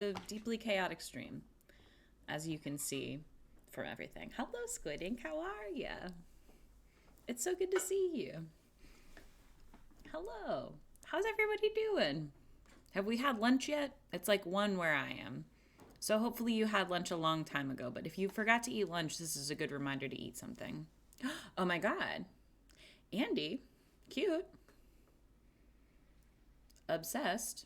a deeply chaotic stream, as you can see from everything. Hello, Squid Ink. How are ya? It's so good to see you. Hello. How's everybody doing? Have we had lunch yet? It's like 1 where I am. So hopefully you had lunch a long time ago. But if you forgot to eat lunch, this is a good reminder to eat something. Oh my God. Andy. Cute. Obsessed.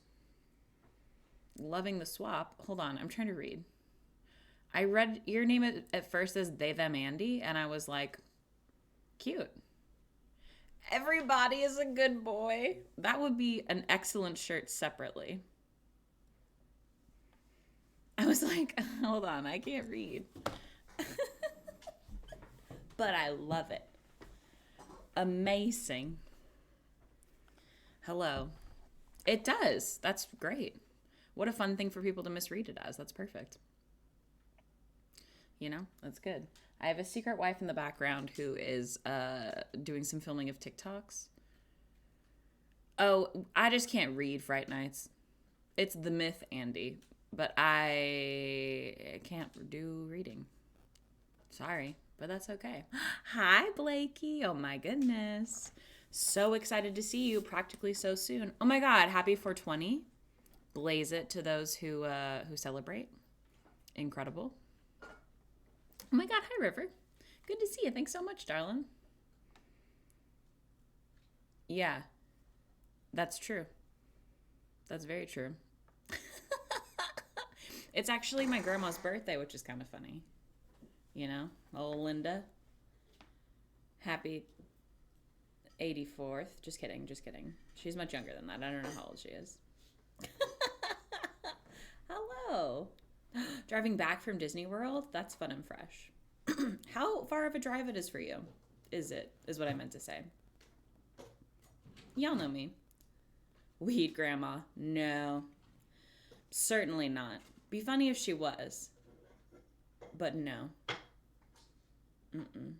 Loving the swap. Hold on. I'm trying to read. I read your name at first as they, them, Andy. And I was like, cute. Everybody is a good boy. That would be an excellent shirt separately. I was like, hold on, I can't read. But I love it. Amazing. Hello. It does. That's great. What a fun thing for people to misread it as. That's perfect. You know, that's good. I have a secret wife in the background who is doing some filming of TikToks. Oh, I just can't read Fright Nights. It's the myth, Andy, but I can't do reading. Sorry, but that's okay. Hi, Blakey. Oh my goodness. So excited to see you practically so soon. Oh my God, happy 420. Blaze it to those who celebrate. Incredible. Oh my God, hi, River. Good to see you. Thanks so much, darling. Yeah, that's true. That's very true. It's actually my grandma's birthday, which is kind of funny. You know, oh Linda. Happy 84th. Just kidding, just kidding. She's much younger than that. I don't know how old she is. Hello. Driving back from Disney World? That's fun and fresh. How far of a drive it is for you? Is what I meant to say. Y'all know me. Weed grandma. No. Certainly not. Be funny if she was. But no. Mm-mm.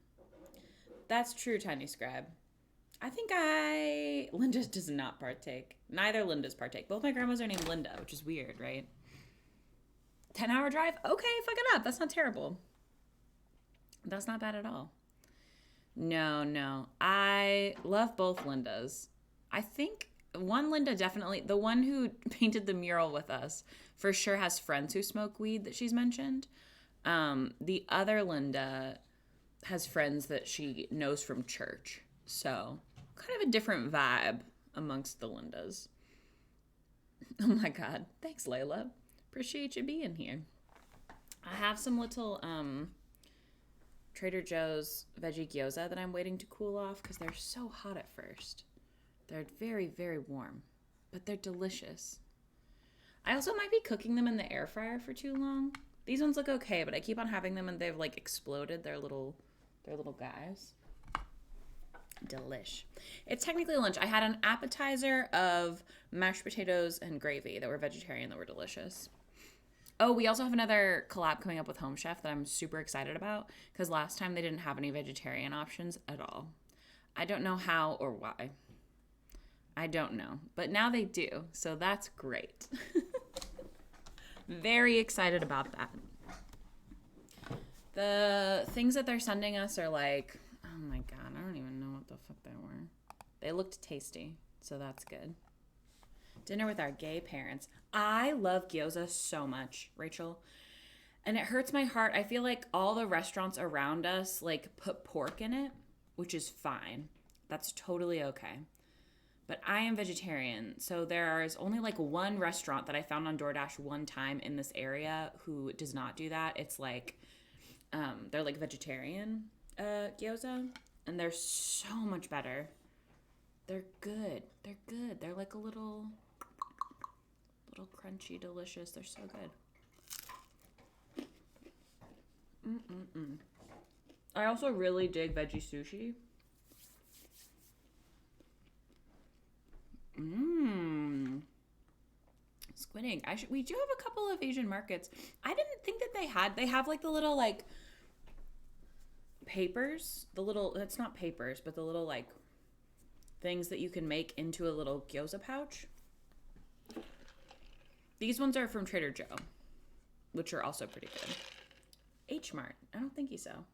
That's true, Tiny Scribe. Linda does not partake. Neither Lindas partake. Both my grandmas are named Linda, which is weird, right? 10-hour drive? Okay, fuck it up. That's not terrible. That's not bad at all. No, no. I love both Lindas. I think one Linda definitely, the one who painted the mural with us, for sure has friends who smoke weed that she's mentioned. The other Linda has friends that she knows from church. So, kind of a different vibe amongst the Lindas. Oh my God. Thanks, Layla. Appreciate you being here. I have some little Trader Joe's veggie gyoza that I'm waiting to cool off because they're so hot at first. They're very, very warm, but they're delicious. I also might be cooking them in the air fryer for too long. These ones look okay, but I keep on having them and they've like exploded. They're little guys. Delish. It's technically lunch. I had an appetizer of mashed potatoes and gravy that were vegetarian that were delicious. Oh, we also have another collab coming up with Home Chef that I'm super excited about because last time they didn't have any vegetarian options at all. I don't know how or why. I don't know, but now they do, so that's great. Very excited about that. The things that they're sending us are like, oh my God, I don't even know what the fuck they were. They looked tasty, so that's good. Dinner with our gay parents. I love gyoza so much, Rachel. And it hurts my heart. I feel like all the restaurants around us like put pork in it, which is fine. That's totally okay. But I am vegetarian, so there is only like one restaurant that I found on DoorDash one time in this area who does not do that. It's like they're like vegetarian gyoza, and they're so much better. They're good. They're good. They're like a little crunchy, delicious. They're so good. Mm-mm-mm. I also really dig veggie sushi. Mmm. Squid Ink. We do have a couple of Asian markets. I didn't think that they have like the little like papers, it's not papers, but the little like things that you can make into a little gyoza pouch. These ones are from Trader Joe, which are also pretty good. H Mart. I don't think so.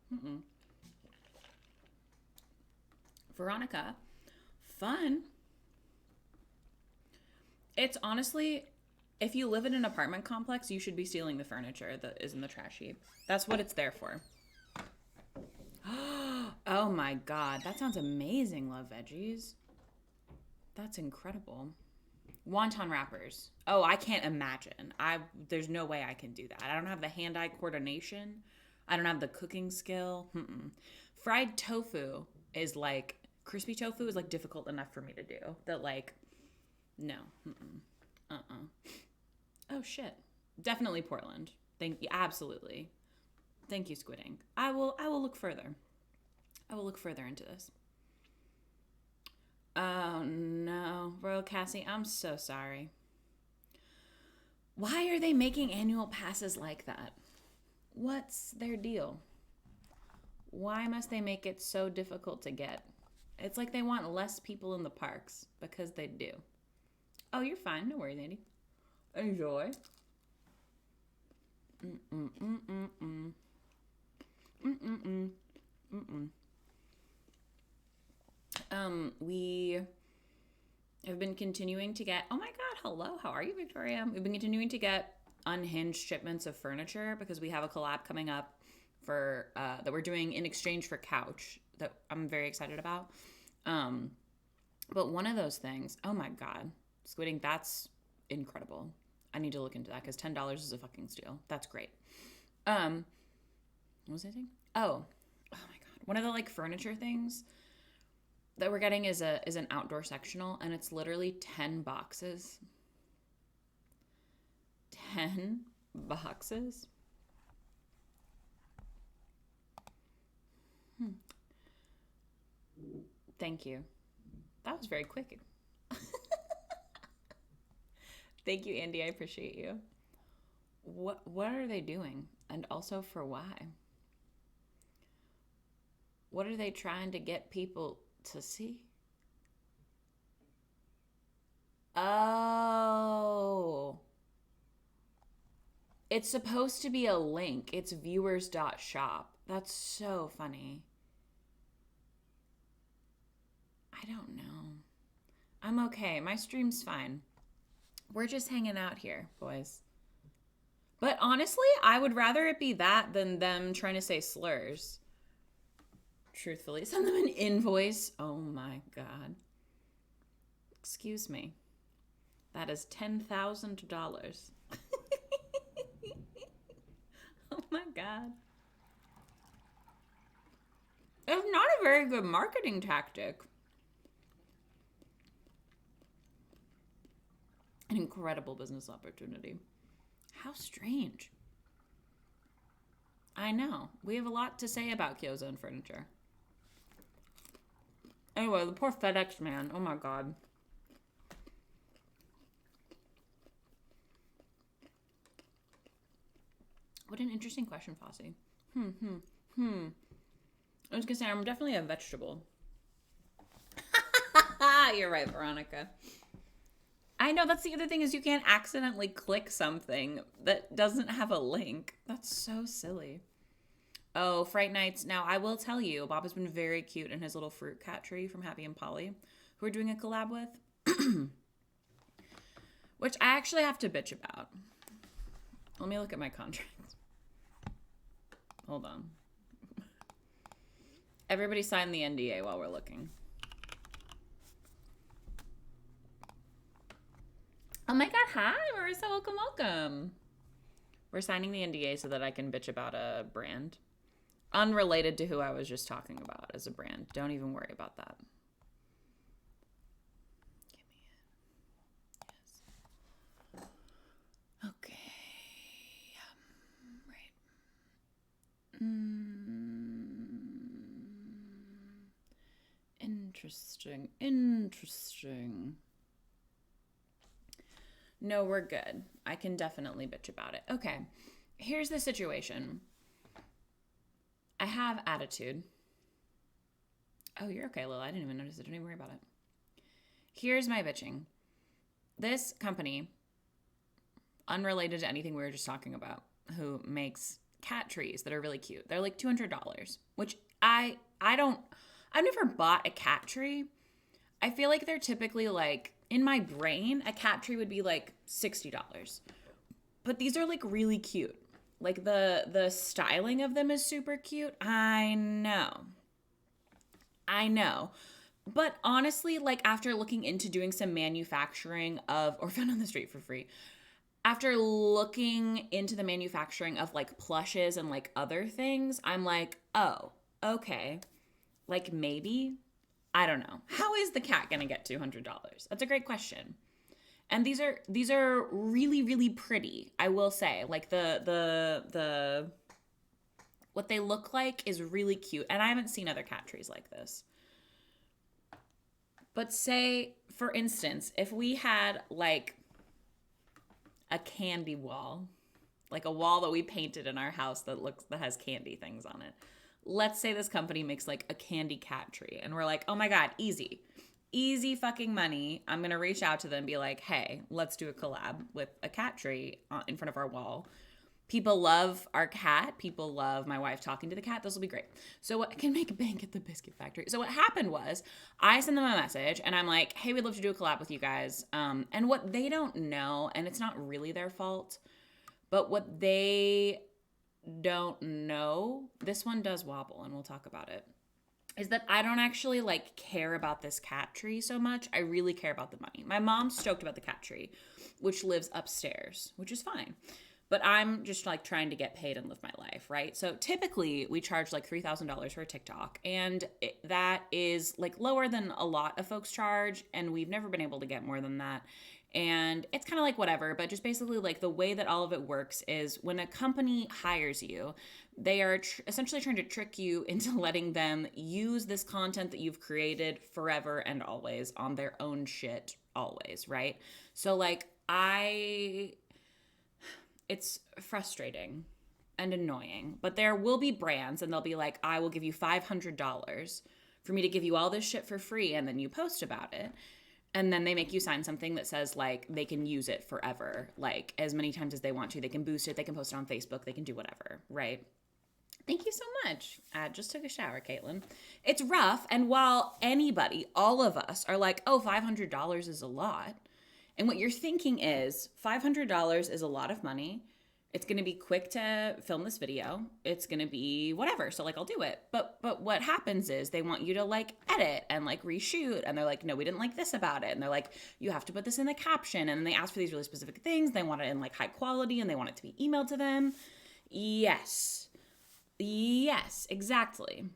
Veronica. Fun. It's honestly, if you live in an apartment complex, you should be stealing the furniture that is in the trash heap. That's what it's there for. Oh my God. That sounds amazing, Love Veggies. That's incredible. Wonton wrappers. Oh, I can't imagine. There's no way I can do that. I don't have the hand-eye coordination. I don't have the cooking skill. Fried tofu is like, crispy tofu is like difficult enough for me to do. That like, no. Oh shit. Definitely Portland. Thank you. Absolutely. Thank you, Squid Ink. I will look further. I will look further into this. Oh no, Royal Cassie, I'm so sorry. Why are they making annual passes like that? What's their deal? Why must they make it so difficult to get? It's like they want less people in the parks, because they do. Oh, you're fine. No worries, Andy. Enjoy. We have been continuing to get, oh my God, hello, how are you, Victoria? We've been continuing to get unhinged shipments of furniture because we have a collab coming up for that we're doing in exchange for couch that I'm very excited about. But one of those things, oh my God, Squid Ink, that's incredible. I need to look into that because $10 is a fucking steal. That's great. What was I saying? Oh my God. One of the like furniture things that we're getting is an outdoor sectional, and it's literally 10 boxes. 10 boxes? Thank you. That was very quick. Thank you, Andy. I appreciate you. What are they doing? And also for why? What are they trying to get people to see? Oh. It's supposed to be a link. It's viewers.shop. That's so funny. I don't know. I'm okay. My stream's fine. We're just hanging out here, boys. But honestly, I would rather it be that than them trying to say slurs. Truthfully, send them an invoice. Oh my God. Excuse me. That is $10,000. Oh my God. It's not a very good marketing tactic. An incredible business opportunity. How strange. I know. We have a lot to say about Kyozone Furniture. Anyway, the poor FedEx man. Oh my God. What an interesting question, Fossey. I was gonna say, I'm definitely a vegetable. You're right, Veronica. I know, that's the other thing, is you can't accidentally click something that doesn't have a link. That's so silly. Oh, Fright Nights. Now, I will tell you, Bob has been very cute in his little fruit cat tree from Happy and Polly, who we're doing a collab with. Which I actually have to bitch about. Let me look at my contract. Hold on. Everybody sign the NDA while we're looking. Oh my God, hi, Marissa, welcome. We're signing the NDA so that I can bitch about a brand. Unrelated to who I was just talking about as a brand. Don't even worry about that. Give me it. Yes. Okay. Right. Interesting. No, we're good. I can definitely bitch about it. Okay. Here's the situation. I have attitude. Oh, you're okay, Lil. I didn't even notice it. Don't even worry about it. Here's my bitching. This company, unrelated to anything we were just talking about, who makes cat trees that are really cute. They're like $200, which I've never bought a cat tree. I feel like they're typically like, in my brain, a cat tree would be like $60. But these are like really cute. Like the styling of them is super cute. I know. But honestly, like after looking into doing some manufacturing of, or found on the street for free, after looking into the manufacturing of like plushes and like other things, I'm like, oh, okay. Like maybe, I don't know. How is the cat gonna get $200? That's a great question. And these are really, really pretty, I will say. Like the what they look like is really cute. And I haven't seen other cat trees like this. But say, for instance, if we had like a candy wall, like a wall that we painted in our house that has candy things on it. Let's say this company makes like a candy cat tree and we're like, oh my God, easy fucking money. I'm going to reach out to them and be like, hey, let's do a collab with a cat tree in front of our wall. People love our cat. People love my wife talking to the cat. This will be great. So I can make a bank at the biscuit factory. So what happened was I sent them a message and I'm like, hey, we'd love to do a collab with you guys. And what they don't know, and it's not really their fault, but what they don't know, this one does wobble and we'll talk about it, is that I don't actually like care about this cat tree so much. I really care about the money. My mom's stoked about the cat tree, which lives upstairs, which is fine. But I'm just like trying to get paid and live my life, right? So typically we charge like $3,000 for a TikTok, and that is like lower than a lot of folks charge, and we've never been able to get more than that. And it's kind of like whatever, but just basically like the way that all of it works is when a company hires you, they are essentially trying to trick you into letting them use this content that you've created forever and always on their own shit always, right? So like it's frustrating and annoying, but there will be brands and they'll be like, I will give you $500 for me to give you all this shit for free, and then you post about it. And then they make you sign something that says like they can use it forever, like as many times as they want to. They can boost it, they can post it on Facebook, they can do whatever, right? Thank you so much. I just took a shower, Caitlin. It's rough, and while anybody, all of us, are like, oh, $500 is a lot, and what you're thinking is $500 is a lot of money. It's going to be quick to film this video. It's going to be whatever. So like, I'll do it. But what happens is they want you to like edit and like reshoot. And they're like, no, we didn't like this about it. And they're like, you have to put this in the caption. And then they ask for these really specific things. They want it in like high quality and they want it to be emailed to them. Yes, exactly.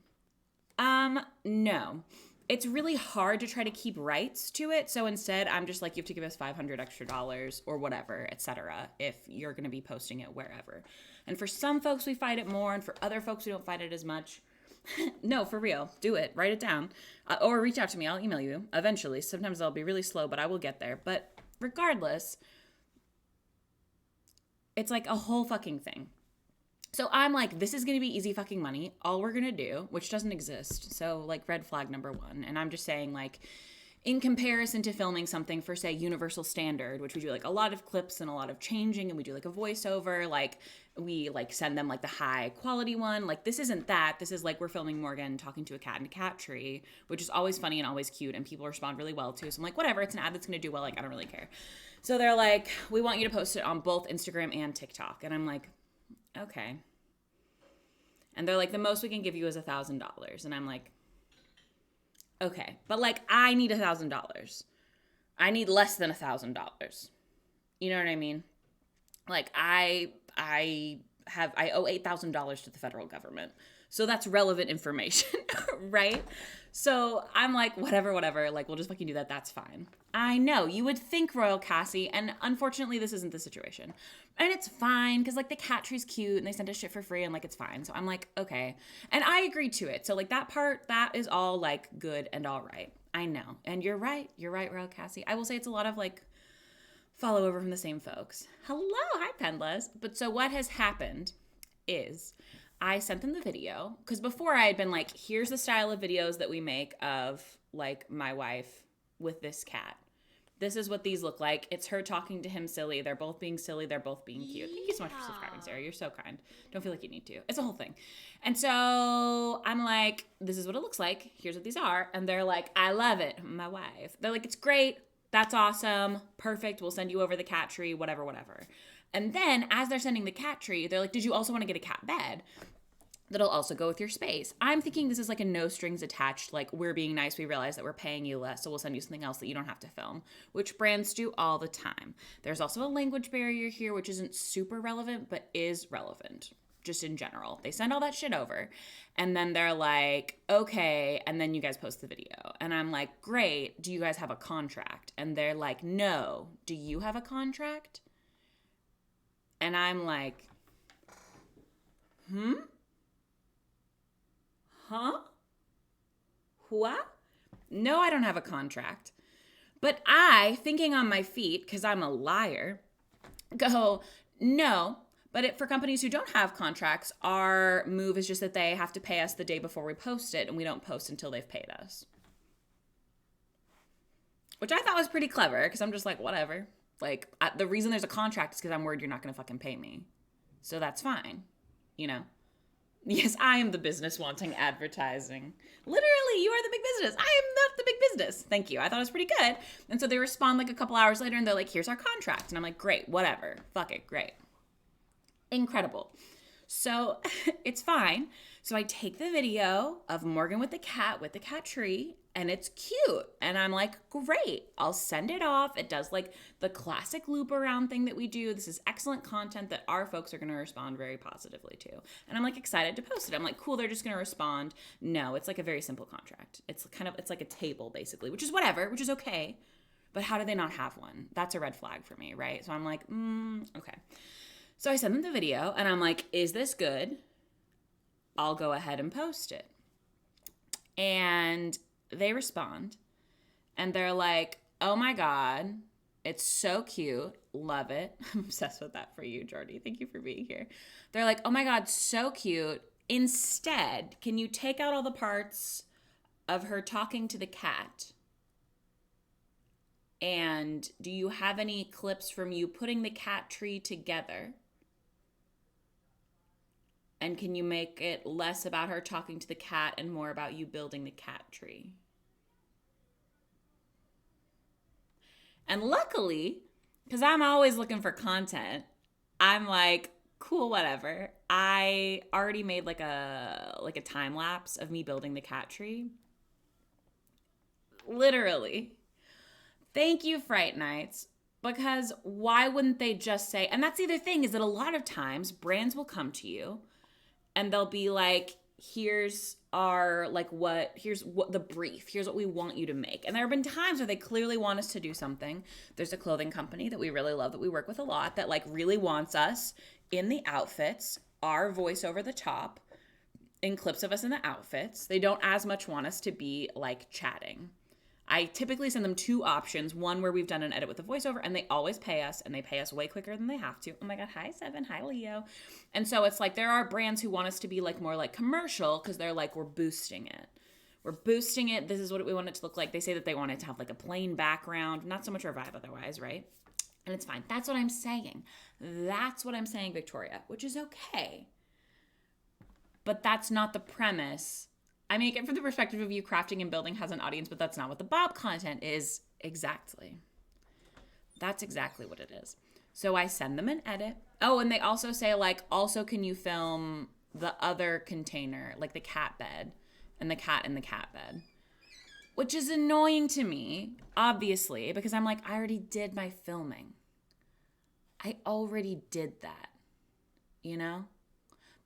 No. It's really hard to try to keep rights to it. So instead, I'm just like, you have to give us $500 extra or whatever, etc. if you're going to be posting it wherever. And for some folks, we fight it more. And for other folks, we don't fight it as much. No, for real. Do it. Write it down. Or reach out to me. I'll email you eventually. Sometimes I'll be really slow, but I will get there. But regardless, it's like a whole fucking thing. So I'm like, this is going to be easy fucking money. All we're going to do, which doesn't exist. So like red flag number one. And I'm just saying like, in comparison to filming something for say Universal Standard, which we do like a lot of clips and a lot of changing, and we do like a voiceover, like we like send them like the high quality one. Like this isn't that. This is like we're filming Morgan talking to a cat in a cat tree, which is always funny and always cute, and people respond really well to. So I'm like, whatever, it's an ad that's going to do well. Like I don't really care. So they're like, we want you to post it on both Instagram and TikTok. And I'm like, okay. And they're like, the most we can give you is $1,000. And I'm like, okay. But like, I need $1,000. I need less than $1,000. You know what I mean? Like I owe $8,000 to the federal government. So that's relevant information, right? So I'm like, whatever, like we'll just fucking do that. That's fine. I know, you would think, Royal Cassie, and unfortunately this isn't the situation. And it's fine, because like the cat tree's cute and they sent us shit for free and like it's fine. So I'm like, okay. And I agreed to it. So like that part, that is all like good and all right. I know. And you're right, Royal Cassie. I will say it's a lot of like follow over from the same folks. Hello, hi Pendlas. But so what has happened is I sent them the video, because before I had been like, here's the style of videos that we make of like my wife with this cat. This is what these look like. It's her talking to him silly. They're both being silly. They're both being cute. Thank you so much for subscribing, Sarah. You're so kind. Don't feel like you need to. It's a whole thing. And so I'm like, this is what it looks like. Here's what these are. And they're like, I love it. My wife. They're like, it's great. That's awesome. Perfect. We'll send you over the cat tree, whatever, whatever. And then as they're sending the cat tree, they're like, did you also want to get a cat bed? That'll also go with your space. I'm thinking this is like a no strings attached, like we're being nice, we realize that we're paying you less, so we'll send you something else that you don't have to film, which brands do all the time. There's also a language barrier here, which isn't super relevant, but is relevant, just in general. They send all that shit over, and then they're like, okay, and then you guys post the video. And I'm like, great, do you guys have a contract? And they're like, no. Do you have a contract? And I'm like, Huh? What? No, I don't have a contract. But I, thinking on my feet, because I'm a liar, go, no. But for companies who don't have contracts, our move is just that they have to pay us the day before we post it, and we don't post until they've paid us. Which I thought was pretty clever, because I'm just like, whatever. Like, the reason there's a contract is because I'm worried you're not going to fucking pay me. So that's fine, you know? Yes, I am the business wanting advertising. Literally, you are the big business. I am not the big business. Thank you. I thought it was pretty good. And so they respond like a couple hours later and they're like, here's our contract. And I'm like, great, whatever. Fuck it, great. Incredible. So it's fine. So I take the video of Morgan with the cat tree, and it's cute. And I'm like, great, I'll send it off. It does like the classic loop around thing that we do. This is excellent content that our folks are going to respond very positively to. And I'm like excited to post it. I'm like, cool, they're just going to respond. No, it's like a very simple contract. It's like a table basically, which is whatever, which is okay. But how do they not have one? That's a red flag for me, right? So I'm like, okay. So I send them the video and I'm like, is this good? I'll go ahead and post it. And they respond and they're like, oh my God, it's so cute. Love it. I'm obsessed with that for you, Jordy. Thank you for being here. They're like, oh my God, so cute. Instead, can you take out all the parts of her talking to the cat? And do you have any clips from you putting the cat tree together? And can you make it less about her talking to the cat and more about you building the cat tree? And luckily, because I'm always looking for content, I'm like, cool, whatever. I already made like a time lapse of me building the cat tree. Literally. Thank you, Fright Nights. Because why wouldn't they just say, and that's the other thing, is that a lot of times brands will come to you and they'll be like, here's what the brief, here's what we want you to make. And there have been times where they clearly want us to do something. There's a clothing company that we really love that we work with a lot that like really wants us in the outfits, our voice over the top, in clips of us in the outfits. They don't as much want us to be like chatting. I typically send them two options, one where we've done an edit with the voiceover and they always pay us, and they pay us way quicker than they have to. Oh my God, hi Seven, hi Leo. And so it's like there are brands who want us to be like more like commercial because they're like, we're boosting it. We're boosting it. This is what we want it to look like. They say that they want it to have like a plain background, not so much our vibe otherwise, right? And it's fine. That's what I'm saying. That's what I'm saying, Victoria, which is okay. But that's not the premise. I make it from the perspective of you crafting and building has an audience, but that's not what the Bob content is exactly. That's exactly what it is. So I send them an edit. Oh, and they also say like, also can you film the other container, like the cat bed and the cat in the cat bed, which is annoying to me, obviously, because I'm like, I already did my filming. I already did that, you know?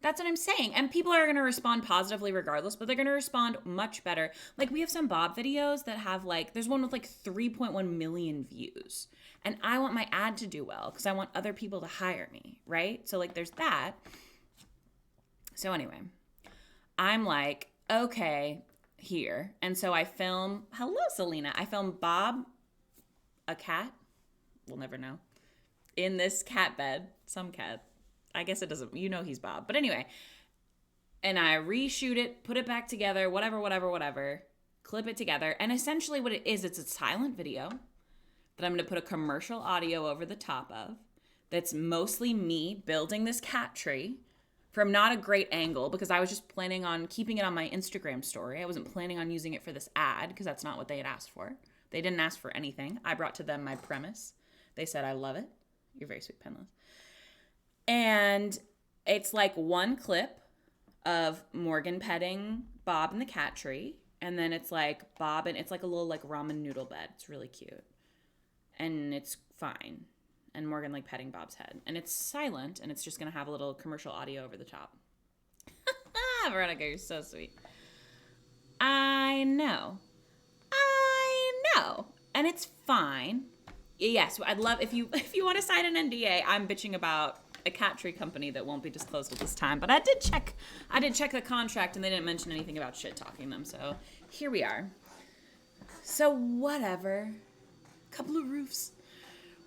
That's what I'm saying. And people are going to respond positively regardless, but they're going to respond much better. Like we have some Bob videos that have like, there's one with like 3.1 million views. And I want my ad to do well because I want other people to hire me, right? So like there's that. So anyway, I'm like, okay, here. And so I film, hello, Selena. I film Bob, a cat, we'll never know, in this cat bed, some cat. I guess it doesn't, you know he's Bob. But anyway, and I reshoot it, put it back together, whatever, clip it together. And essentially what it is, it's a silent video that I'm going to put a commercial audio over the top of that's mostly me building this cat tree from not a great angle because I was just planning on keeping it on my Instagram story. I wasn't planning on using it for this ad because that's not what they had asked for. They didn't ask for anything. I brought to them my premise. They said, I love it. You're very sweet, Penless. And it's like one clip of Morgan petting Bob in the cat tree. And then it's like Bob, and it's like a little like ramen noodle bed. It's really cute. And it's fine. And Morgan like petting Bob's head. And it's silent, and it's just going to have a little commercial audio over the top. Veronica, you're so sweet. I know. And it's fine. Yes, I'd love if you want to sign an NDA. I'm bitching about a cat tree company that won't be disclosed at this time, but I did check the contract, and they didn't mention anything about shit talking them. So here we are. So whatever. Couple of roofs.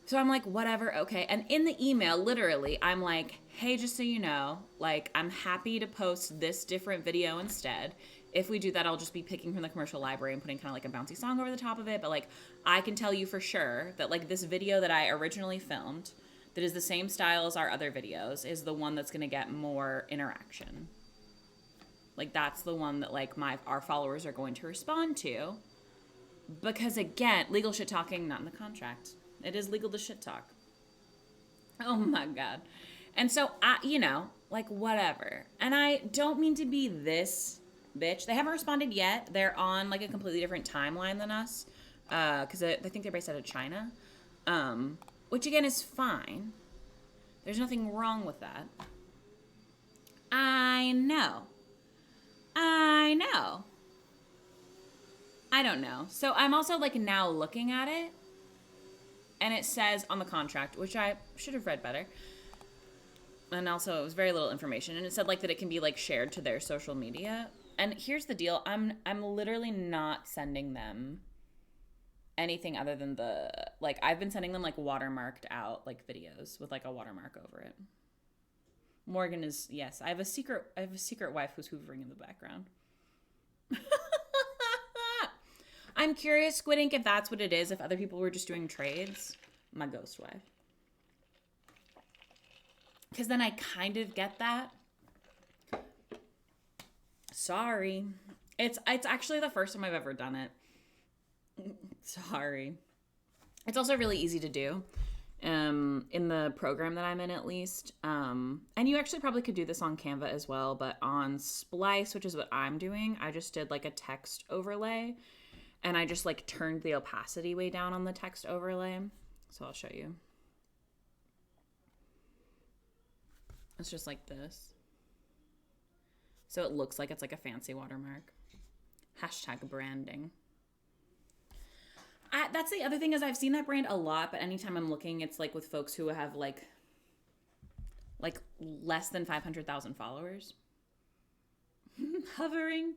So I'm like, whatever, okay. And in the email, literally, I'm like, hey, just so you know, like, I'm happy to post this different video instead. If we do that, I'll just be picking from the commercial library and putting kind of like a bouncy song over the top of it. But like, I can tell you for sure that like this video that I originally filmed, that is the same style as our other videos, is the one that's going to get more interaction. Like, that's the one that like our followers are going to respond to. Because again, legal shit talking, not in the contract. It is legal to shit talk. Oh my God. And so like whatever. And I don't mean to be this bitch. They haven't responded yet. They're on like a completely different timeline than us. Because I think they're based out of China. Which again is fine. There's nothing wrong with that. I know. I don't know. So I'm also like now looking at it, and it says on the contract, which I should have read better, and also it was very little information, and it said like that it can be like shared to their social media. And here's the deal, I'm literally not sending them anything other than I've been sending them like watermarked out like videos with like a watermark over it. Morgan is, yes, I have a secret wife who's hoovering in the background. I'm curious, Squid Ink, if that's what it is, if other people were just doing trades. My ghost wife. Because then I kind of get that. Sorry. It's actually the first time I've ever done it. Sorry. It's also really easy to do. In the program that I'm in, at least. And you actually probably could do this on Canva as well, but on Splice, which is what I'm doing, I just did like a text overlay. And I just like turned the opacity way down on the text overlay. So I'll show you. It's just like this. So it looks like it's like a fancy watermark. Hashtag branding. That's the other thing, is I've seen that brand a lot, but anytime I'm looking, it's like with folks who have like less than 500,000 followers. Hovering.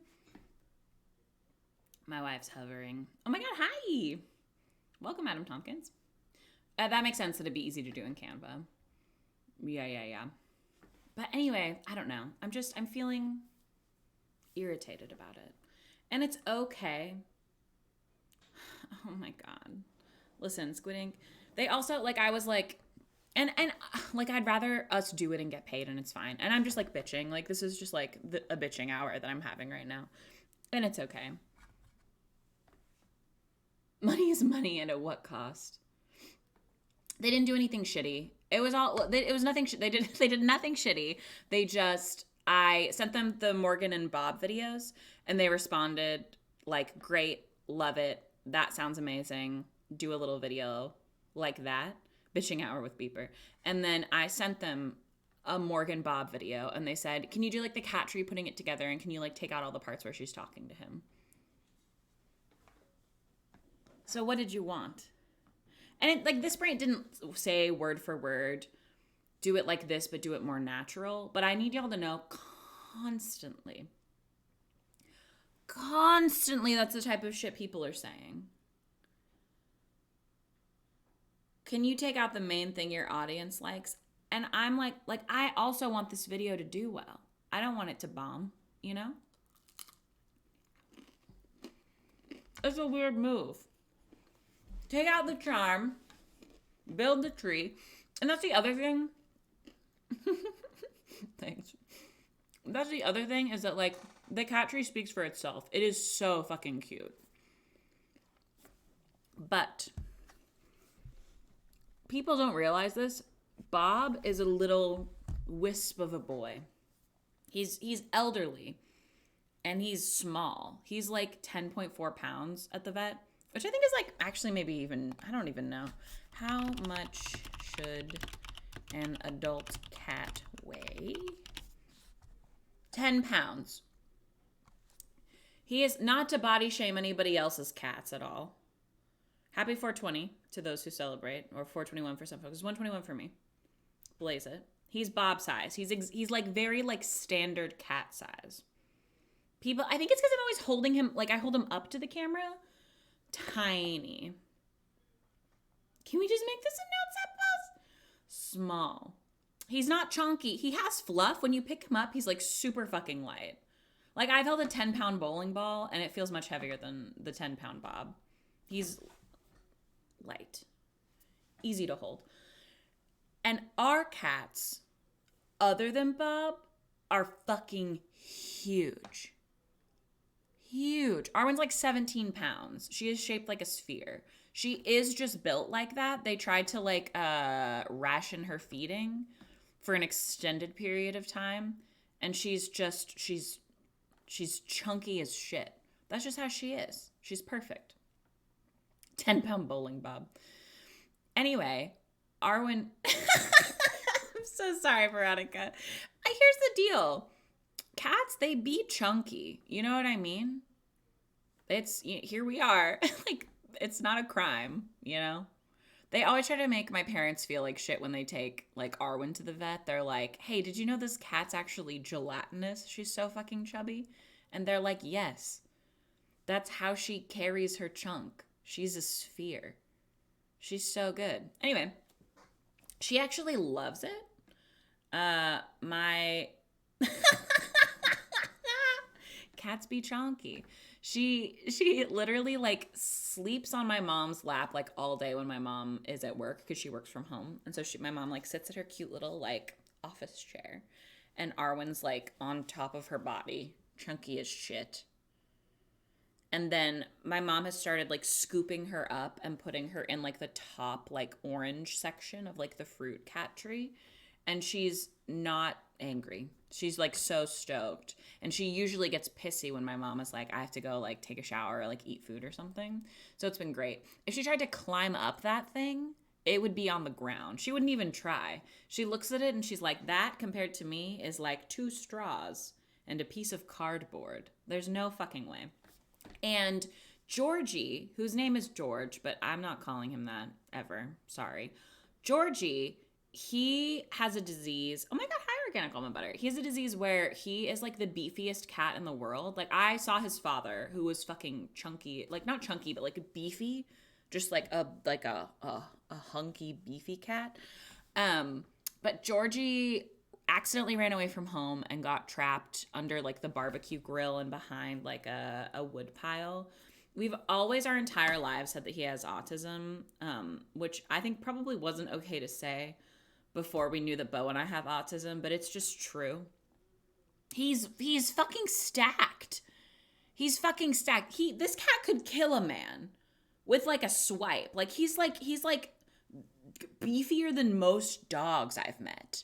My wife's hovering. Oh my God, hi. Welcome, Adam Tompkins. That makes sense that it'd be easy to do in Canva. Yeah. But anyway, I don't know. I'm feeling irritated about it. And it's okay. Oh my God. Listen, Squid Ink. They also, like, I was like, and like, I'd rather us do it and get paid, and it's fine. And I'm just like bitching. Like, this is just like a bitching hour that I'm having right now. And it's okay. Money is money, and at what cost? They didn't do anything shitty. It was nothing. They did nothing shitty. I sent them the Morgan and Bob videos, and they responded like, great, love it. That sounds amazing. Do a little video like that. Bitching hour with Beeper. And then I sent them a Morgan Bob video, and they said, can you do like the cat tree putting it together, and can you like take out all the parts where she's talking to him? So what did you want? And this brand didn't say word for word, do it like this, but do it more natural. But I need y'all to know constantly, that's the type of shit people are saying. Can you take out the main thing your audience likes? And I'm like I also want this video to do well. I don't want it to bomb, you know? It's a weird move. take out the charm, build the tree. And that's the other thing. Thanks. That's the other thing is that, like, the cat tree speaks for itself. It is so fucking cute. But people don't realize this. Bob is a little wisp of a boy. He's elderly and he's small. He's like 10.4 pounds at the vet, which I think is like actually maybe even, I don't even know. How much should an adult cat weigh? 10 pounds. He is not to body shame anybody else's cats at all. Happy 420 to those who celebrate, or 421 for some folks. 121 for me. Blaze it. He's Bob size. He's like very like standard cat size. People, I think it's because I'm always holding him, like I hold him up to the camera. Tiny. Can we just make this a note set plus? Small. He's not chunky. He has fluff. When you pick him up, he's like super fucking light. Like I've held a 10-pound bowling ball and it feels much heavier than the 10-pound Bob. He's light. Easy to hold. And our cats, other than Bob, are fucking huge. Huge. Arwen's like 17 pounds. She is shaped like a sphere. She is just built like that. They tried to like ration her feeding for an extended period of time. And she's chunky as shit. That's just how she is. She's perfect. 10-pound bowling Bob. Anyway, Arwen. I'm so sorry, Veronica. Here's the deal. Cats, they be chunky. You know what I mean? Here we are. Like, it's not a crime, you know? They always try to make my parents feel like shit when they take, like, Arwen to the vet. They're like, hey, did you know this cat's actually gelatinous? She's so fucking chubby. And they're like, yes. That's how she carries her chunk. She's a sphere. She's so good. Anyway, she actually loves it. My cats be chonky. She literally like sleeps on my mom's lap like all day when my mom is at work because she works from home. And so my mom like sits at her cute little like office chair and Arwen's like on top of her body, chunky as shit. And then my mom has started like scooping her up and putting her in like the top like orange section of like the fruit cat tree. And she's not angry. She's like so stoked. And she usually gets pissy when my mom is like, I have to go like take a shower or like eat food or something. So it's been great. If she tried to climb up that thing, it would be on the ground. She wouldn't even try. She looks at it and she's like, that compared to me is like 2 straws and a piece of cardboard. There's no fucking way. And Georgie, whose name is George, but I'm not calling him that ever. Sorry. Georgie, he has a disease. Oh my God, hi, Organic Almond Butter. He has a disease where he is like the beefiest cat in the world. Like I saw his father who was fucking chunky, like not chunky, but like beefy, just like a hunky beefy cat. But Georgie accidentally ran away from home and got trapped under like the barbecue grill and behind like a wood pile. We've always our entire lives said that he has autism, which I think probably wasn't okay to say before we knew that Bo and I have autism, but it's just true. He's fucking stacked. He's fucking stacked. This cat could kill a man with like a swipe. Like he's like beefier than most dogs I've met.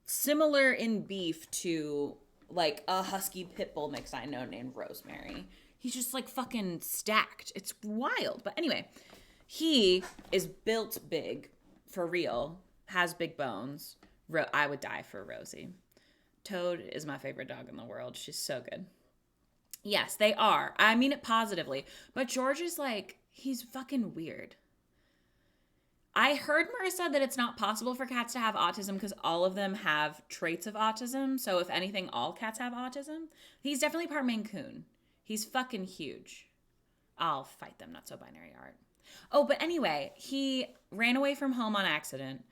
Similar in beef to like a husky pit bull mix I know named Rosemary. He's just like fucking stacked. It's wild. But anyway, he is built big for real, has big bones. I would die for Rosie. Toad is my favorite dog in the world. She's so good. Yes, they are. I mean it positively. But George is like, he's fucking weird. I heard Marissa that it's not possible for cats to have autism because all of them have traits of autism. So if anything, all cats have autism. He's definitely part Maine Coon. He's fucking huge. I'll fight them, not so binary art. Oh, but anyway, he ran away from home on accident.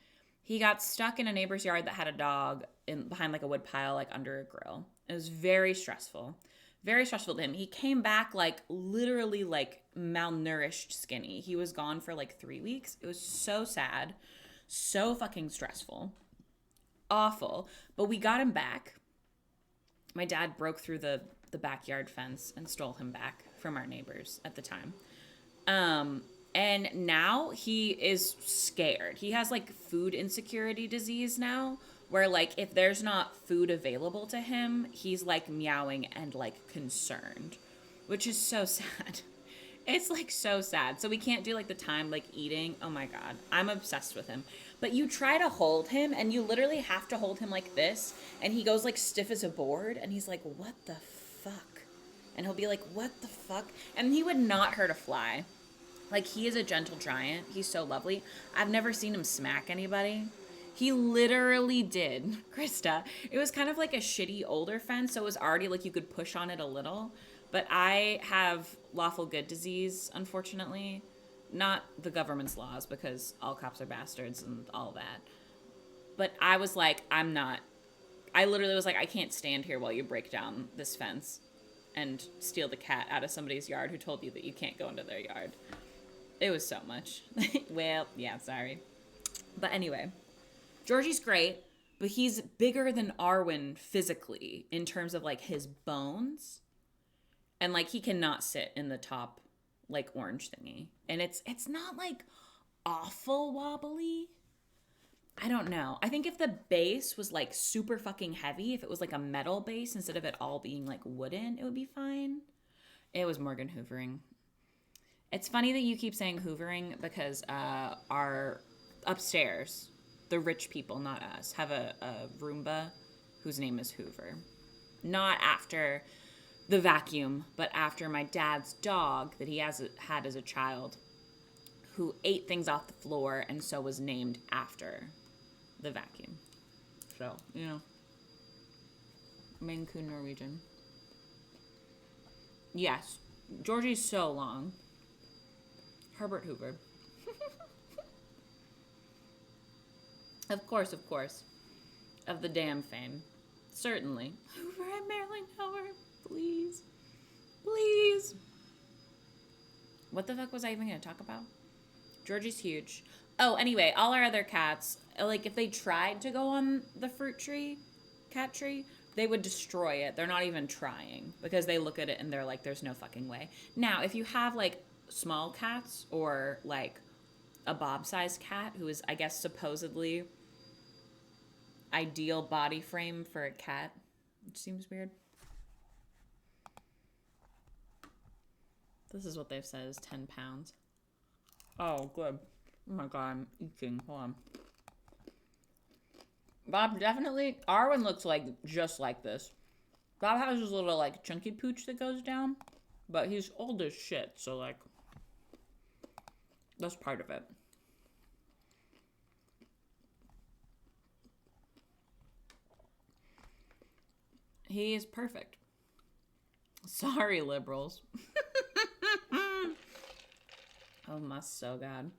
He got stuck in a neighbor's yard that had a dog behind like a wood pile, like under a grill. It was very stressful. Very stressful to him. He came back like literally like malnourished skinny. He was gone for like 3 weeks. It was so sad, so fucking stressful, awful. But we got him back. My dad broke through the backyard fence and stole him back from our neighbors at the time. And now he is scared. He has like food insecurity disease now, where like if there's not food available to him, he's like meowing and like concerned, which is so sad. It's like so sad. So we can't do like the time like eating. Oh my God. I'm obsessed with him. But you try to hold him and you literally have to hold him like this. And he goes like stiff as a board. And he's like, what the fuck? And he'll be like, what the fuck? And he would not hurt a fly. Like, he is a gentle giant. He's so lovely. I've never seen him smack anybody. He literally did, Krista. It was kind of like a shitty older fence. So it was already like you could push on it a little. But I have lawful good disease, unfortunately. Not the government's laws, because all cops are bastards and all that. But I was like, I'm not. I literally was like, I can't stand here while you break down this fence and steal the cat out of somebody's yard who told you that you can't go into their yard. It was so much. Well, yeah, sorry. But anyway, Georgie's great, but he's bigger than Arwen physically in terms of like his bones. And like he cannot sit in the top like orange thingy. And it's not like awful wobbly. I don't know. I think if the base was like super fucking heavy, if it was like a metal base instead of it all being like wooden, it would be fine. It was Morgan hoovering. It's funny that you keep saying hoovering because our upstairs, the rich people, not us, have a Roomba whose name is Hoover. Not after the vacuum, but after my dad's dog that he had as a child, who ate things off the floor and so was named after the vacuum. So, you know, Maine Coon Norwegian. Yes, Georgie's so long. Herbert Hoover. Of course. Of the damn fame. Certainly. Hoover and Marilyn Howard. Please. What the fuck was I even going to talk about? Georgie's huge. Oh, anyway, all our other cats, like if they tried to go on the cat tree, they would destroy it. They're not even trying because they look at it and they're like, there's no fucking way. Now, if you have like small cats or like a Bob-sized cat who is, I guess, supposedly ideal body frame for a cat, which seems weird. This is what they've said is 10 pounds. Oh, good. Oh my God, I'm eating. Hold on. Bob definitely, Arwen looks like just like this. Bob has his little like chunky pooch that goes down, but he's old as shit, so like, that's part of it. He is perfect. Sorry, liberals. Oh, must so God.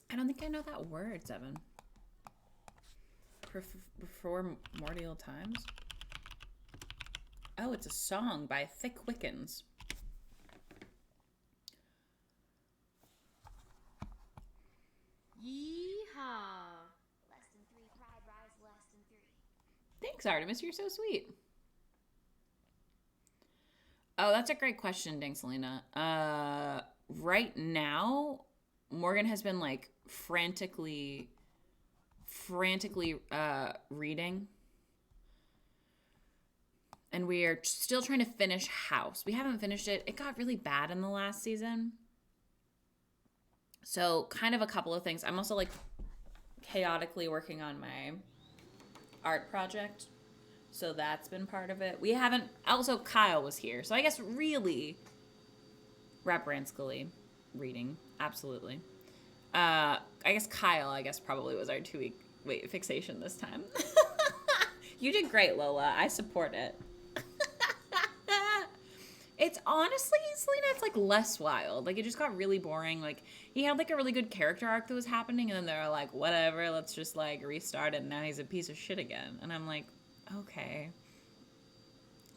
I don't think I know that word, Seven. Before Mortal Times? Oh, it's a song by Thick Wiccans. Yeehaw! Less than 3, pride rise less than 3. Thanks, Artemis. You're so sweet. Oh, that's a great question, Dingselina. Right now, Morgan has been like frantically reading. And we are still trying to finish House. We haven't finished it. It got really bad in the last season. So kind of a couple of things. I'm also like chaotically working on my art project. So that's been part of it. We haven't, also Kyle was here. So I guess really Rap Ranscally reading. Absolutely. I guess Kyle, probably was our 2-week fixation this time. You did great, Lola. I support it. It's honestly, Selena, it's like less wild. Like it just got really boring. Like he had like a really good character arc that was happening, and then they were like, whatever, let's just like restart it. And now he's a piece of shit again. And I'm like, okay.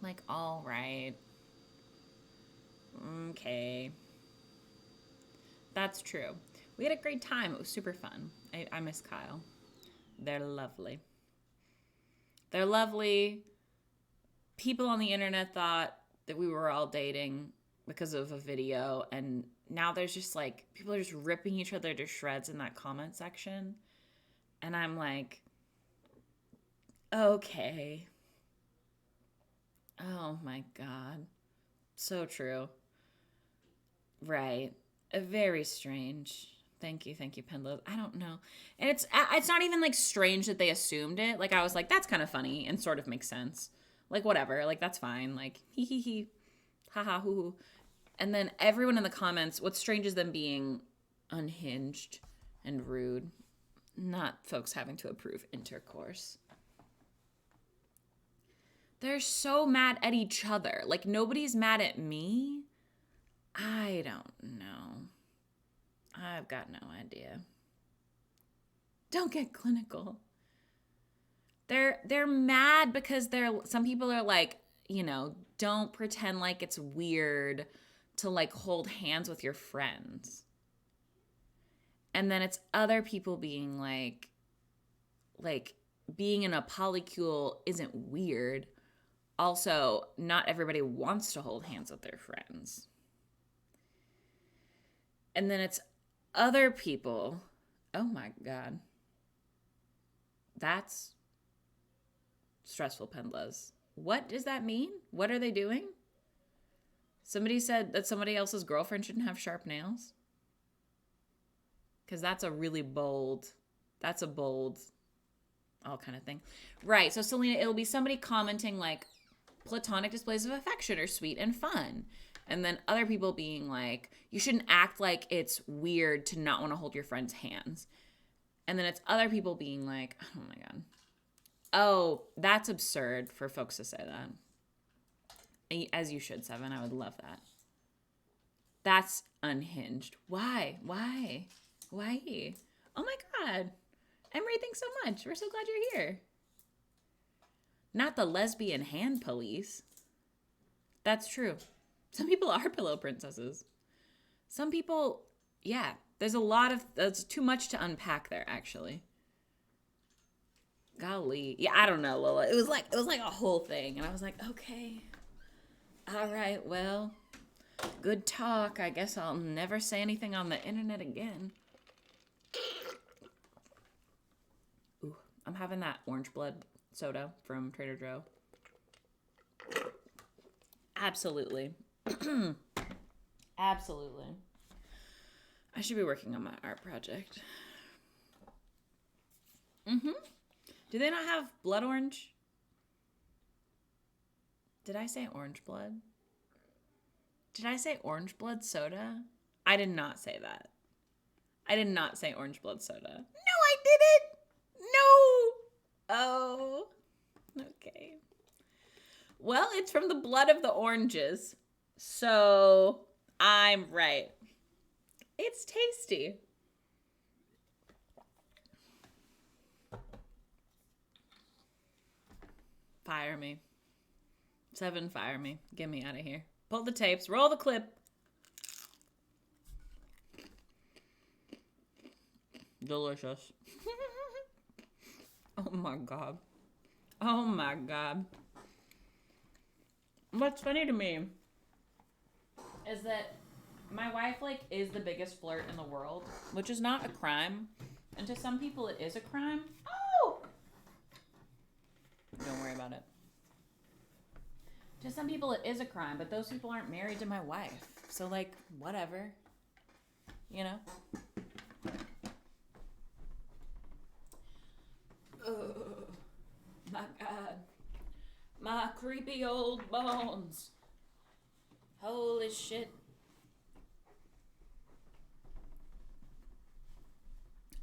Like, all right. Okay. That's true. We had a great time. It was super fun. I miss Kyle. They're lovely. They're lovely. People on the internet thought that we were all dating because of a video, and now there's just like people are just ripping each other to shreds in that comment section. And I'm like, okay. Oh my God. So true. Right. Very strange. Thank you, Pendle. I don't know, and it's not even like strange that they assumed it. Like I was like, that's kind of funny and sort of makes sense. Like whatever, like that's fine. Like hee hee hee, ha ha hoo hoo. And then everyone in the comments, what's strange is them being unhinged and rude, not folks having to approve intercourse. They're so mad at each other. Like nobody's mad at me. I don't know. I've got no idea. Don't get clinical. They're mad because some people are like, don't pretend like it's weird to like hold hands with your friends. And then it's other people being like being in a polycule isn't weird. Also, not everybody wants to hold hands with their friends. And then it's other people. Oh my God. That's stressful, Pendlas. What does that mean? What are they doing? Somebody said that somebody else's girlfriend shouldn't have sharp nails. Because that's a bold all kind of thing. Right. So Selena, it'll be somebody commenting like platonic displays of affection are sweet and fun. And then other people being like, you shouldn't act like it's weird to not want to hold your friend's hands. And then it's other people being like, oh my God. Oh, that's absurd for folks to say that. As you should, Seven. I would love that. That's unhinged. Why? Oh my God. Emery, thanks so much. We're so glad you're here. Not the lesbian hand police. That's true. Some people are pillow princesses. Some people, yeah. That's too much to unpack there, actually. Golly. Yeah, I don't know, Lola. It was like a whole thing. And I was like, okay. All right, well, good talk. I guess I'll never say anything on the internet again. Ooh, I'm having that orange blood soda from Trader Joe. Absolutely. Absolutely. I should be working on my art project. Do they not have blood orange? Did I say orange blood? Did I say orange blood soda? I did not say that. I did not say orange blood soda. No, I didn't. No. Oh. Okay. Well, it's from the blood of the oranges. So I'm right. It's tasty. Fire me. Seven, fire me. Get me out of here. Pull the tapes. Roll the clip. Delicious. Oh my God. Oh my God. What's funny to me is that my wife is the biggest flirt in the world, which is not a crime. And to some people it is a crime. Oh! Don't worry about it. To some people it is a crime, but those people aren't married to my wife. So whatever. You know? Oh, my God. My creepy old bones. Holy shit.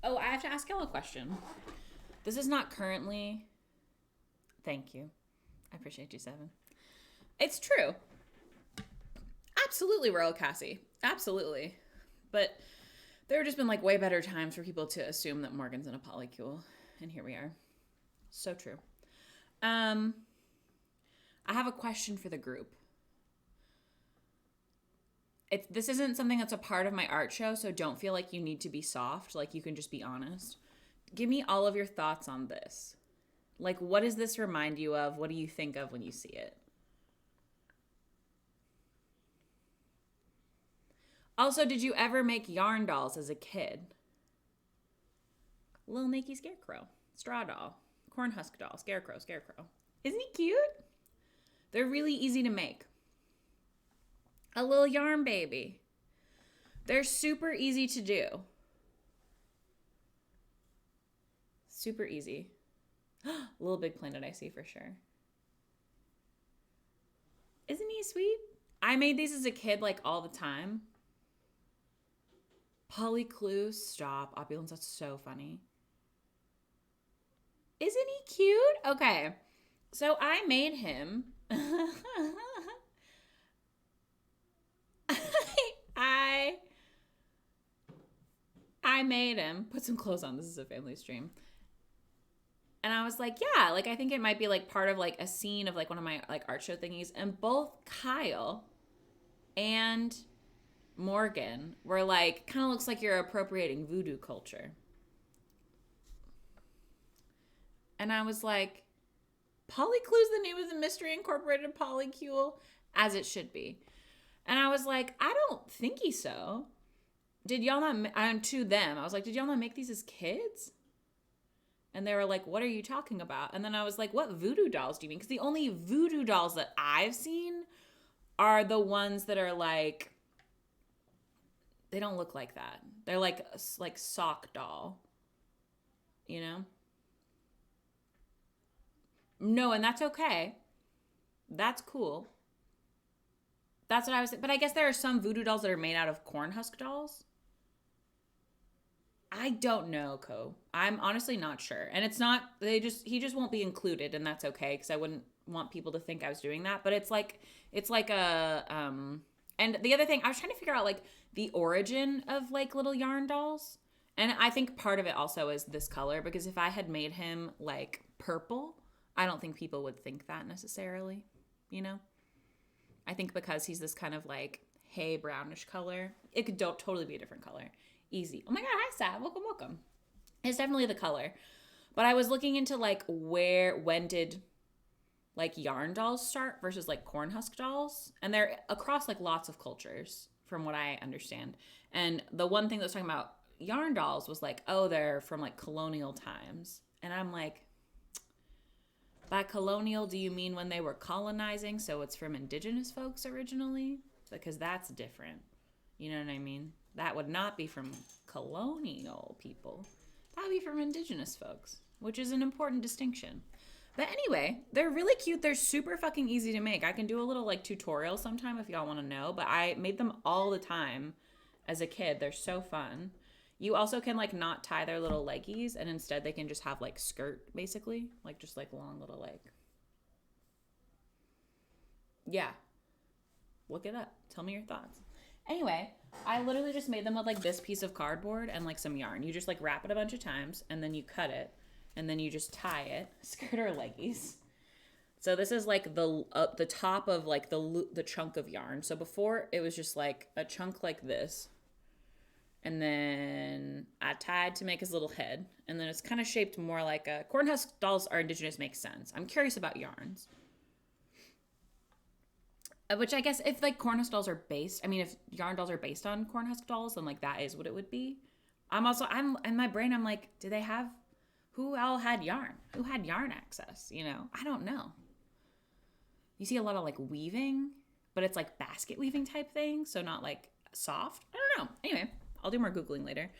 Oh, I have to ask y'all a question. This is not currently... Thank you. I appreciate you, Seven. It's true. Absolutely, Royal Cassie. Absolutely. But there have just been way better times for people to assume that Morgan's in a polycule. And here we are. So true. I have a question for the group. This isn't something that's a part of my art show, so don't feel like you need to be soft. Like, you can just be honest. Give me all of your thoughts on this. Like, what does this remind you of? What do you think of when you see it? Also, did you ever make yarn dolls as a kid? Little Nakey Scarecrow, Straw Doll, Cornhusk Doll, Scarecrow. Isn't he cute? They're really easy to make. A little yarn baby. They're super easy to do. Super easy. Little Big Planet I see for sure. Isn't he sweet? I made these as a kid like all the time. Polly Clue, stop. Opulence, that's so funny. Isn't he cute? Okay. So I made him. I made him. Put some clothes on. This is a family stream. And I was like, yeah, like I think it might be like part of like a scene of like one of my like art show thingies. And both Kyle and Morgan were like, kind of looks like you're appropriating voodoo culture. And I was like, Polyclue's the name of the Mystery Incorporated Polycule, as it should be. And I was like, I don't think so. Did y'all not, and to them, I was like, did y'all not make these as kids? And they were like, what are you talking about? And then I was like, what voodoo dolls do you mean? Because the only voodoo dolls that I've seen are the ones that are like, they don't look like that. They're like sock doll, you know? No, and that's okay. That's cool. That's what I was saying. But I guess there are some voodoo dolls that are made out of Cornhusk dolls. I don't know, Co. I'm honestly not sure. And it's not, he just won't be included, and that's okay, because I wouldn't want people to think I was doing that. But it's like a, and the other thing, I was trying to figure out like the origin of like little yarn dolls. And I think part of it also is this color, because if I had made him like purple, I don't think people would think that necessarily, you know? I think because he's this kind of like hay brownish color, it could totally be a different color. Easy. Oh my God, hi Sab, welcome. It's definitely the color. But I was looking into like when did like yarn dolls start versus like Cornhusk dolls? And they're across like lots of cultures from what I understand. And the one thing that was talking about yarn dolls was like, oh, they're from like colonial times. And I'm like, by colonial, do you mean when they were colonizing? So it's from indigenous folks originally? Because that's different. You know what I mean? That would not be from colonial people. That would be from indigenous folks, which is an important distinction. But anyway, they're really cute. They're super fucking easy to make. I can do a little like tutorial sometime if y'all want to know, but I made them all the time as a kid. They're so fun. You also can like not tie their little leggies, and instead they can just have like skirt basically, like just like long little like. Yeah. Look it up. Tell me your thoughts. Anyway, I literally just made them with like this piece of cardboard and like some yarn. You just like wrap it a bunch of times and then you cut it and then you just tie it, skirt or leggies. So this is like the top of like the chunk of yarn. So before it was just like a chunk like this. And then I tied to make his little head. And then it's kind of shaped more like a... Cornhusk dolls are indigenous, makes sense. I'm curious about yarns. Which I guess if like Cornhusk dolls are based... I mean, if yarn dolls are based on Cornhusk dolls, then like that is what it would be. I'm in my brain, I'm like, do they have... Who all had yarn? Who had yarn access? You know? I don't know. You see a lot of like weaving, but it's like basket weaving type thing. So not like soft. I don't know. Anyway... I'll do more Googling later.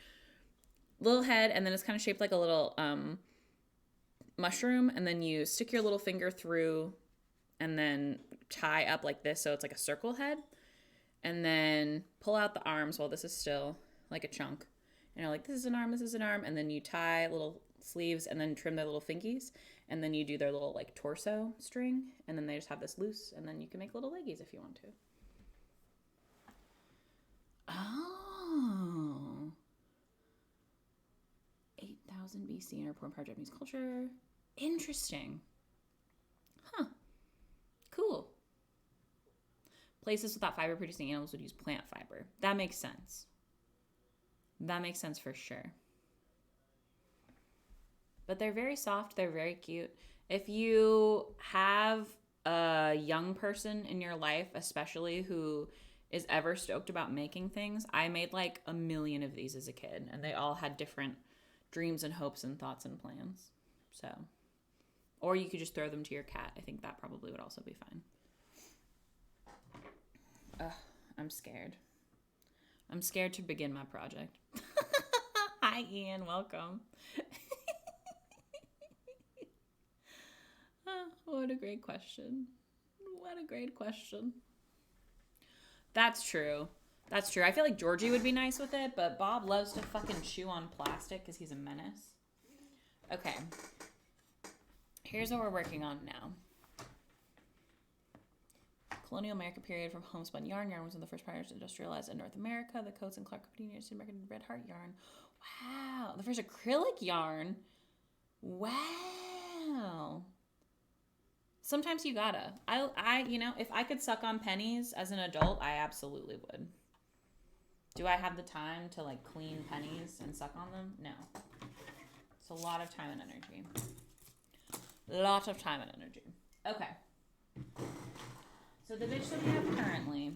Little head, and then it's kind of shaped like a little mushroom, and then you stick your little finger through and then tie up like this so it's like a circle head, and then pull out the arms while this is still like a chunk. And you're like, this is an arm, and then you tie little sleeves and then trim their little fingies, and then you do their little like torso string, and then they just have this loose, and then you can make little leggies if you want to. Oh. 8,000 BC in our important part of Japanese culture. Interesting. Huh. Cool. Places without fiber producing animals would use plant fiber. That makes sense. That makes sense for sure. But they're very soft. They're very cute. If you have a young person in your life, especially who is ever stoked about making things, I made like a million of these as a kid, and they all had different dreams and hopes and thoughts and plans. So, or you could just throw them to your cat. I think that probably would also be fine. Ugh, I'm scared. I'm scared to begin my project. Hi, Ian. Welcome. What a great question. What a great question. That's true. That's true. I feel like Georgie would be nice with it, but Bob loves to fucking chew on plastic because he's a menace. Okay. Here's what we're working on now. Colonial America period from homespun yarn. Yarn was one of the first pioneers industrialized in North America. The Coates and Clark Company used American Red Heart yarn. Wow. The first acrylic yarn. Wow. Sometimes you gotta. I, you know, if I could suck on pennies as an adult, I absolutely would. Do I have the time to like clean pennies and suck on them? No. It's a lot of time and energy. Lot of time and energy. Okay. So the bitch that we have currently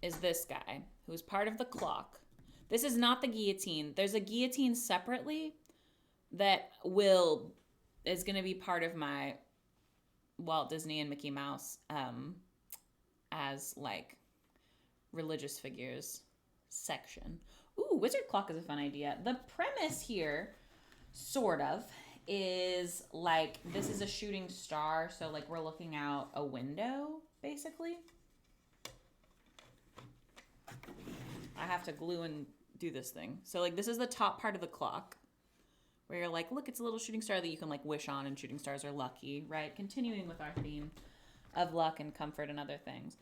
is this guy, who's part of the clock. This is not the guillotine. There's a guillotine separately that is going to be part of my Walt Disney and Mickey Mouse as like religious figures section. Ooh, wizard clock is a fun idea. The premise here, sort of, is like this is a shooting star, so like we're looking out a window basically. I have to glue and do this thing. So like this is the top part of the clock where you're like, look, it's a little shooting star that you can like wish on, and shooting stars are lucky, right? Continuing with our theme of luck and comfort and other things.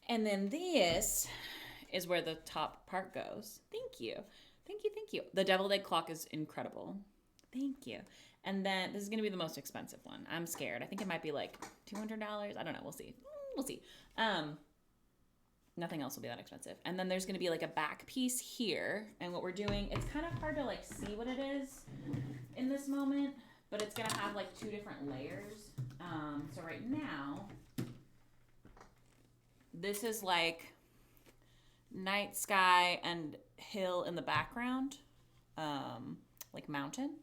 And then this is where the top part goes. Thank you. Thank you, thank you. The deviled egg clock is incredible. Thank you. And then this is going to be the most expensive one. I'm scared. I think it might be like $200. I don't know. We'll see. We'll see. Nothing else will be that expensive. And then there's going to be like a back piece here. And what we're doing, it's kind of hard to like see what it is in this moment, but it's going to have like two different layers. So right now, this is like night sky and hill in the background, like mountain.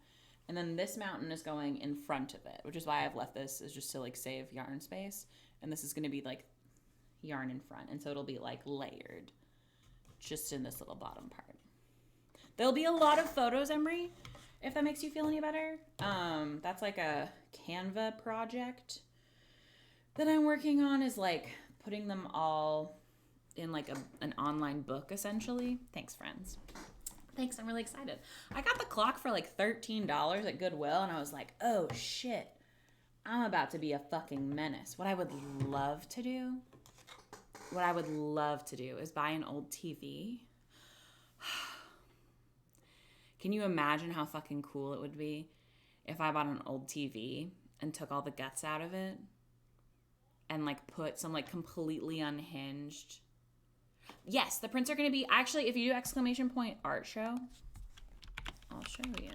And then this mountain is going in front of it, which is why I've left this, is just to like save yarn space. And this is going to be like yarn in front. And so it'll be like layered just in this little bottom part. There'll be a lot of photos, Emery, if that makes you feel any better. That's like a Canva project that I'm working on, is like putting them all in like an online book essentially. Thanks, friends. Thanks, I'm really excited. I got the clock for like $13 at Goodwill, and I was like, oh shit, I'm about to be a fucking menace. What I would love to do is buy an old TV. Can you imagine how fucking cool it would be if I bought an old TV and took all the guts out of it and like put some like completely unhinged... Yes, the prints are going to be... Actually, if you do ! Art show, I'll show you.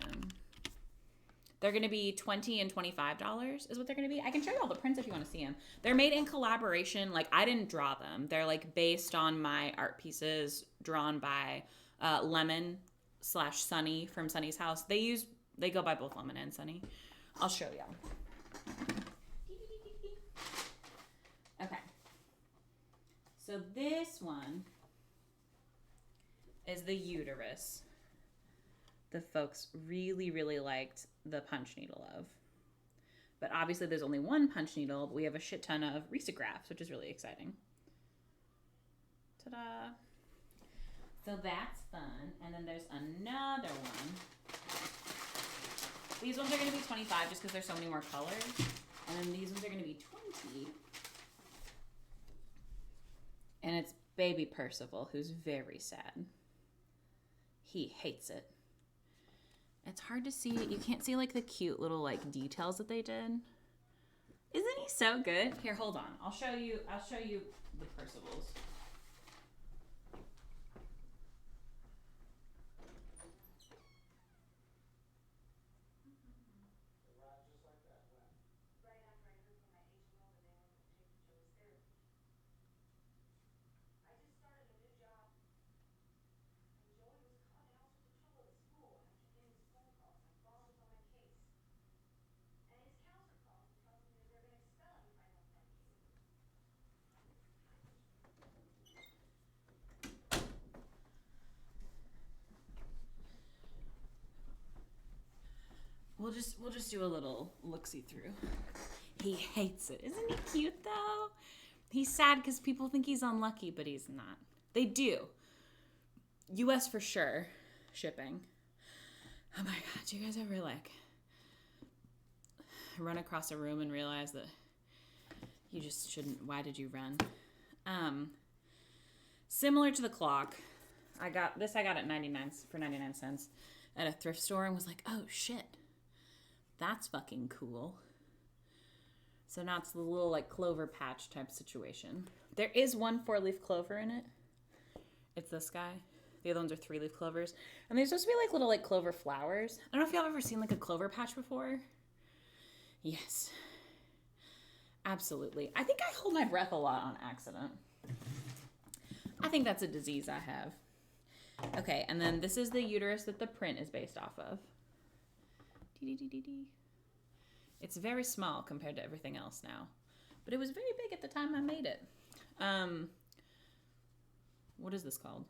They're going to be $20 and $25 is what they're going to be. I can show you all the prints if you want to see them. They're made in collaboration. Like, I didn't draw them. They're like based on my art pieces drawn by Lemon/Sunny from Sunny's house. They go by both Lemon and Sunny. I'll show you. Okay. So this one is the uterus. The folks really, really liked the punch needle of. But obviously there's only one punch needle, but we have a shit ton of risographs, which is really exciting. Ta-da! So that's fun. And then there's another one. These ones are going to be $25 just because there's so many more colors. And then these ones are going to be $20. And it's baby Percival, who's very sad. He hates it. It's hard to see. You can't see like the cute little like details that they did. Isn't he so good? Here, hold on. I'll show you the Percivals. Right after I heard from my HMO that they wanted to take Joey's therapy. I just started a new job, and Joey was causing all sorts of trouble at school. And I kept getting these phone calls. My boss was on my case. And his counselor called me, tells me that they're going to expel him if I don't start kissing him. We'll just do a little look-see through. He hates it. Isn't he cute though? He's sad because people think he's unlucky, but he's not. They do. US for sure. Shipping. Oh my god, do you guys ever like run across a room and realize that you just shouldn't? Why did you run? Similar to the clock, I got at 99 cents at a thrift store and was like, oh shit, that's fucking cool. So now it's the little like clover patch type situation. There is one 4-leaf clover in it. It's this guy. The other ones are 3-leaf clovers. And they're supposed to be like little like clover flowers. I don't know if y'all have ever seen like a clover patch before. Yes. Absolutely. I think I hold my breath a lot on accident. I think that's a disease I have. Okay, and then this is the uterus that the print is based off of. It's very small compared to everything else now. But it was very big at the time I made it. What is this called?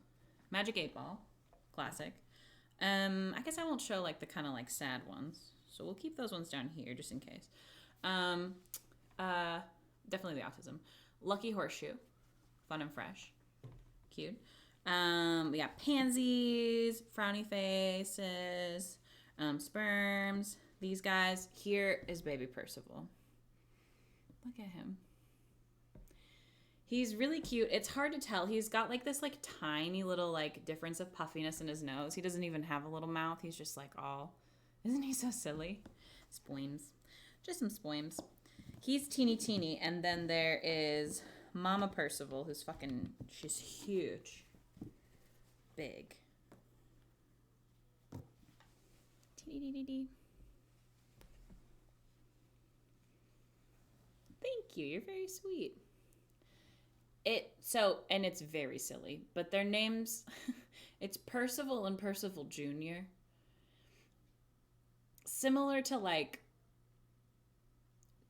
Magic 8 Ball. Classic. I guess I won't show like the kind of like sad ones. So we'll keep those ones down here just in case. Definitely the autism. Lucky Horseshoe. Fun and fresh. Cute. We got pansies, frowny faces, sperms. These guys. Here is baby Percival. Look at him. He's really cute. It's hard to tell. He's got like this like tiny little like difference of puffiness in his nose. He doesn't even have a little mouth. He's just like all. Isn't he so silly? Spoims. Just some spoims. He's teeny. And then there is Mama Percival, who's fucking, she's huge. Big. Teeny. Thank you. You're very sweet. And it's very silly, but their names, it's Percival and Percival Jr. Similar to like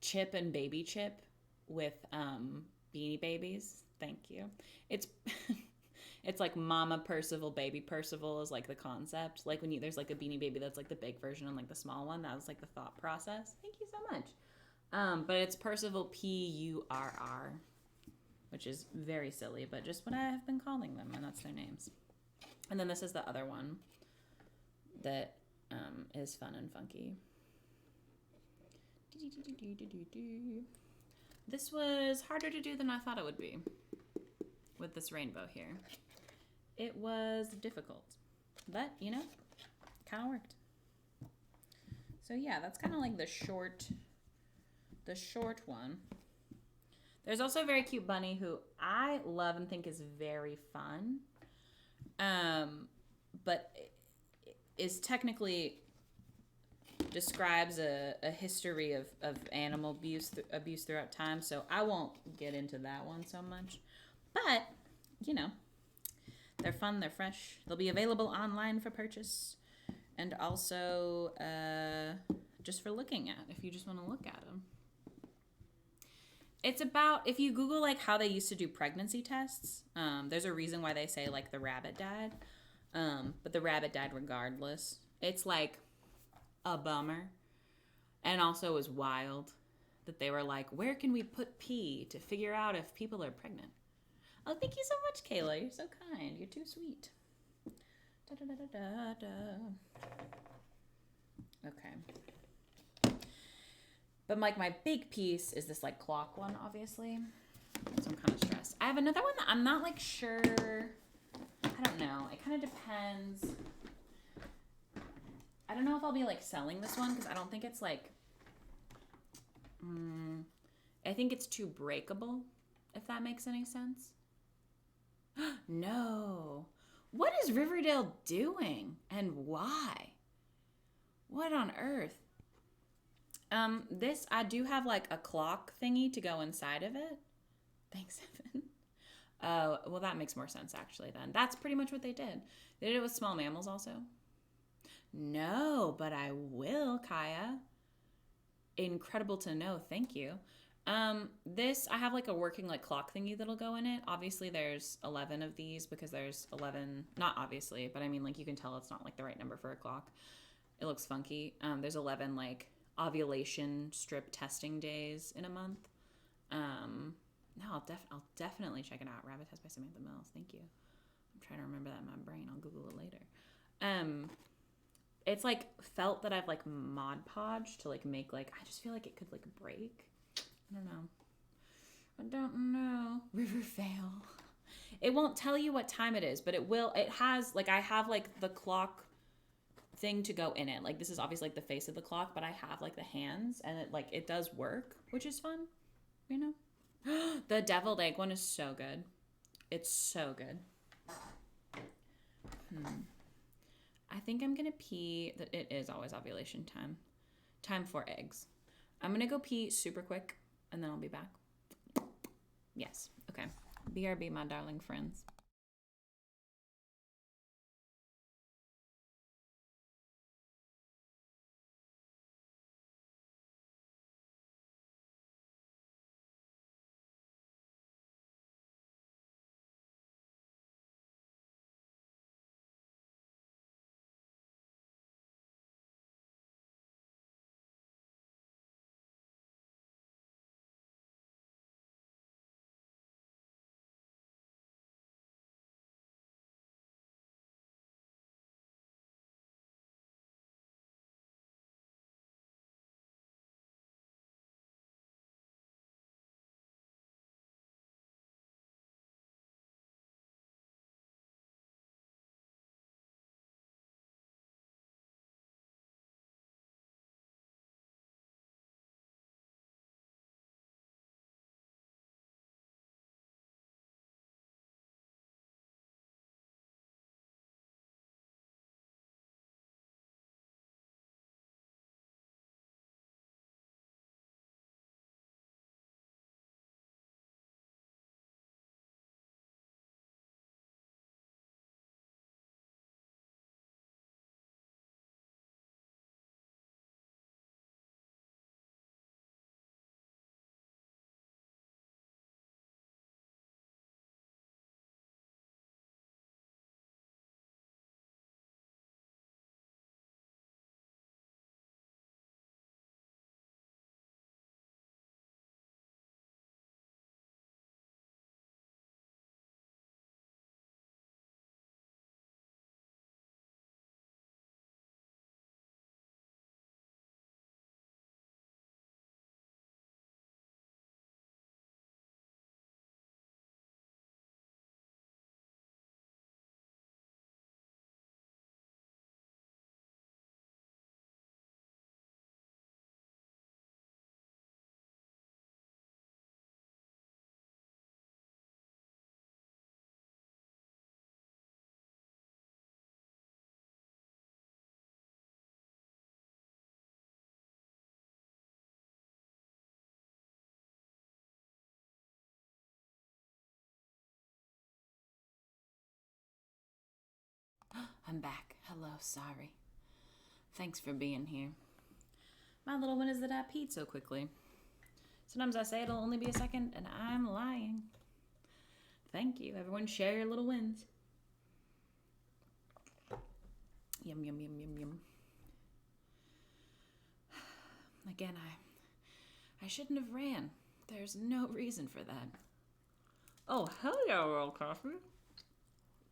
Chip and Baby Chip with Beanie Babies. Thank you. It's it's like Mama Percival, Baby Percival is like the concept. Like when there's like a Beanie Baby that's like the big version and like the small one. That was like the thought process. Thank you so much. But it's Percival Purr, which is very silly, but just what I have been calling them, and that's their names. And then this is the other one that is fun and funky. This was harder to do than I thought it would be with this rainbow here. It was difficult, but you know, kind of worked. So yeah, that's kind of like the short one. There's also a very cute bunny who I love and think is very fun, but is technically describes a history of animal abuse throughout time, so I won't get into that one so much. But, you know, they're fun, they're fresh. They'll be available online for purchase, and also just for looking at, if you just want to look at them. It's about, if you Google, like, how they used to do pregnancy tests, there's a reason why they say, like, the rabbit died. But the rabbit died regardless. It's, like, a bummer. And also is wild that they were like, where can we put pee to figure out if people are pregnant? Oh, thank you so much, Kayla. You're so kind. You're too sweet. Okay. But like my big piece is this like clock one, obviously. So I'm kind of stressed. I have another one that I'm not like sure. I don't know. It kind of depends. I don't know if I'll be like selling this one because I don't think it's like. I think it's too breakable, if that makes any sense. No. What is Riverdale doing and why? What on earth? This, I do have like a clock thingy to go inside of it. Thanks, Evan. Oh, well, that makes more sense actually then. That's pretty much what they did. They did it with small mammals also. No, but I will, Kaya. Incredible to know. Thank you. This, I have like a working like clock thingy that'll go in it. Obviously, there's 11 of these because there's 11, not obviously, but I mean, like you can tell it's not like the right number for a clock. It looks funky. There's 11 like ovulation strip testing days in a month. No, I'll definitely check it out. Rabbit Test by Samantha Mills. Thank you. I'm trying to remember that in my brain. I'll Google it later. It's like felt that I've like Mod Podged to like make like, I just feel like it could like break. I don't know. Rivervale. It won't tell you what time it is, but it will. It has like, I have like the clock thing to go in it. Like this is obviously like the face of the clock, but I have like the hands and it like, it does work, which is fun, you know? The deviled egg one is so good. It's so good. I think I'm gonna pee. That it is always ovulation time. Time for eggs. I'm gonna go pee super quick and then I'll be back. Yes. Okay. BRB, my darling friends. I'm back. Hello, sorry. Thanks for being here. My little one is that I peed so quickly. Sometimes I say it'll only be a second, and I'm lying. Thank you. Everyone share your little wins. Yum, yum, yum, yum, yum. Again, I shouldn't have ran. There's no reason for that. Oh, hell yeah, Royal Coffee.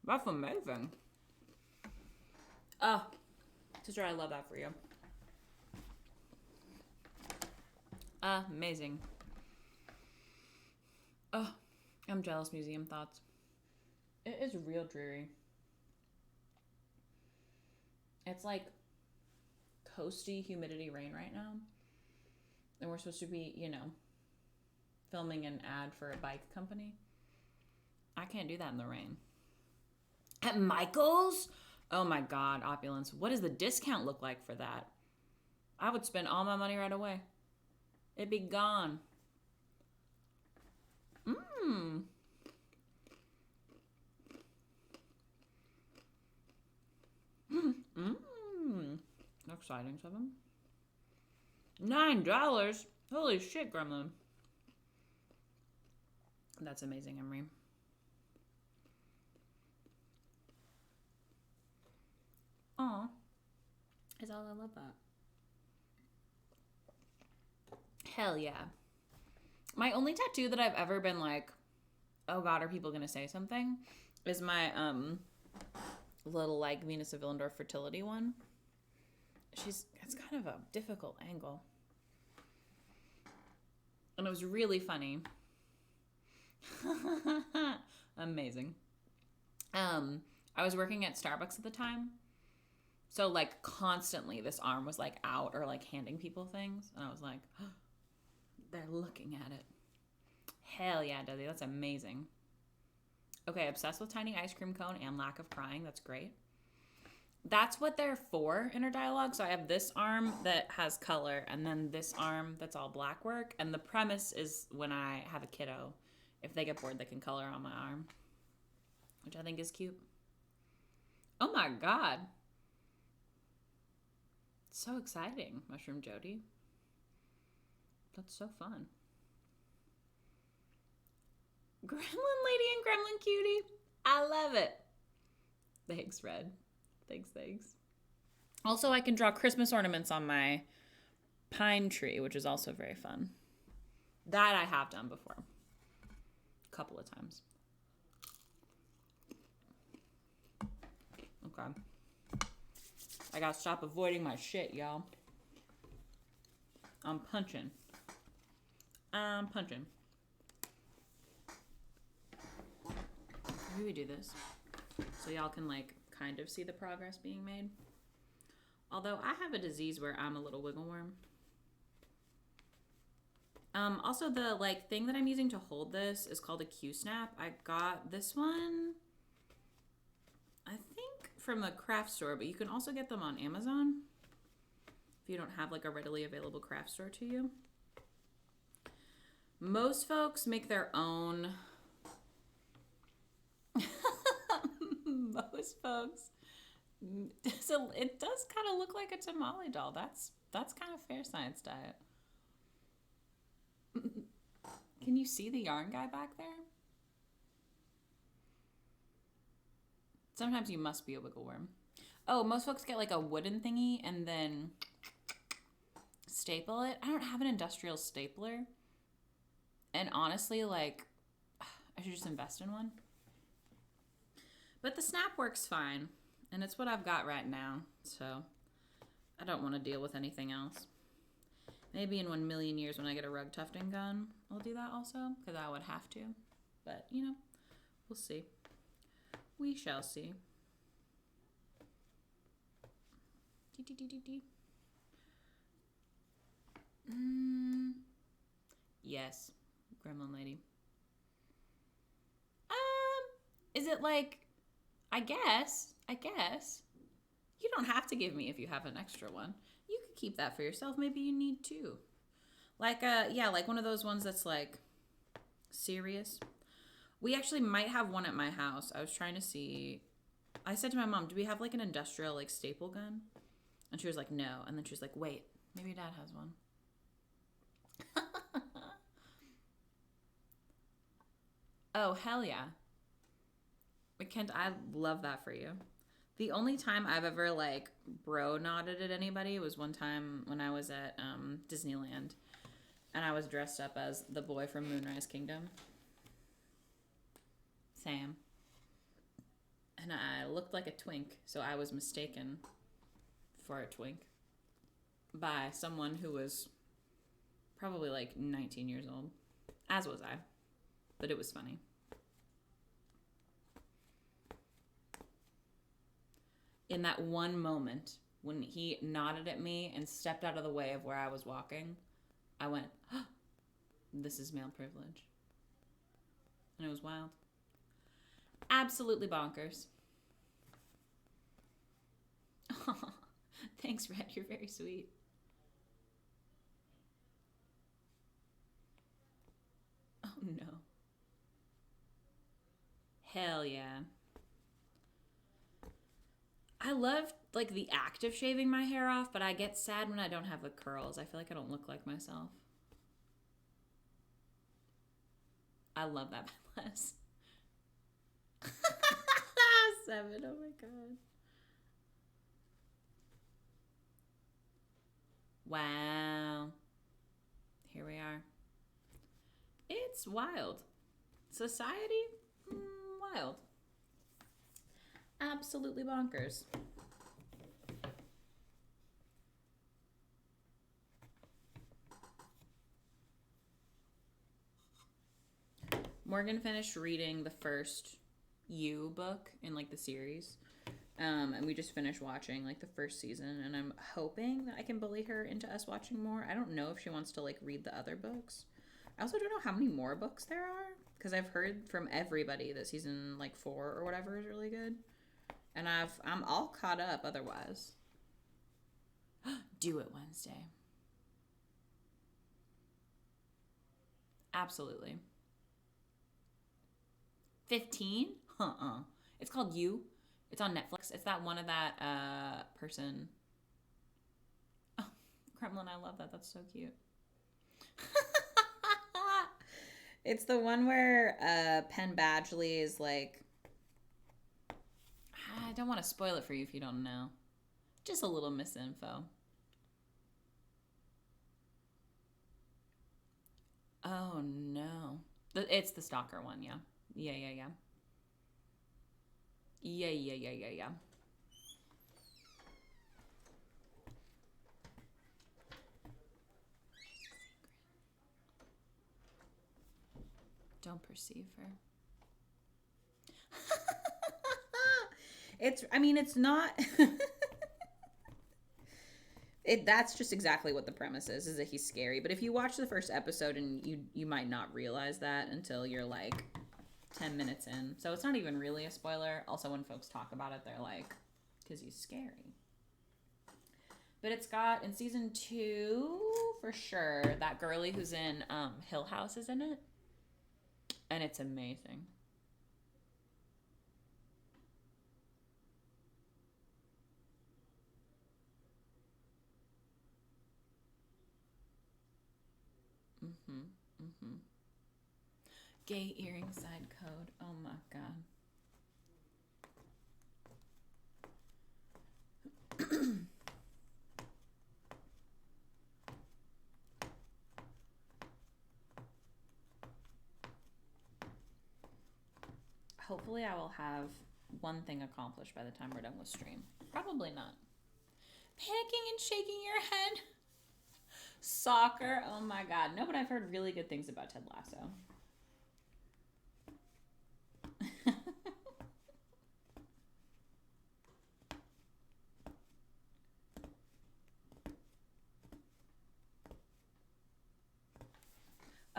That's amazing. Oh, sister, I love that for you. Amazing. Oh, I'm jealous, museum thoughts. It is real dreary. It's like coasty humidity rain right now. And we're supposed to be, you know, filming an ad for a bike company. I can't do that in the rain. At Michael's? Oh my God, opulence. What does the discount look like for that? I would spend all my money right away. It'd be gone. Mmm. Mmm. Exciting, Seven. $9. Holy shit, Gremlin. That's amazing, Emery. Aw. Is all I love that. Hell yeah. My only tattoo that I've ever been like, oh God, are people gonna say something? Is my little like Venus of Willendorf fertility one. It's kind of a difficult angle. And it was really funny. Amazing. I was working at Starbucks at the time. So like constantly this arm was like out or like handing people things. And I was like, oh, they're looking at it. Hell yeah, Desi. That's amazing. Okay, obsessed with tiny ice cream cone and lack of crying. That's great. That's what they're for, inner dialogue. So I have this arm that has color and then this arm that's all black work. And the premise is when I have a kiddo, if they get bored, they can color on my arm, which I think is cute. Oh my God. So exciting, Mushroom Jody. That's so fun. Gremlin Lady and Gremlin Cutie. I love it. Thanks, Red. Thanks. Also, I can draw Christmas ornaments on my pine tree, which is also very fun. That I have done before. A couple of times. Okay. I gotta stop avoiding my shit, y'all. I'm punching. Maybe we do this so y'all can like kind of see the progress being made. Although I have a disease where I'm a little wiggle worm. Also the like thing that I'm using to hold this is called a Q-snap. I got this one, I think from the craft store, but you can also get them on Amazon if you don't have like a readily available craft store to you. Most folks make their own. Most folks. So it does kind of look like a tamale doll. That's kind of fair science diet. Can you see the yarn guy back there? Sometimes you must be a wiggle worm. Oh, most folks get like a wooden thingy and then staple it. I don't have an industrial stapler. And honestly, like, I should just invest in one. But the snap works fine. And it's what I've got right now. So I don't want to deal with anything else. Maybe in 1 million years when I get a rug tufting gun, I'll do that also. Because I would have to. But, you know, we'll see. We shall see. Yes, Gremlin Lady. Is it like, I guess. You don't have to give me if you have an extra one. You could keep that for yourself. Maybe you need two. Like, like one of those ones that's like serious. We actually might have one at my house. I was trying to see. I said to my mom, do we have like an industrial like staple gun? And she was like, no. And then she was like, wait, maybe Dad has one. Oh, hell yeah. Kent, I love that for you. The only time I've ever like bro nodded at anybody was one time when I was at Disneyland. And I was dressed up as the boy from Moonrise Kingdom. Sam. And I looked like a twink, so I was mistaken for a twink by someone who was probably like 19 years old. As was I. But it was funny. In that one moment when he nodded at me and stepped out of the way of where I was walking, I went, oh. This is male privilege. And it was wild. Absolutely bonkers. Oh, thanks, Red. You're very sweet. Oh, no. Hell yeah. I love like the act of shaving my hair off, but I get sad when I don't have the curls. I feel like I don't look like myself. I love that by Les. 7. Oh my god. Wow. Here we are. It's wild. Society? Wild. Absolutely bonkers. Morgan finished reading the first You book in like the series. And we just finished watching like the first season, and I'm hoping that I can bully her into us watching more. I don't know if she wants to like read the other books. I also don't know how many more books there are, because I've heard from everybody that season like 4 or whatever is really good. And I'm all caught up otherwise. Do it Wednesday. Absolutely. 15? It's called You. It's on Netflix. It's that one of that person. Oh, Kremlin, I love that. That's so cute. It's the one where Penn Badgley is like, I don't want to spoil it for you if you don't know. Just a little misinfo. Oh no. It's the stalker one, yeah. Yeah. Yeah. Don't perceive her. It's not. That's just exactly what the premise is that he's scary. But if you watch the first episode, and you might not realize that until you're like 10 minutes in. So it's not even really a spoiler. Also, when folks talk about it, they're like, because he's scary. But it's got, in season 2, for sure, that girly who's in Hill House is in it. And it's amazing. Gay earring side code. Oh my god. Hopefully I will have one thing accomplished by the time we're done with stream. Probably not. Panicking and shaking your head. Soccer. Oh my god. No, but I've heard really good things about Ted Lasso.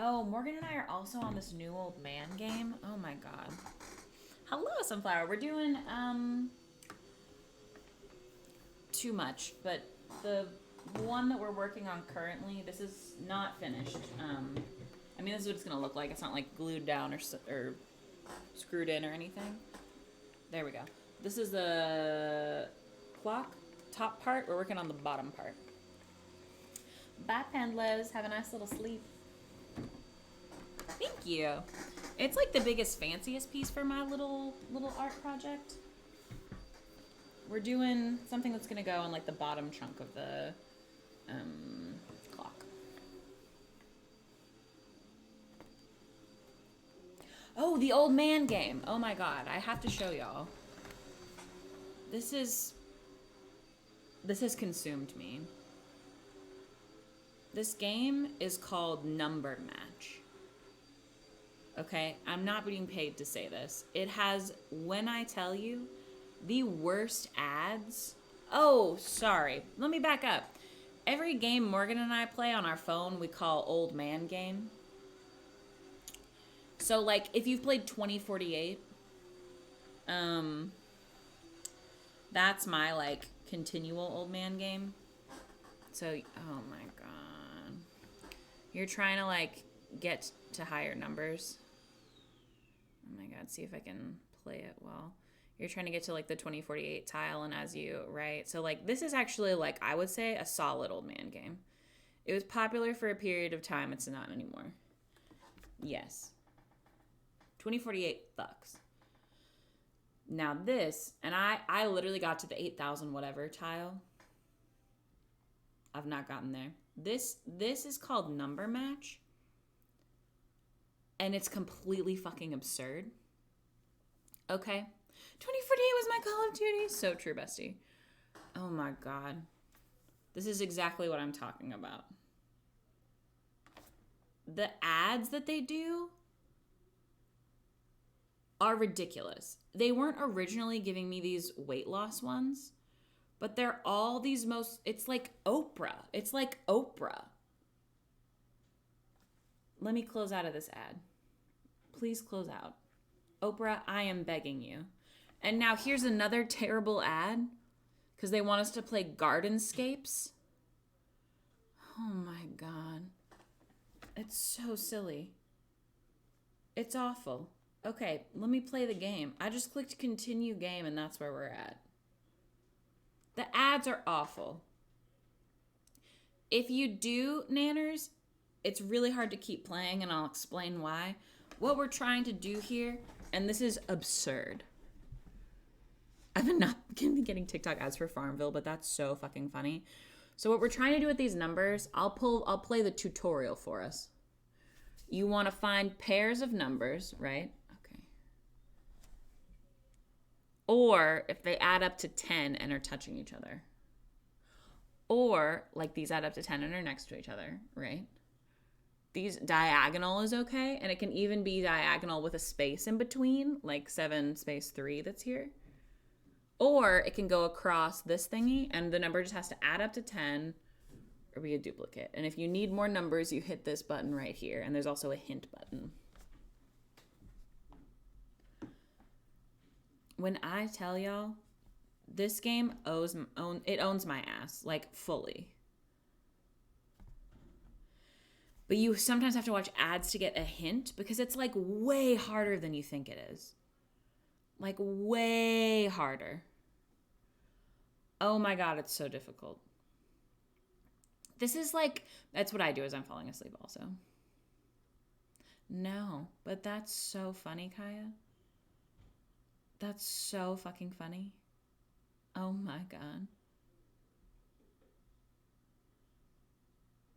Oh, Morgan and I are also on this new old man game. Oh my god. Hello, Sunflower. We're doing too much, but the one that we're working on currently, this is not finished. This is what it's gonna look like. It's not like glued down or screwed in or anything. There we go. This is the clock top part. We're working on the bottom part. Bye, Pendlas. Have a nice little sleep. Thank you. It's like the biggest, fanciest piece for my little art project. We're doing something that's gonna go on like the bottom chunk of the clock. Oh, the old man game. Oh my god, I have to show y'all. This has consumed me. This game is called Number Match. Okay, I'm not being paid to say this. It has, when I tell you, the worst ads. Oh, sorry. Let me back up. Every game Morgan and I play on our phone, we call Old Man Game. So like if you've played 2048, um that's my like continual old man game. So oh my god. You're trying to like get to higher numbers. Oh my god, see if I can play it well. You're trying to get to like the 2048 tile, and as you, right? So like this is actually like I would say a solid old man game. It was popular for a period of time, it's not anymore. Yes. 2048 fucks. Now this, and I literally got to the 8,000 whatever tile. I've not gotten there. This is called Number Match. And it's completely fucking absurd. Okay. 2048 was my Call of Duty. So true, bestie. Oh my god. This is exactly what I'm talking about. The ads that they do are ridiculous. They weren't originally giving me these weight loss ones, but they're all these it's like Oprah. It's like Oprah. Let me close out of this ad. Please close out. Oprah, I am begging you. And now here's another terrible ad because they want us to play Gardenscapes. Oh my god. It's so silly. It's awful. Okay, let me play the game. I just clicked continue game and that's where we're at. The ads are awful. If you do Nanners, it's really hard to keep playing and I'll explain why. What we're trying to do here, and this is absurd. I've been not getting TikTok ads for Farmville, but that's so fucking funny. So what we're trying to do with these numbers, I'll play the tutorial for us. You want to find pairs of numbers, right? Okay. Or if they add up to 10 and are touching each other. Or like these add up to 10 and are next to each other, right? These diagonal is okay, and it can even be diagonal with a space in between, like 7 space 3 that's here. Or it can go across this thingy, and the number just has to add up to 10 or be a duplicate. And if you need more numbers, you hit this button right here, and there's also a hint button. When I tell y'all, this game owns my ass, like fully. But you sometimes have to watch ads to get a hint because it's like way harder than you think it is. Like way harder. Oh my god, it's so difficult. This is like, that's what I do as I'm falling asleep also. No, but that's so funny, Kaya. That's so fucking funny. Oh my god.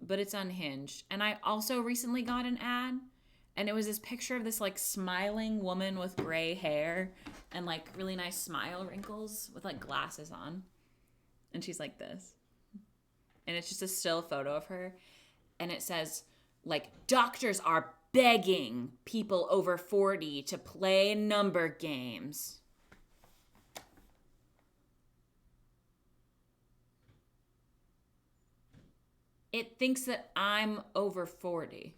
But it's unhinged. And I also recently got an ad, and it was this picture of this like smiling woman with gray hair and like really nice smile wrinkles with like glasses on. And she's like this. And it's just a still photo of her. And it says like, doctors are begging people over 40 to play number games. It thinks that I'm over 40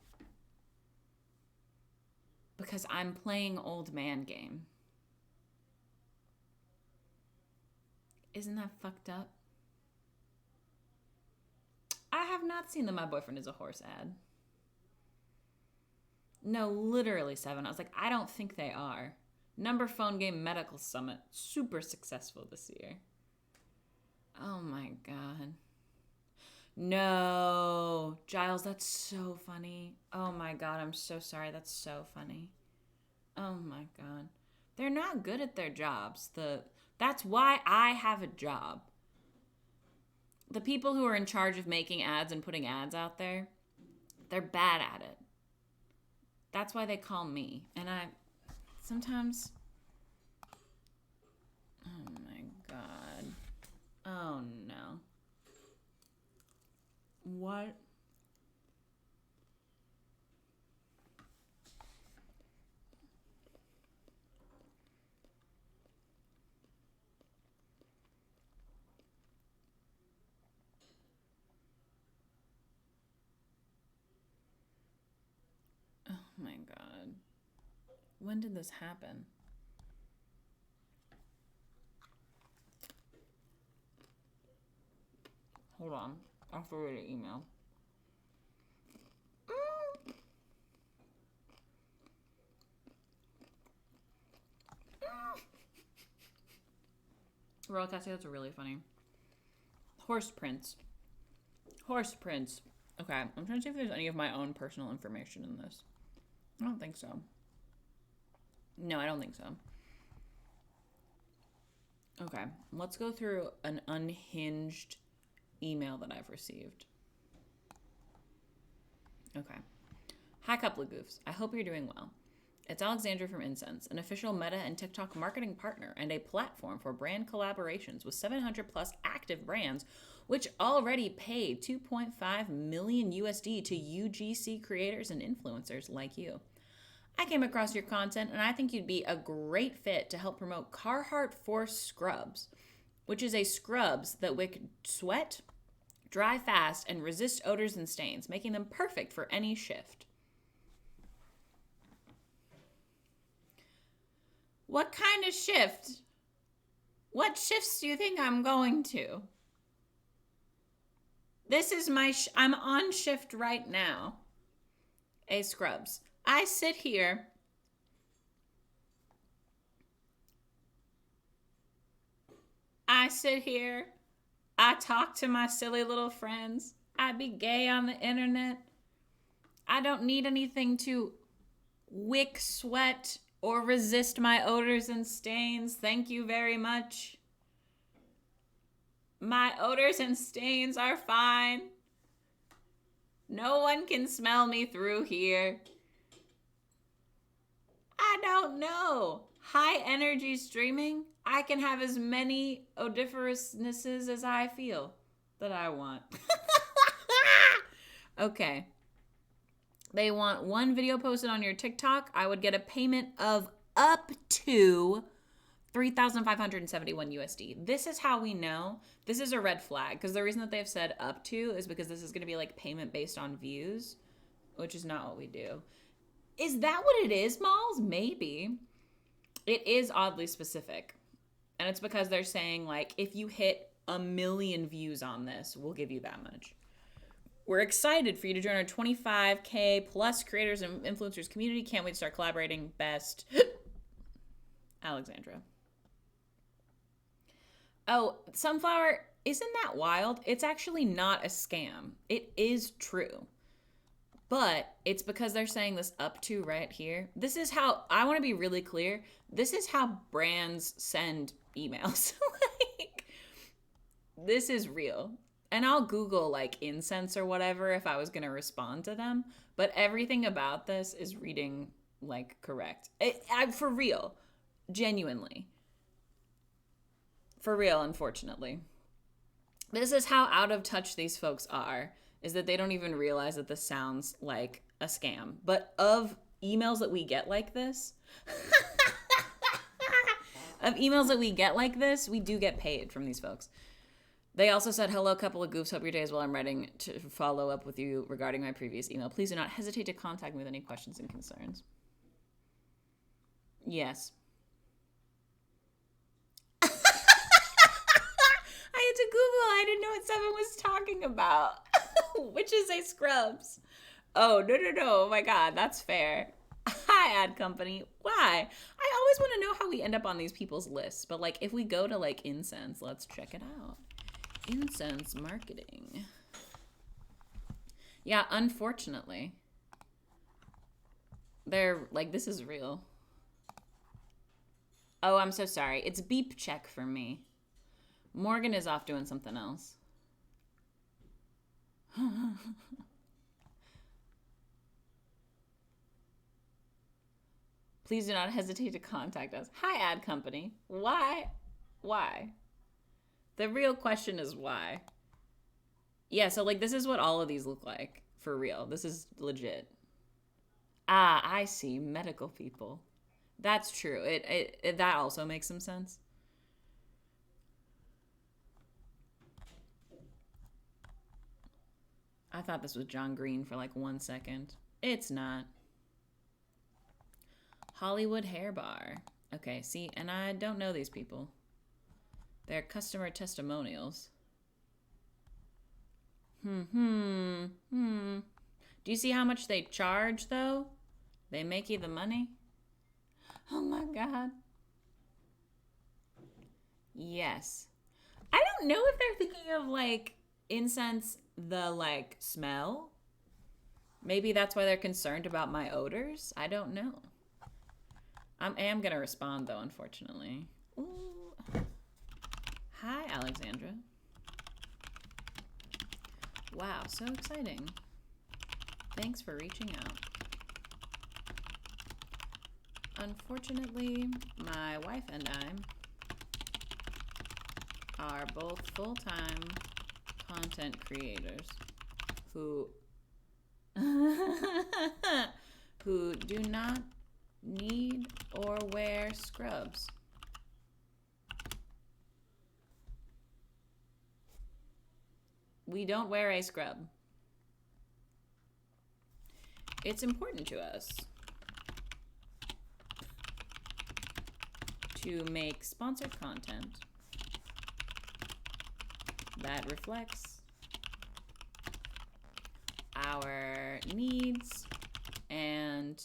because I'm playing old man game. Isn't that fucked up? I have not seen the My Boyfriend is a Horse ad. No, literally 7. I was like, I don't think they are. Number Phone Game Medical Summit, super successful this year. Oh my god. No, Giles, that's so funny. Oh my god, I'm so sorry. That's so funny. Oh my god. They're not good at their jobs. That's why I have a job. The people who are in charge of making ads and putting ads out there, they're bad at it. That's why they call me. And I sometimes... Oh my god. Oh no. What? Oh my god. When did this happen? Hold on. I'll forward an email. Royal Cassie, that's really funny. Horse prints. Horse prints. Okay, I'm trying to see if there's any of my own personal information in this. I don't think so. No, I don't think so. Okay, let's go through an unhinged email that I've received. Okay. Hi, couple of goofs. I hope you're doing well. It's Alexandra from Incense, an official Meta and TikTok marketing partner and a platform for brand collaborations with 700 plus active brands, which already pay 2.5 million USD to UGC creators and influencers like you. I came across your content and I think you'd be a great fit to help promote Carhartt Force Scrubs, which is a scrubs that wick sweat, dry fast, and resist odors and stains, making them perfect for any shift. What kind of shift? What shifts do you think I'm going to? This is I'm on shift right now. A scrubs. I sit here. I talk to my silly little friends. I be gay on the internet. I don't need anything to wick sweat or resist my odors and stains. Thank you very much. My odors and stains are fine. No one can smell me through here. I don't know. High energy streaming. I can have as many odoriferousnesses as I feel that I want. Okay. They want one video posted on your TikTok. I would get a payment of up to 3,571 USD. This is how we know. This is a red flag because the reason that they've said up to is because this is going to be like payment based on views, which is not what we do. Is that what it is, Malls? Maybe. It is oddly specific. And it's because they're saying like, if you hit 1 million views on this, we'll give you that much. We're excited for you to join our 25K plus creators and influencers community. Can't wait to start collaborating. Best. Alexandra. Oh, Sunflower, isn't that wild? It's actually not a scam. It is true. But it's because they're saying this up to right here. This is how, I want to be really clear. This is how brands send emails. Like, this is real. And I'll Google like incense or whatever if I was going to respond to them. But everything about this is reading like correct. For real. Genuinely. For real, unfortunately. This is how out of touch these folks are, is that they don't even realize that this sounds like a scam. But of emails that we get like this, we do get paid from these folks. They also said, hello, couple of goofs. Hope your day is well. I'm writing to follow up with you regarding my previous email. Please do not hesitate to contact me with any questions and concerns. Yes. I had to Google. I didn't know what Seven was talking about. Which is a scrubs. Oh, no. Oh, my God. That's fair. Hi, ad company. Why? I always want to know how we end up on these people's lists. But, like, if we go to, like, Incense, let's check it out. Incense marketing. Yeah, unfortunately. They're, like, this is real. Oh, I'm so sorry. It's beep check for me. Morgan is off doing something else. Please do not hesitate to contact us. Hi, ad company. Why? The real question is why. Yeah, so like this is what all of these look like. For real. This is legit. Ah, I see. Medical people. That's true. It that also makes some sense. I thought this was John Green for like 1 second. It's not. Hollywood Hair Bar. Okay, see, and I don't know these people. They're customer testimonials. Do you see how much they charge, though? They make you the money? Oh my God. Yes. I don't know if they're thinking of, like, incense, the, like, smell. Maybe that's why they're concerned about my odors. I don't know. I am going to respond, though, unfortunately. Ooh. Hi, Alexandra. Wow, so exciting. Thanks for reaching out. Unfortunately, my wife and I are both full-time content creators who do not need or wear scrubs. We don't wear a scrub. It's important to us to make sponsored content that reflects our needs and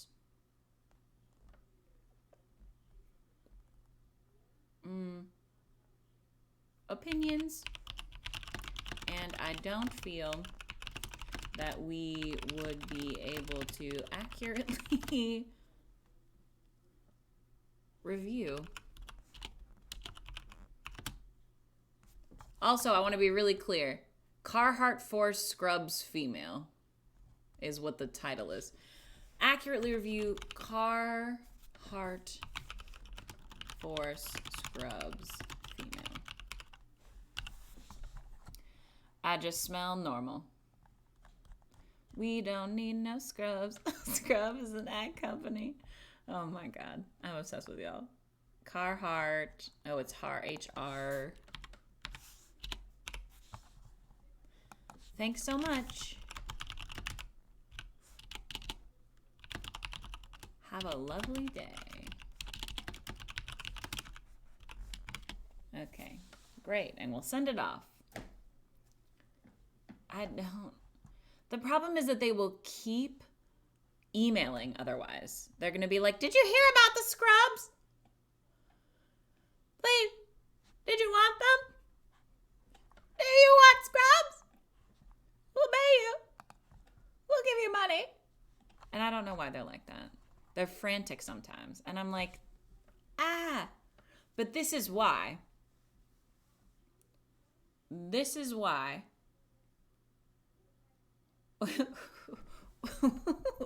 opinions, and I don't feel that we would be able to accurately review. Also, I want to be really clear. Carhartt Force Scrubs Female is what the title is. Accurately review Carhartt Force Scrubs Female. I just smell normal. We don't need no scrubs. Scrub is an ad company. Oh my God. I'm obsessed with y'all. Carhartt. Oh, it's HR. Thanks so much. Have a lovely day. Okay, great. And we'll send it off. I don't. The problem is that they will keep emailing otherwise. They're going to be like, did you hear about the scrubs? Please, did you want them? Do you want scrubs? We'll pay you. We'll give you money. And I don't know why they're like that. They're frantic sometimes. And I'm like, but this is why. This is why.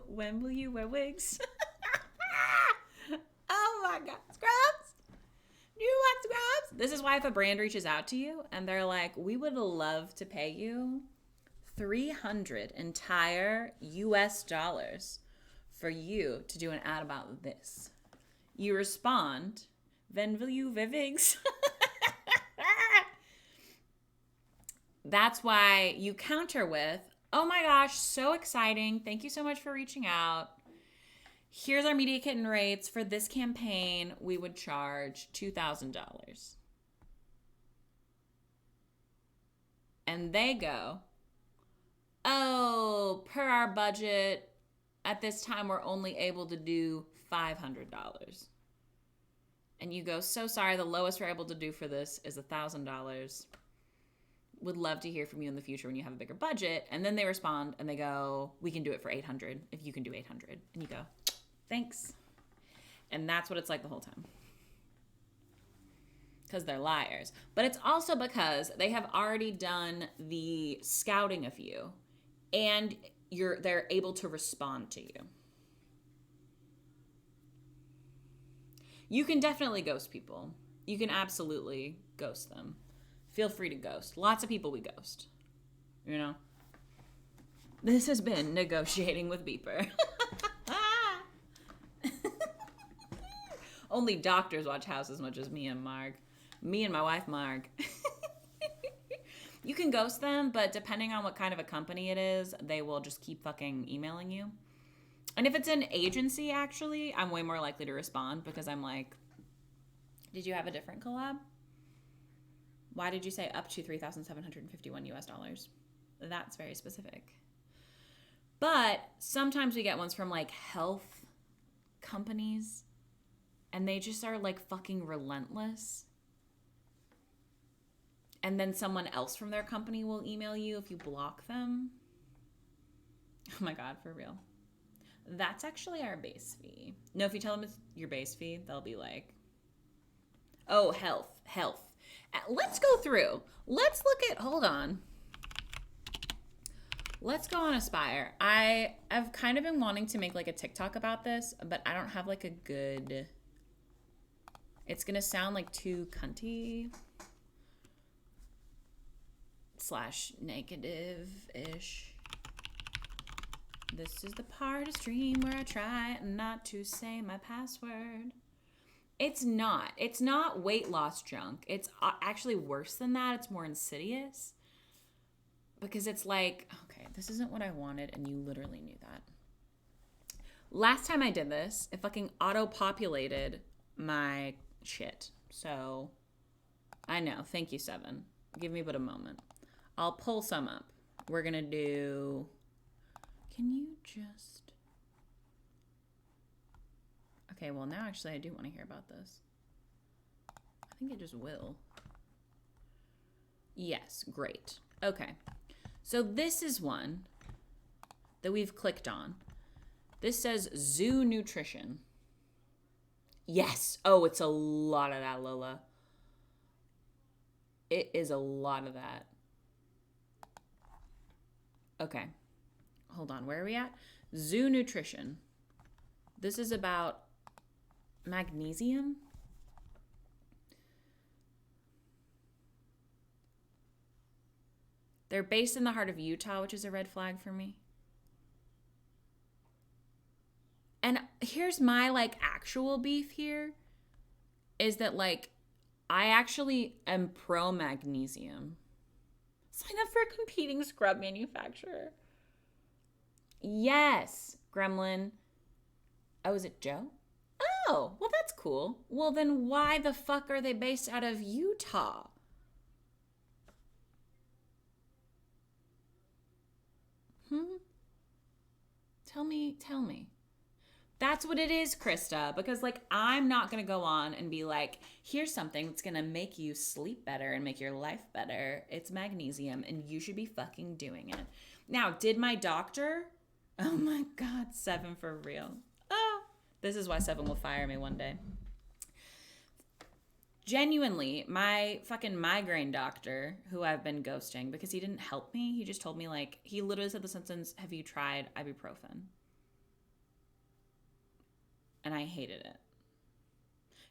When will you wear wigs? Oh my God. Scrubs? Do you want scrubs? This is why if a brand reaches out to you and they're like, we would love to pay you 300 entire US dollars for you to do an ad about this. You respond, when will you wear wigs? That's why you counter with, oh my gosh, so exciting. Thank you so much for reaching out. Here's our Media Kitten rates. For this campaign, we would charge $2,000. And they go, oh, per our budget, at this time, we're only able to do $500. And you go, so sorry, the lowest we're able to do for this is $1,000. Would love to hear from you in the future when you have a bigger budget. And then they respond and they go, we can do it for $800 if you can do $800. And you go, thanks. And that's what it's like the whole time. Because they're liars. But it's also because they have already done the scouting of you and they're able to respond to you. You can definitely ghost people. You can absolutely ghost them. Feel free to ghost. Lots of people we ghost. You know? This has been Negotiating with Beeper. Only doctors watch House as much as me and Marg. Me and my wife, Marg. You can ghost them, but depending on what kind of a company it is, they will just keep fucking emailing you. And if it's an agency, actually, I'm way more likely to respond because I'm like, did you have a different collab? Why did you say up to 3,751 US dollars? That's very specific. But sometimes we get ones from like health companies and they just are like fucking relentless. And then someone else from their company will email you if you block them. Oh my God, for real. That's actually our base fee. No, if you tell them it's your base fee, they'll be like, oh, health. Let's go through. Let's look at, hold on. Let's go on Aspire. I have kind of been wanting to make like a TikTok about this, but I don't have like a good, it's going to sound like too cunty / negative-ish. This is the part of stream where I try not to say my password. It's not weight loss junk. It's actually worse than that. It's more insidious. Because it's like, okay, this isn't what I wanted, and you literally knew that. Last time I did this, it fucking auto-populated my shit. So, I know. Thank you, Seven. Give me but a moment. I'll pull some up. We're gonna do... Can you just... Okay, well, now actually I do want to hear about this. I think it just will. Yes, great. Okay. So this is one that we've clicked on. This says Zoo Nutrition. Yes. Oh, it's a lot of that, Lola. It is a lot of that. Okay. Hold on. Where are we at? Zoo Nutrition. This is about magnesium. They're based in the heart of Utah, which is a red flag for me. And here's my like actual beef here is that like I actually am pro magnesium. Sign up for a competing scrub manufacturer. Yes, Gremlin. Oh, is it Joe? Oh, well, that's cool. Well, then why the fuck are they based out of Utah? Tell me. That's what it is, Krista. Because, like, I'm not going to go on and be like, here's something that's going to make you sleep better and make your life better. It's magnesium, and you should be fucking doing it. Now, did my doctor... Oh, my God, Seven for real. Oh, this is why Seven will fire me one day. Genuinely, my fucking migraine doctor, who I've been ghosting because he didn't help me, he just told me, like, he literally said the sentence, have you tried ibuprofen? And I hated it.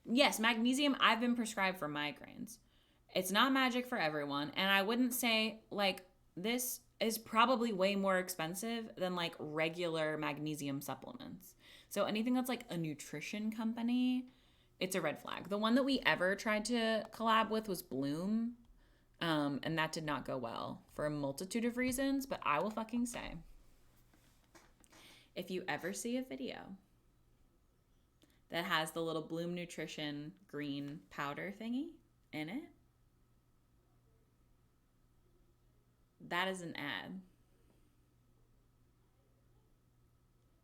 Yes, magnesium, I've been prescribed for migraines. It's not magic for everyone. And I wouldn't say, like, this is probably way more expensive than, like, regular magnesium supplements. So anything that's, like, a nutrition company, it's a red flag. The one that we ever tried to collab with was Bloom. And that did not go well for a multitude of reasons. But I will fucking say, if you ever see a video that has the little Bloom Nutrition green powder thingy in it, that is an ad.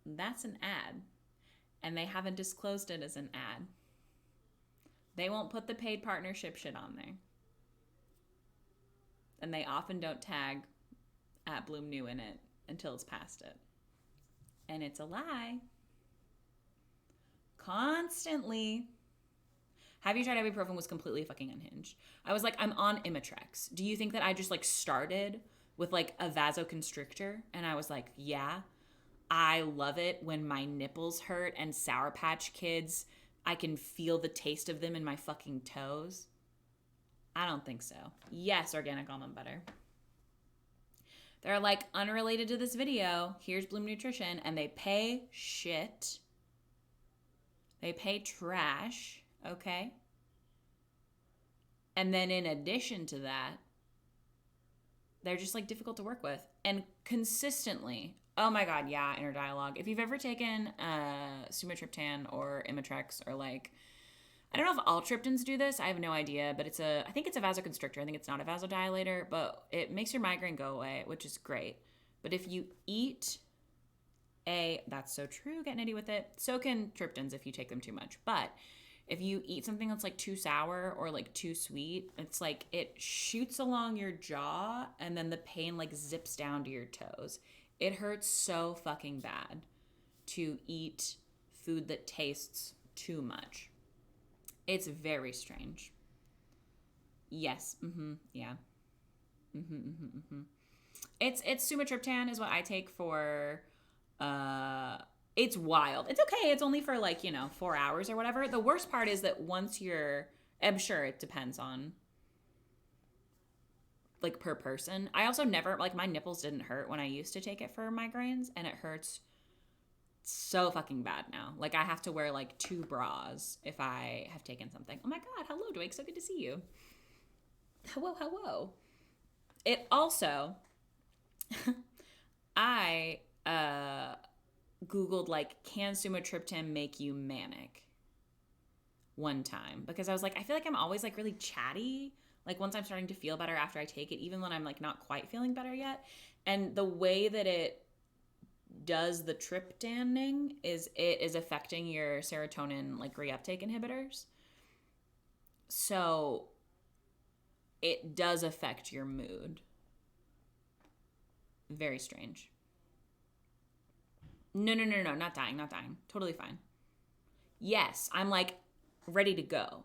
That's an ad. And they haven't disclosed it as an ad. They won't put the paid partnership shit on there. And they often don't tag at Bloom New in it until it's past it. And it's a lie. Constantly. Have you tried ibuprofen was completely fucking unhinged. I was like, I'm on Imitrex. Do you think that I just like started with like a vasoconstrictor? And I was like, yeah, I love it when my nipples hurt and Sour Patch Kids, I can feel the taste of them in my fucking toes. I don't think so. Yes, organic almond butter. They're like, unrelated to this video, here's Bloom Nutrition, and they pay shit. They pay trash, okay? And then in addition to that, they're just like difficult to work with. And consistently, Oh my god, yeah, inner dialogue. If you've ever taken sumatriptan or Imitrex or like, I don't know if all triptans do this. I have no idea, but I think it's a vasoconstrictor. I think it's not a vasodilator, but it makes your migraine go away, which is great. But if you eat that's so true, get nitty with it. So can triptans if you take them too much. But if you eat something that's like too sour or like too sweet, it's like it shoots along your jaw and then the pain like zips down to your toes. It hurts so fucking bad to eat food that tastes too much. It's very strange. Yes. Yeah. It's sumatriptan is what I take for it's wild. It's okay. It's only for like, 4 hours or whatever. The worst part is that once I'm sure it depends on like per person. I also never, like, my nipples didn't hurt when I used to take it for migraines, and it hurts so fucking bad now. Like, I have to wear like 2 bras if I have taken something. Oh my god, hello Dwight, so good to see you. Hello. It also I Googled like, can sumatriptan make you manic one time, because I was like, I feel like I'm always like really chatty, like once I'm starting to feel better after I take it, even when I'm like not quite feeling better yet. And the way that it does the triptaning is it is affecting your serotonin like reuptake inhibitors, so it does affect your mood. Very strange. No, not dying. Totally fine. Yes, I'm like ready to go.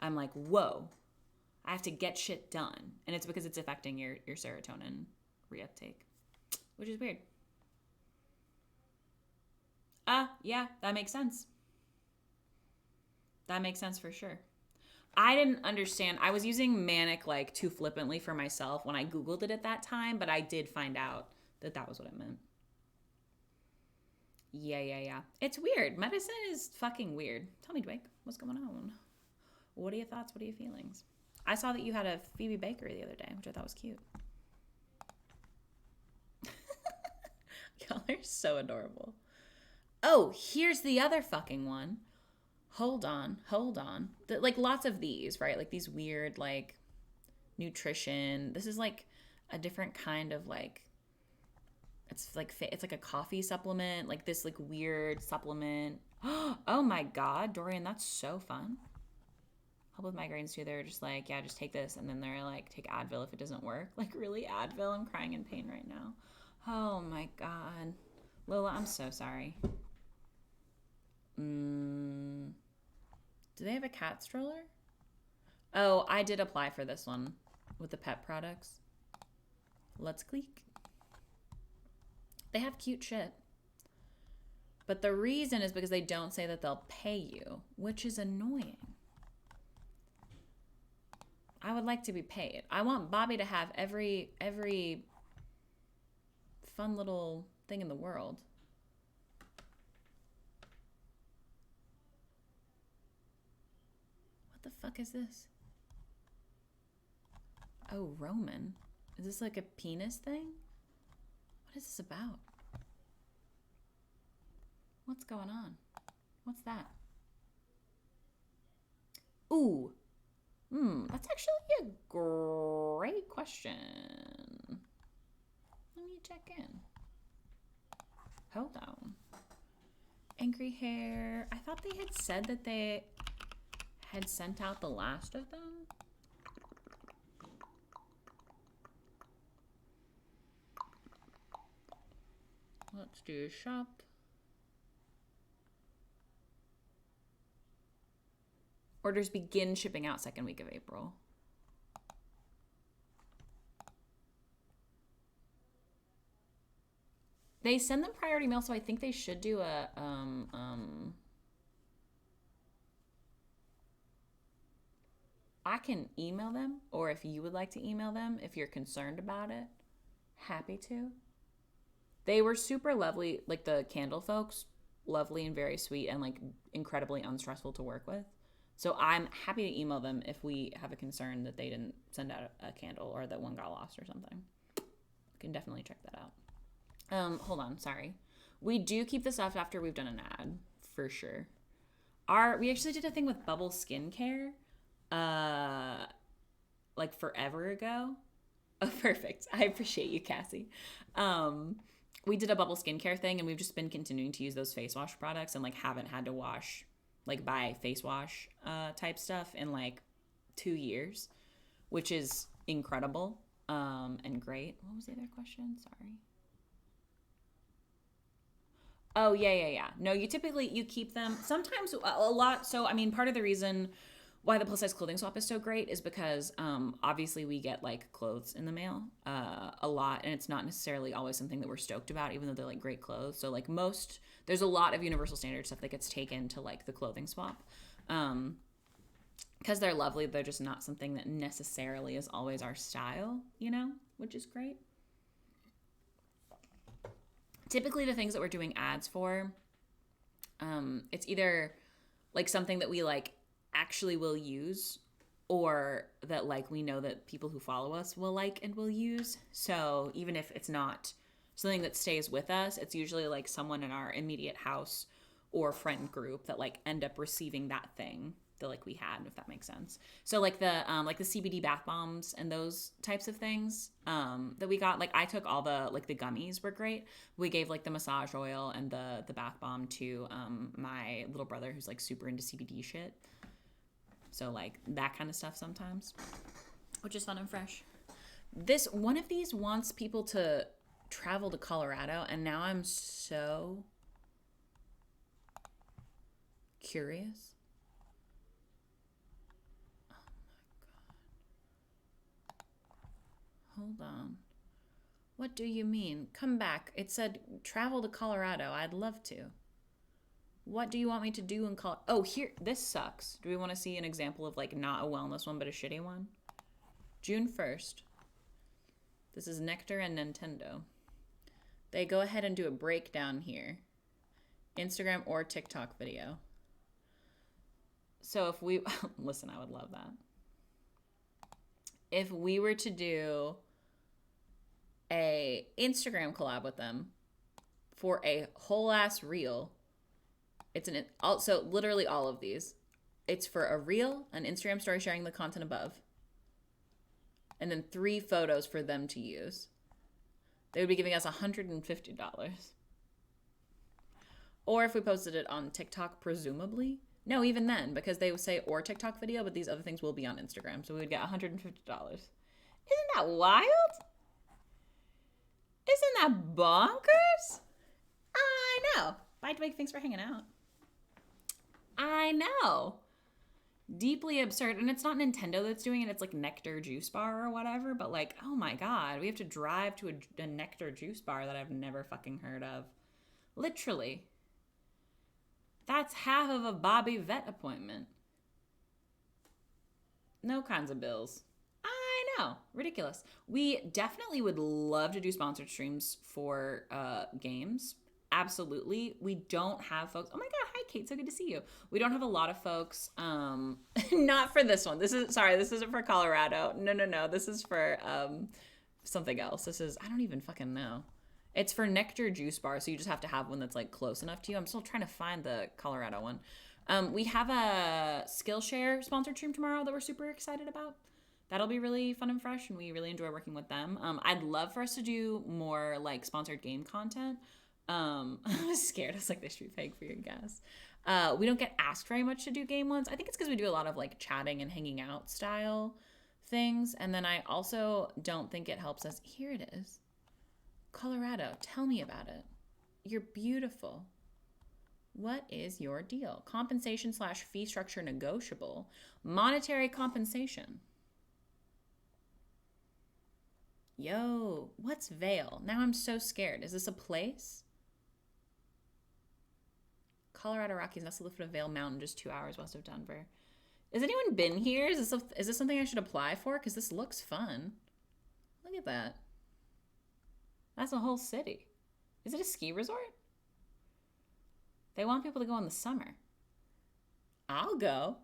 I'm like, whoa, I have to get shit done. And it's because it's affecting your serotonin reuptake, which is weird. Yeah, that makes sense. That makes sense for sure. I didn't understand. I was using manic like too flippantly for myself when I Googled it at that time, but I did find out that that was what it meant. Yeah. It's weird. Medicine is fucking weird. Tell me, Drake, what's going on? What are your thoughts? What are your feelings? I saw that you had a Phoebe Baker the other day, which I thought was cute. Y'all are so adorable. Oh, here's the other fucking one. Hold on. Like lots of these, right? Like these weird, like, nutrition. This is like a different kind of like, it's like a coffee supplement, like this like weird supplement. Oh my god, Dorian, that's so fun. Help with migraines too. They're just like, yeah, just take this, and then they're like, take Advil if it doesn't work. Like, really, Advil? I'm crying in pain right now. Oh my god, Lola, I'm so sorry. Do they have a cat stroller? Oh, I did apply for this one with the pet products. Let's click. They have cute shit. But the reason is because they don't say that they'll pay you, which is annoying. I would like to be paid. I want Bobby to have every fun little thing in the world. What the fuck is this? Oh, Roman. Is this like a penis thing? What is this about? What's going on? What's that? Ooh. That's actually a great question. Let me check in. Hold on. Angry Hair. I thought they had said that they had sent out the last of them. Let's do shop. Orders begin shipping out second week of April. They send them priority mail, so I think they should do a I can email them, or if you would like to email them, if you're concerned about it, happy to. They were super lovely, like the candle folks, lovely and very sweet and like incredibly unstressful to work with. So I'm happy to email them if we have a concern that they didn't send out a candle or that one got lost or something. You can definitely check that out. Hold on, sorry. We do keep the stuff after we've done an ad, for sure. We actually did a thing with Bubble Skincare, uh, like forever ago. Oh, perfect. I appreciate you, Cassie. Um, we did a Bubble Skincare thing, and we've just been continuing to use those face wash products, and like haven't had to wash, like buy face wash type stuff in like 2 years, which is incredible and great. What was the other question? Sorry. Oh yeah. No, you keep them sometimes a lot. So I mean, part of the reason why the plus size clothing swap is so great is because obviously we get like clothes in the mail a lot, and it's not necessarily always something that we're stoked about, even though they're like great clothes. So like there's a lot of Universal Standard stuff that gets taken to like the clothing swap. Because they're lovely, they're just not something that necessarily is always our style, which is great. Typically the things that we're doing ads for, it's either like something that we like actually will use, or that like we know that people who follow us will like and will use. So even if it's not something that stays with us, it's usually like someone in our immediate house or friend group that like end up receiving that thing that like we had, if that makes sense. So like the CBD bath bombs and those types of things that we got, like I took all the like the gummies were great. We gave like the massage oil and the bath bomb to my little brother who's like super into CBD shit. So like that kind of stuff sometimes, which is fun and fresh. This one of these wants people to travel to Colorado, and now I'm so curious. Hold on. What do you mean? Come back. It said travel to Colorado. I'd love to. What do you want me to do in Colorado? Oh, here. This sucks. Do we want to see an example of like not a wellness one, but a shitty one? June 1st. This is Nectar and Nintendo. They go ahead and do a breakdown here. Instagram or TikTok video. So if we... Listen, I would love that. If we were to do a Instagram collab with them for a whole ass reel, so literally all of these, it's for a reel, an Instagram story sharing the content above, and then 3 photos for them to use. They would be giving us $150. Or if we posted it on TikTok, presumably. No, even then, because they would say or TikTok video, but these other things will be on Instagram, so we would get $150. Isn't that wild? Isn't that bonkers? I know. Bye, Dwight. Thanks for hanging out. I know. Deeply absurd. And it's not Nintendo that's doing it. It's like Nectar Juice Bar or whatever. But like, oh my God. We have to drive to a Nectar Juice Bar that I've never fucking heard of. Literally. That's half of a Bobby vet appointment. No kinds of bills. I know. Ridiculous. We definitely would love to do sponsored streams for games. Absolutely. We don't have folks. Oh my God. Hi, Kate. So good to see you. We don't have a lot of folks. Not for this one. This isn't for Colorado. No. This is for something else. I don't even fucking know. It's for Nectar Juice Bar, so you just have to have one that's like close enough to you. I'm still trying to find the Colorado one. We have a Skillshare sponsored stream tomorrow that we're super excited about. That'll be really fun and fresh, and we really enjoy working with them. I'd love for us to do more like sponsored game content. I was scared. I was like, they should be paying for your gas. We don't get asked very much to do game ones. I think it's because we do a lot of like chatting and hanging out style things. And then I also don't think it helps us. Here it is. Colorado, tell me about it. You're beautiful. What is your deal? Compensation / fee structure negotiable. Monetary compensation. Yo, what's Vail? Now I'm so scared. Is this a place? Colorado Rockies nestled at the foot of Vail Mountain, just 2 hours west of Denver. Has anyone been here? Is this something I should apply for? Because this looks fun. Look at that. That's a whole city. Is it a ski resort? They want people to go in the summer. I'll go.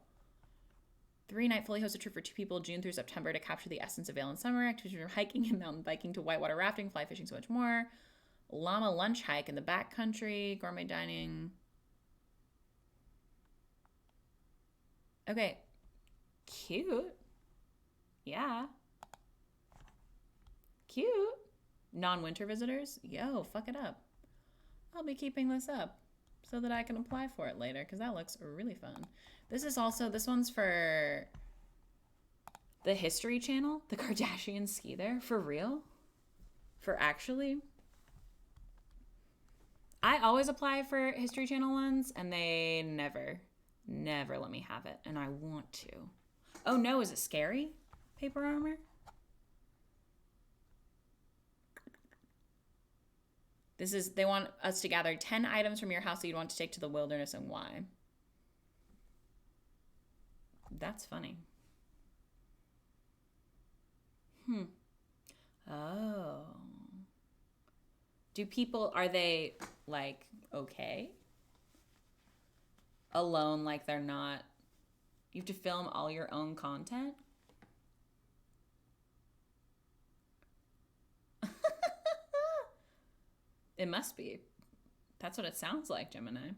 3-night fully hosted trip for 2 people, June through September, to capture the essence of Vail in summer. Activities from hiking and mountain biking to whitewater rafting, fly fishing, so much more. Llama lunch hike in the backcountry, gourmet dining. Okay. Cute. Yeah. Cute. Non-winter visitors? Yo, fuck it up. I'll be keeping this up so that I can apply for it later because that looks really fun. This one's for the History Channel. The Kardashians ski there. For real? For actually? I always apply for History Channel ones and they never let me have it. And I want to. Oh no, is it scary? Paper armor? They want us to gather 10 items from your house that you'd want to take to the wilderness and why. That's funny. Oh. Are they, like, okay? Alone, like they're not, you have to film all your own content? It must be. That's what it sounds like, Gemini.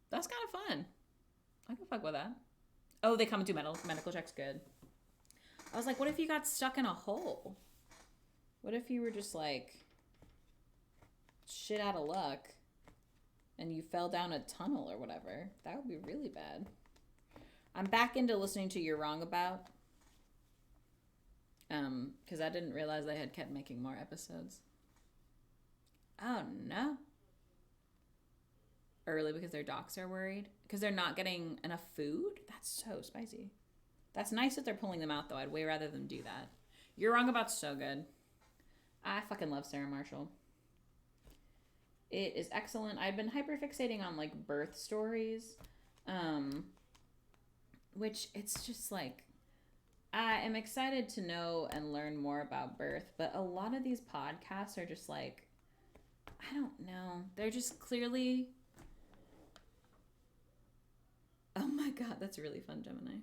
That's kind of fun. I can fuck with that. Oh, they come and do medical checks. Good. I was like, what if you got stuck in a hole? What if you were just like shit out of luck and you fell down a tunnel or whatever? That would be really bad. I'm back into listening to You're Wrong About. Because I didn't realize they had kept making more episodes. Oh no. Early because their docs are worried. Because they're not getting enough food? That's so spicy. That's nice that they're pulling them out though. I'd way rather them do that. You're Wrong About so good. I fucking love Sarah Marshall. It is excellent. I've been hyperfixating on like birth stories. Which it's just like I am excited to know and learn more about birth, but a lot of these podcasts are just like, I don't know. They're just clearly. Oh my God, that's really fun, Gemini.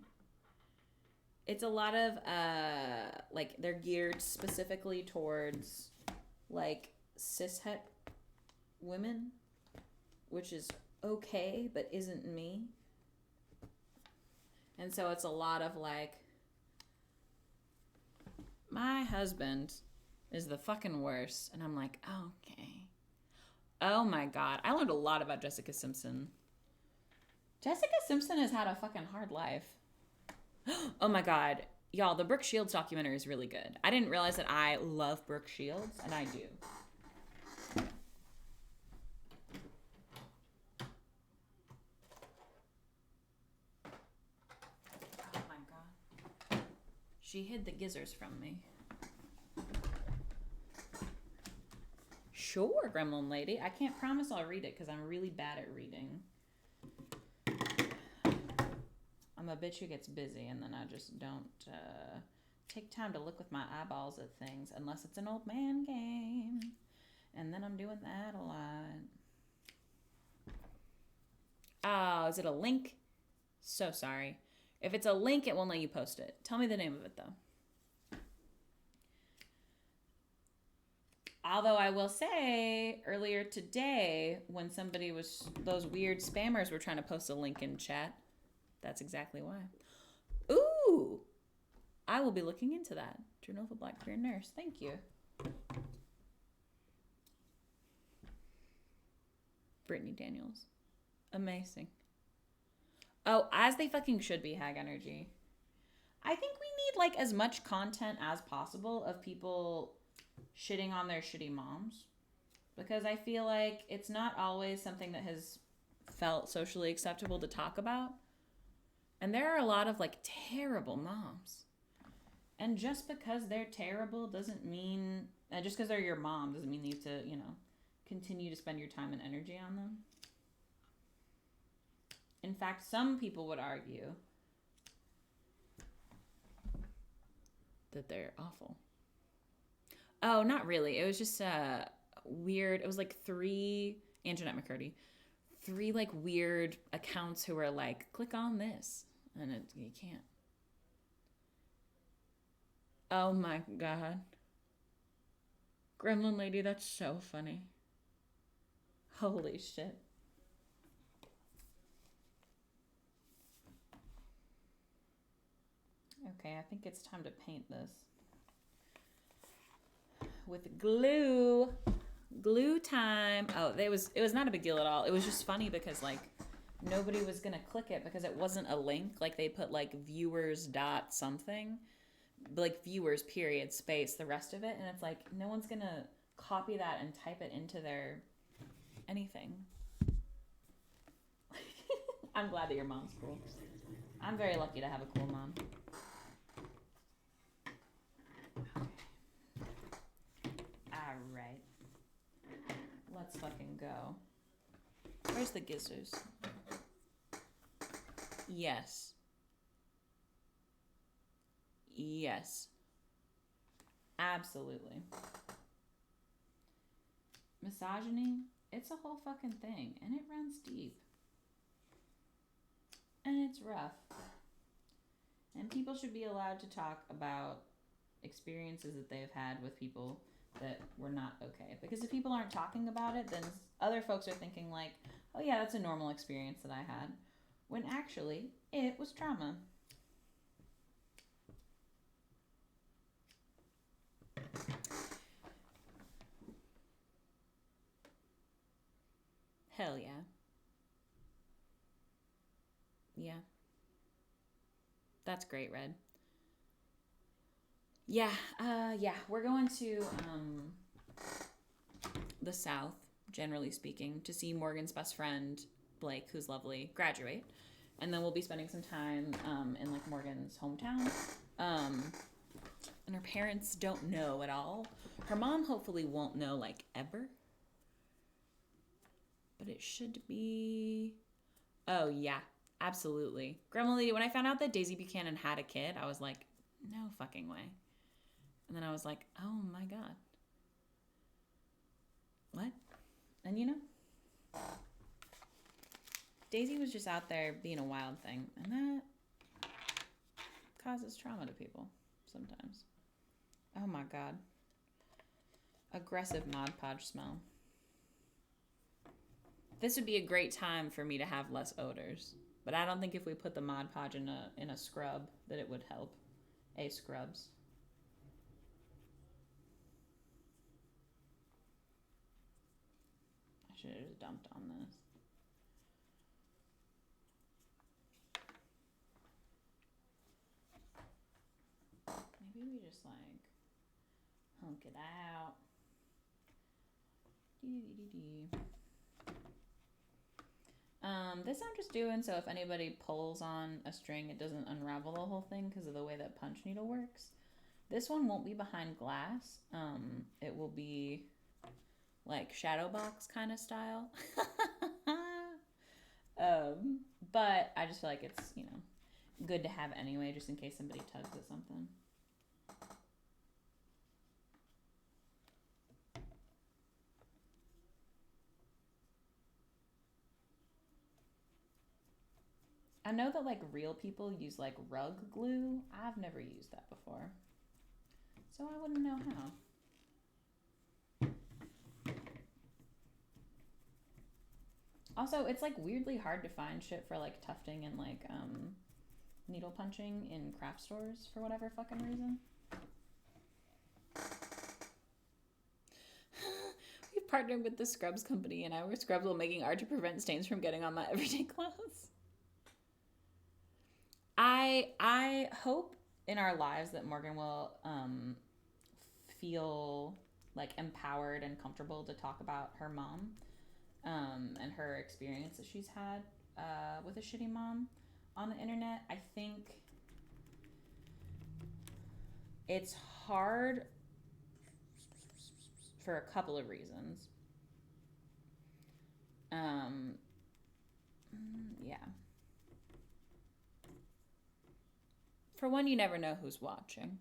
It's a lot of, like, they're geared specifically towards, like, cishet women, which is okay, but isn't me. And so it's a lot of, like, my husband is the fucking worst. And I'm like, okay. Oh my God. I learned a lot about Jessica Simpson. Jessica Simpson has had a fucking hard life. Oh my God. Y'all, the Brooke Shields documentary is really good. I didn't realize that I love Brooke Shields, and I do. Oh my God. She hid the gizzards from me. Sure, Gremlin Lady. I can't promise I'll read it because I'm really bad at reading. I'm a bitch who gets busy and then I just don't take time to look with my eyeballs at things unless it's an old man game. And then I'm doing that a lot. Oh, is it a link? So sorry. If it's a link, it won't let you post it. Tell me the name of it though. Although I will say, earlier today, when those weird spammers were trying to post a link in chat, that's exactly why. Ooh! I will be looking into that. Journal of a Black Queer Nurse. Thank you. Brittany Daniels. Amazing. Oh, as they fucking should be, Hag Energy. I think we need, like, as much content as possible of people shitting on their shitty moms, because I feel like it's not always something that has felt socially acceptable to talk about, and there are a lot of like terrible moms, and just because they're terrible doesn't mean just because they're your mom doesn't mean you have to continue to spend your time and energy on them. In fact, some people would argue that they're awful. Oh, not really. It was just weird. It was like Antoinette McCurdy, 3 like weird accounts who were like, click on this. And you can't. Oh my God. Gremlin lady, that's so funny. Holy shit. Okay, I think it's time to paint this with glue. Glue time. Oh, it was not a big deal at all. It was just funny because like nobody was gonna click it because it wasn't a link. Like they put like viewers dot something, like viewers period space the rest of it, and it's like no one's gonna copy that and type it into their anything. I'm glad that your mom's cool. I'm very lucky to have a cool mom. Alright. Let's fucking go. Where's the gizzards? Yes. Yes. Absolutely. Misogyny, it's a whole fucking thing, and it runs deep. And it's rough. And people should be allowed to talk about experiences that they've had with people that were not okay. Because if people aren't talking about it, then other folks are thinking like, oh yeah, that's a normal experience that I had. When actually, it was trauma. Hell yeah. Yeah. That's great, Red. Yeah, we're going to the South, generally speaking, to see Morgan's best friend, Blake, who's lovely, graduate. And then we'll be spending some time in like Morgan's hometown. And her parents don't know at all. Her mom hopefully won't know like ever. But it should be. Oh yeah, absolutely. Grandma Lady, when I found out that Daisy Buchanan had a kid, I was like, no fucking way. And then I was like, oh my god. What? And you know, Daisy was just out there being a wild thing, and that causes trauma to people sometimes. Oh my god. Aggressive Mod Podge smell. This would be a great time for me to have less odors, but I don't think if we put the Mod Podge in a scrub that it would help. Scrubs. I should have just dumped on this. Maybe we just like hunk it out. This I'm just doing so if anybody pulls on a string, it doesn't unravel the whole thing because of the way that punch needle works. This one won't be behind glass. It will be like shadow box kind of style. But I just feel like it's, you know, good to have anyway, just in case somebody tugs at something. I know that like real people use like rug glue. I've never used that before, so I wouldn't know how. Also, it's like weirdly hard to find shit for like tufting and like needle punching in craft stores for whatever fucking reason. We've partnered with the Scrubs company and our scrubs will making art to prevent stains from getting on my everyday clothes. I hope in our lives that Morgan will feel like empowered and comfortable to talk about her mom and her experience that she's had with a shitty mom on the internet. I think it's hard for a couple of reasons. Yeah. For one, you never know who's watching,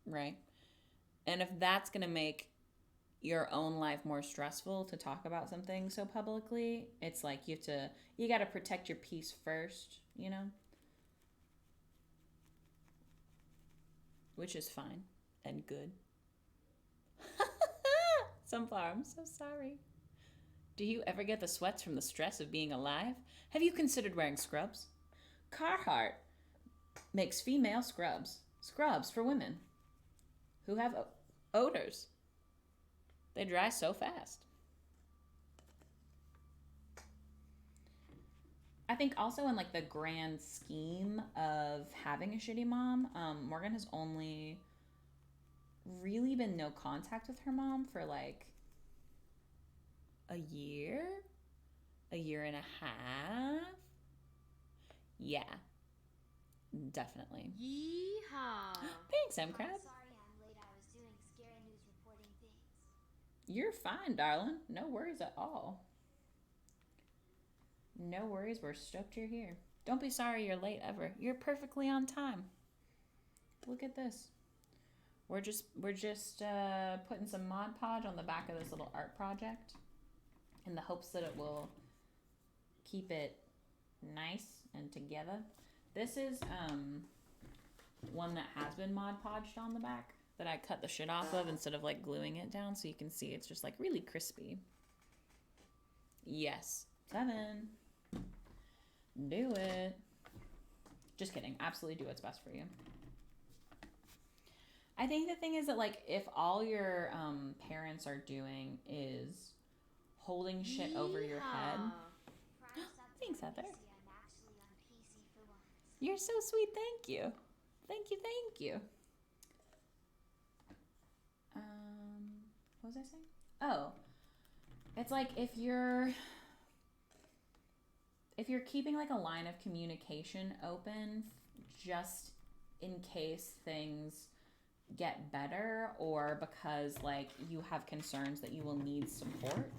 right? And if that's going to make your own life more stressful to talk about something so publicly, it's like you got to protect your peace first, you know? Which is fine and good. Sunflower, I'm so sorry. Do you ever get the sweats from the stress of being alive? Have you considered wearing scrubs? Carhartt makes female scrubs. Scrubs for women who have odors. They dry so fast. I think also in like the grand scheme of having a shitty mom, Morgan has only really been no contact with her mom for like a year and a half. Yeah, definitely. Yeehaw! Thanks, M Crab. Sorry I'm late. I was doing scary news reporting things. You're fine, darling. No worries at all. No worries. We're stoked you're here. Don't be sorry you're late ever. You're perfectly on time. Look at this. We're just putting some Mod Podge on the back of this little art project in the hopes that it will keep it nice and together. This is one that has been Mod Podged on the back that I cut the shit off of instead of like gluing it down, so you can see it's just like really crispy. Yes. 7. Do it. Just kidding. Absolutely do what's best for you. I think the thing is that like if all your parents are doing is holding shit over your head. Thanks, Heather. I'm actually on PC for once. You're so sweet. Thank you. Thank you. Thank you. What was I saying? Oh, it's like if you're keeping like a line of communication open just in case things get better, or because like you have concerns that you will need support,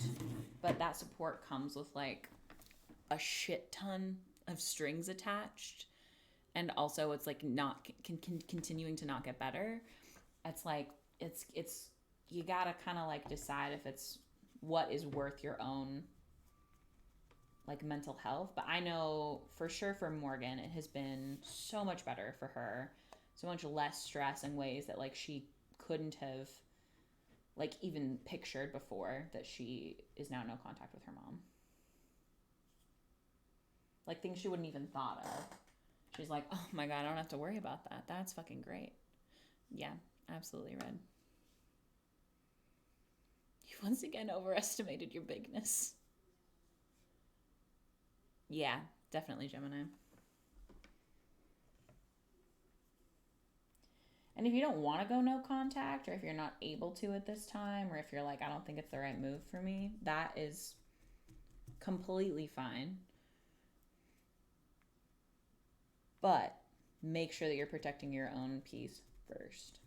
but that support comes with like a shit ton of strings attached, and also it's like not continuing to not get better. It's like it's you gotta kind of like decide if it's what is worth your own like mental health. But I know for sure for Morgan it has been so much better for her, so much less stress in ways that like she couldn't have like even pictured before, that she is now no contact with her mom. Like things she wouldn't even thought of. She's like, oh my God, I don't have to worry about that. That's fucking great. Yeah, absolutely, Red. You once again overestimated your bigness. Yeah, definitely, Gemini. And if you don't want to go no contact, or if you're not able to at this time, or if you're like, I don't think it's the right move for me, that is completely fine. But make sure that you're protecting your own peace first.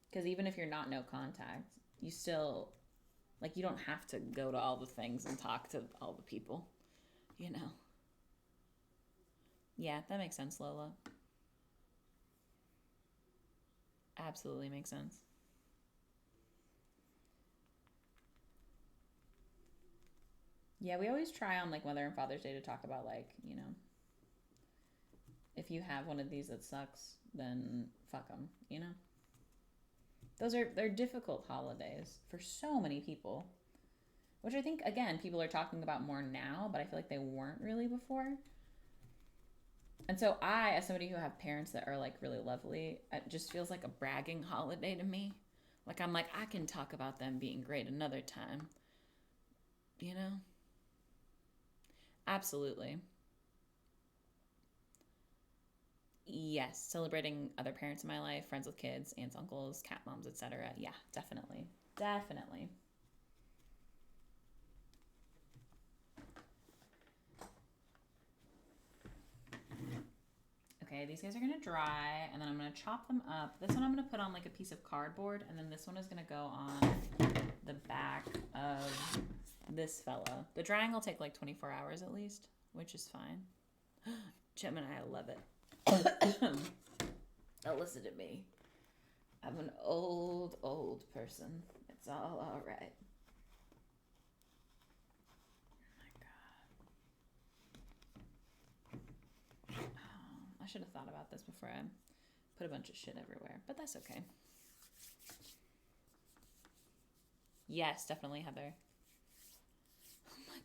Because even if you're not no contact, you still, like, you don't have to go to all the things and talk to all the people, you know? Yeah, that makes sense, Lola. Absolutely makes sense. Yeah, we always try on, like, Mother and Father's Day to talk about, like, you know, if you have one of these that sucks, then fuck them, you know? They're difficult holidays for so many people, which I think, again, people are talking about more now, but I feel like they weren't really before. And so I, as somebody who have parents that are like really lovely, it just feels like a bragging holiday to me. Like I'm like, I can talk about them being great another time, you know? Absolutely. Yes, celebrating other parents in my life, friends with kids, aunts, uncles, cat moms, etc. Yeah, definitely. Definitely. Okay, these guys are gonna dry, and then I'm gonna chop them up. This one I'm gonna put on like a piece of cardboard, and then this one is gonna go on the back of this fella. The drying will take like 24 hours at least, which is fine. Gemini, I love it. Now listen to me. I'm an old person. It's all right. Oh my God. I should have thought about this before I put a bunch of shit everywhere, but that's okay. Yes, definitely, Heather. Oh my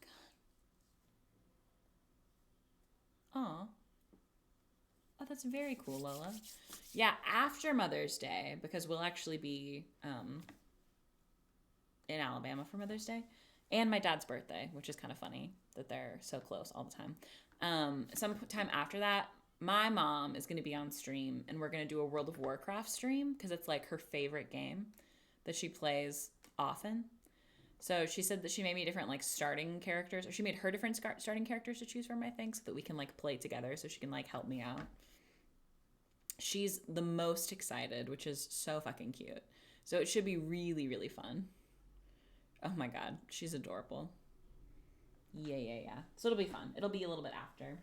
god. Aw. Oh, that's very cool, Lola. Yeah, after Mother's Day, because we'll actually be in Alabama for Mother's Day, and my dad's birthday, which is kind of funny that they're so close all the time. Sometime after that, my mom is going to be on stream, and we're going to do a World of Warcraft stream because it's like her favorite game that she plays often. So she said that she made me different like starting characters, or she made her different starting characters to choose from, I think, so that we can like play together, so she can like help me out. She's the most excited, which is so fucking cute. So it should be really, really fun. Oh my god, she's adorable. Yeah. So it'll be fun. It'll be a little bit after.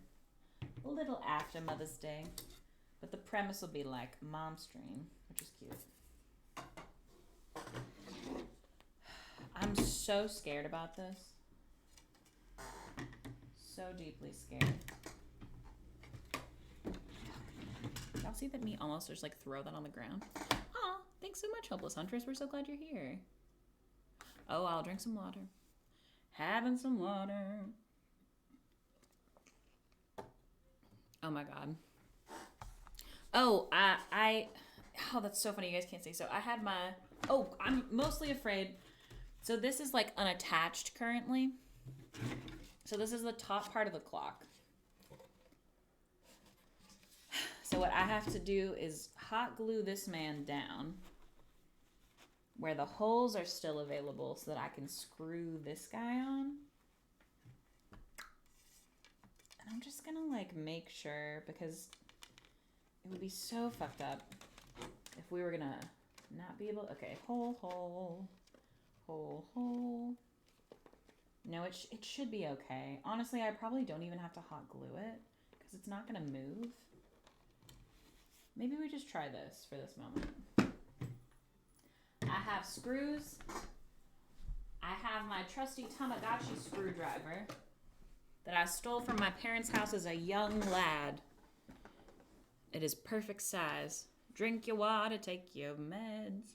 A little after Mother's Day. But the premise will be like mom stream, which is cute. I'm so scared about this. So deeply scared. Y'all see that me almost just like throw that on the ground? Aw, thanks so much, Helpless Huntress. We're so glad you're here. Oh, I'll drink some water. Having some water. Oh my god. Oh, oh, that's so funny. You guys can't see. So I had I'm mostly afraid. So this is like unattached currently. So this is the top part of the clock. So what I have to do is hot glue this man down where the holes are still available so that I can screw this guy on. And I'm just gonna like make sure, because it would be so fucked up if we were gonna not be able. Okay, hole. No, it should be okay. Honestly, I probably don't even have to hot glue it because it's not gonna move. Maybe we just try this for this moment. I have screws. I have my trusty Tamagotchi screwdriver that I stole from my parents' house as a young lad. It is perfect size. Drink your water, take your meds.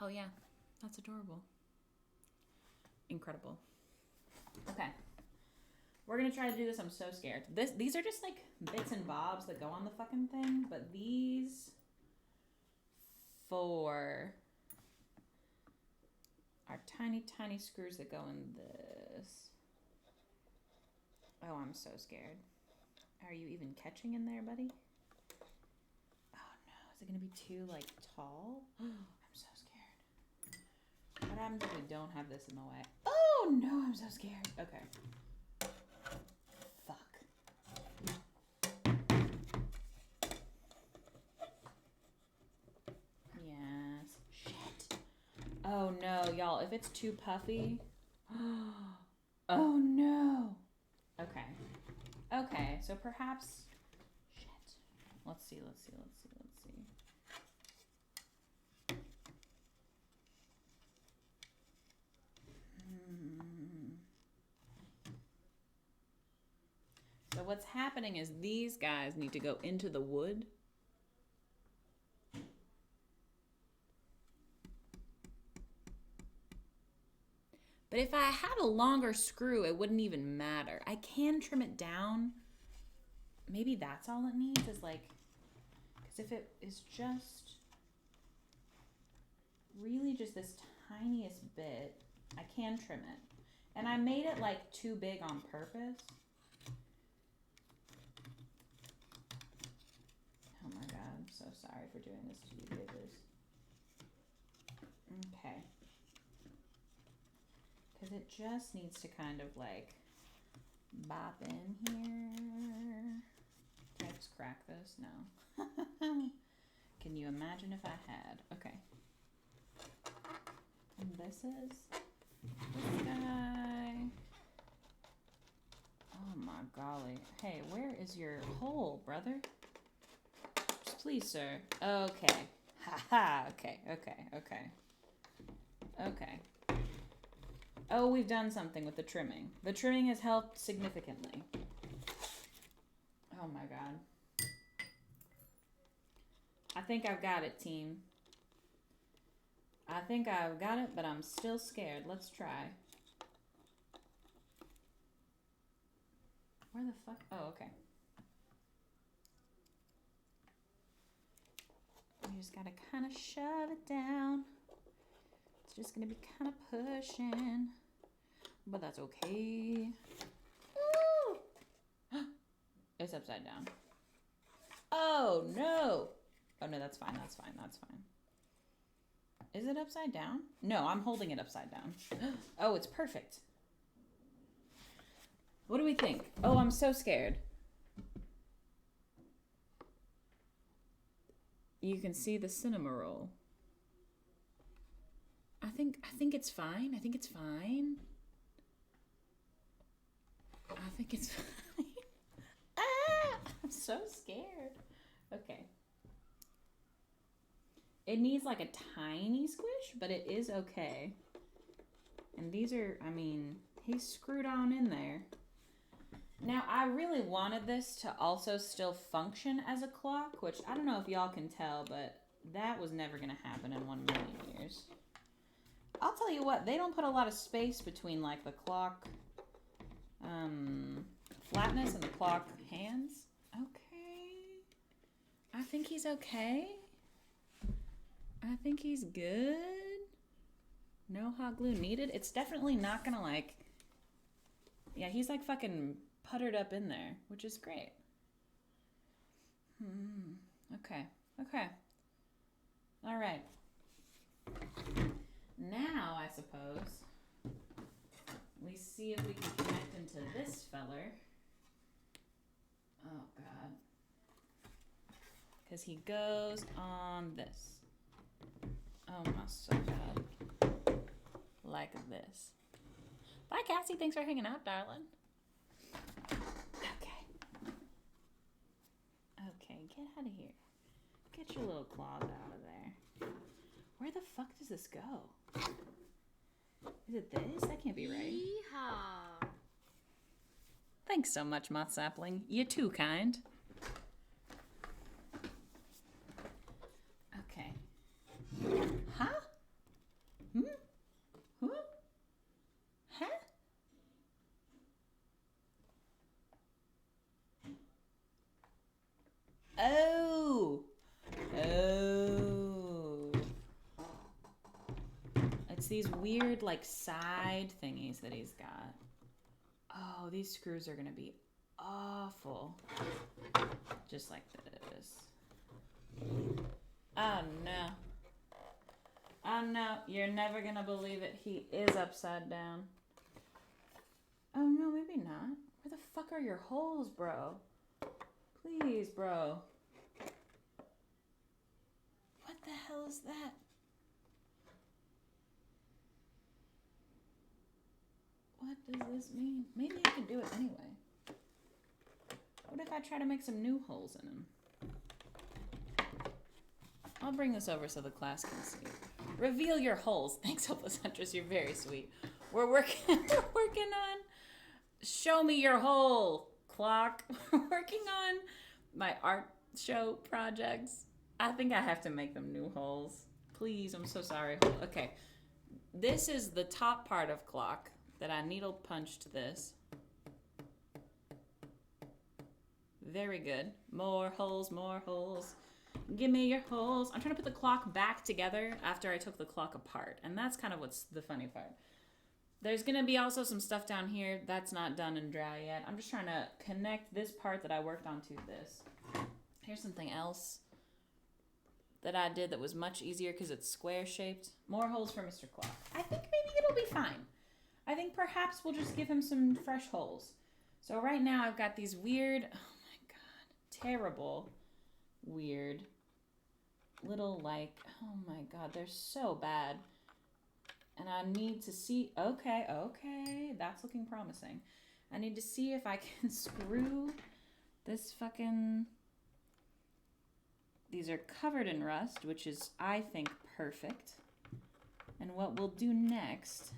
Oh yeah, that's adorable. Incredible. Okay. We're gonna try to do this. I'm so scared. These are just like bits and bobs that go on the fucking thing, but these 4 are tiny, tiny screws that go in this. Oh, I'm so scared. Are you even catching in there, buddy? Oh no, is it gonna be too like tall? I'm so scared. What happens if we don't have this in the way? Oh no, I'm so scared. Okay. Yes. Shit. Oh no, y'all. If it's too puffy. Oh no. Okay. Okay, so perhaps. Shit. Let's see. So what's happening is these guys need to go into the wood. But if I had a longer screw, it wouldn't even matter. I can trim it down. Maybe that's all it needs, is like, because if it is just really just this tiniest bit, I can trim it. And I made it like too big on purpose. Oh my god, I'm so sorry for doing this to you bitches. Okay. Because it just needs to kind of like bop in here. Can I just crack this? No. Can you imagine if I had? Okay. And this is this guy. Oh my golly. Hey, where is your hole, brother? Please, sir. Okay. Haha. Okay. Oh, we've done something with the trimming. The trimming has helped significantly. Oh my god. I think I've got it, team. I think I've got it, but I'm still scared. Let's try. Where the fuck? Oh, okay. You just gotta kind of shove it down. It's just gonna be kind of pushing, but that's okay. Woo! It's upside down. Oh no! Oh no, that's fine. That's fine. That's fine. Is it upside down? No, I'm holding it upside down. Oh, it's perfect. What do we think? Oh, I'm so scared. You can see the cinema roll. I think it's fine. I think it's fine. I think it's fine. Ah! I'm so scared. Okay. It needs like a tiny squish, but it is okay. And these are, I mean, he's screwed on in there. Now, I really wanted this to also still function as a clock, which I don't know if y'all can tell, but that was never going to happen in 1,000,000 years. I'll tell you what, they don't put a lot of space between like the clock flatness and the clock hands. Okay. I think he's okay. I think he's good. No hot glue needed. It's definitely not gonna like... Yeah, he's like fucking puttered up in there, which is great. Okay. Okay. All right. Now, I suppose, we see if we can connect into this feller. Oh, God. Because he goes on this. Oh, my so bad. Like this. Bye, Cassie. Thanks for hanging out, darling. Okay. Okay, get out of here. Get your little claws out of there. Where the fuck does this go? Is it this? That can't be right. Yeehaw. Thanks so much, Moth Sapling. You're too kind. Okay. Huh? Huh? Huh? Oh! Oh. It's these weird, like, side thingies that he's got. Oh, these screws are gonna be awful. Just like this. Oh, no. Oh, no. You're never gonna believe it. He is upside down. Oh, no, maybe not. Where the fuck are your holes, bro? Please, bro. What the hell is that? What does this mean? Maybe I can do it anyway. What if I try to make some new holes in him? I'll bring this over so the class can see. Reveal your holes. Thanks, Hopeless Huntress. You're very sweet. We're working on show me your hole, clock. We're working on my art show projects. I think I have to make them new holes. Please, I'm so sorry. Okay. This is the top part of clock that I needle punched this. Very good. More holes, more holes. Give me your holes. I'm trying to put the clock back together after I took the clock apart. And that's kind of what's the funny part. There's going to be also some stuff down here that's not done and dry yet. I'm just trying to connect this part that I worked on to this. Here's something else that I did that was much easier because it's square shaped. More holes for Mr. Clock. I think maybe it'll be fine. I think perhaps we'll just give him some fresh holes. So right now I've got these weird, oh my God, terrible, weird, little like, oh my God, they're so bad. And I need to see, okay, that's looking promising. I need to see if I can screw this fucking, these are covered in rust, which is, I think, perfect. And what we'll do next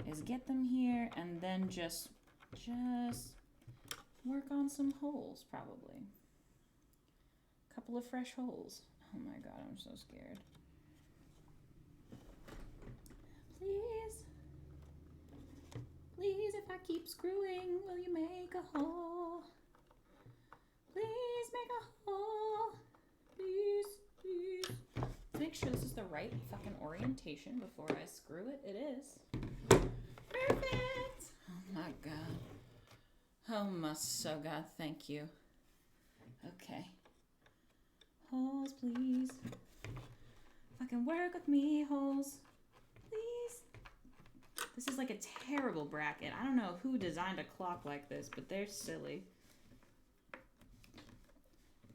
is get them here and then just work on some holes, probably. A couple of fresh holes. Oh my God, I'm so scared. keep screwing. Will you make a hole? Please make a hole. Please, please. Let's make sure this is the right fucking orientation before I screw it. It is. Perfect. Oh my God. Oh my so God, thank you. Okay. Holes, please. Fucking work with me, holes. Please. This is like a terrible bracket. I don't know who designed a clock like this, but they're silly.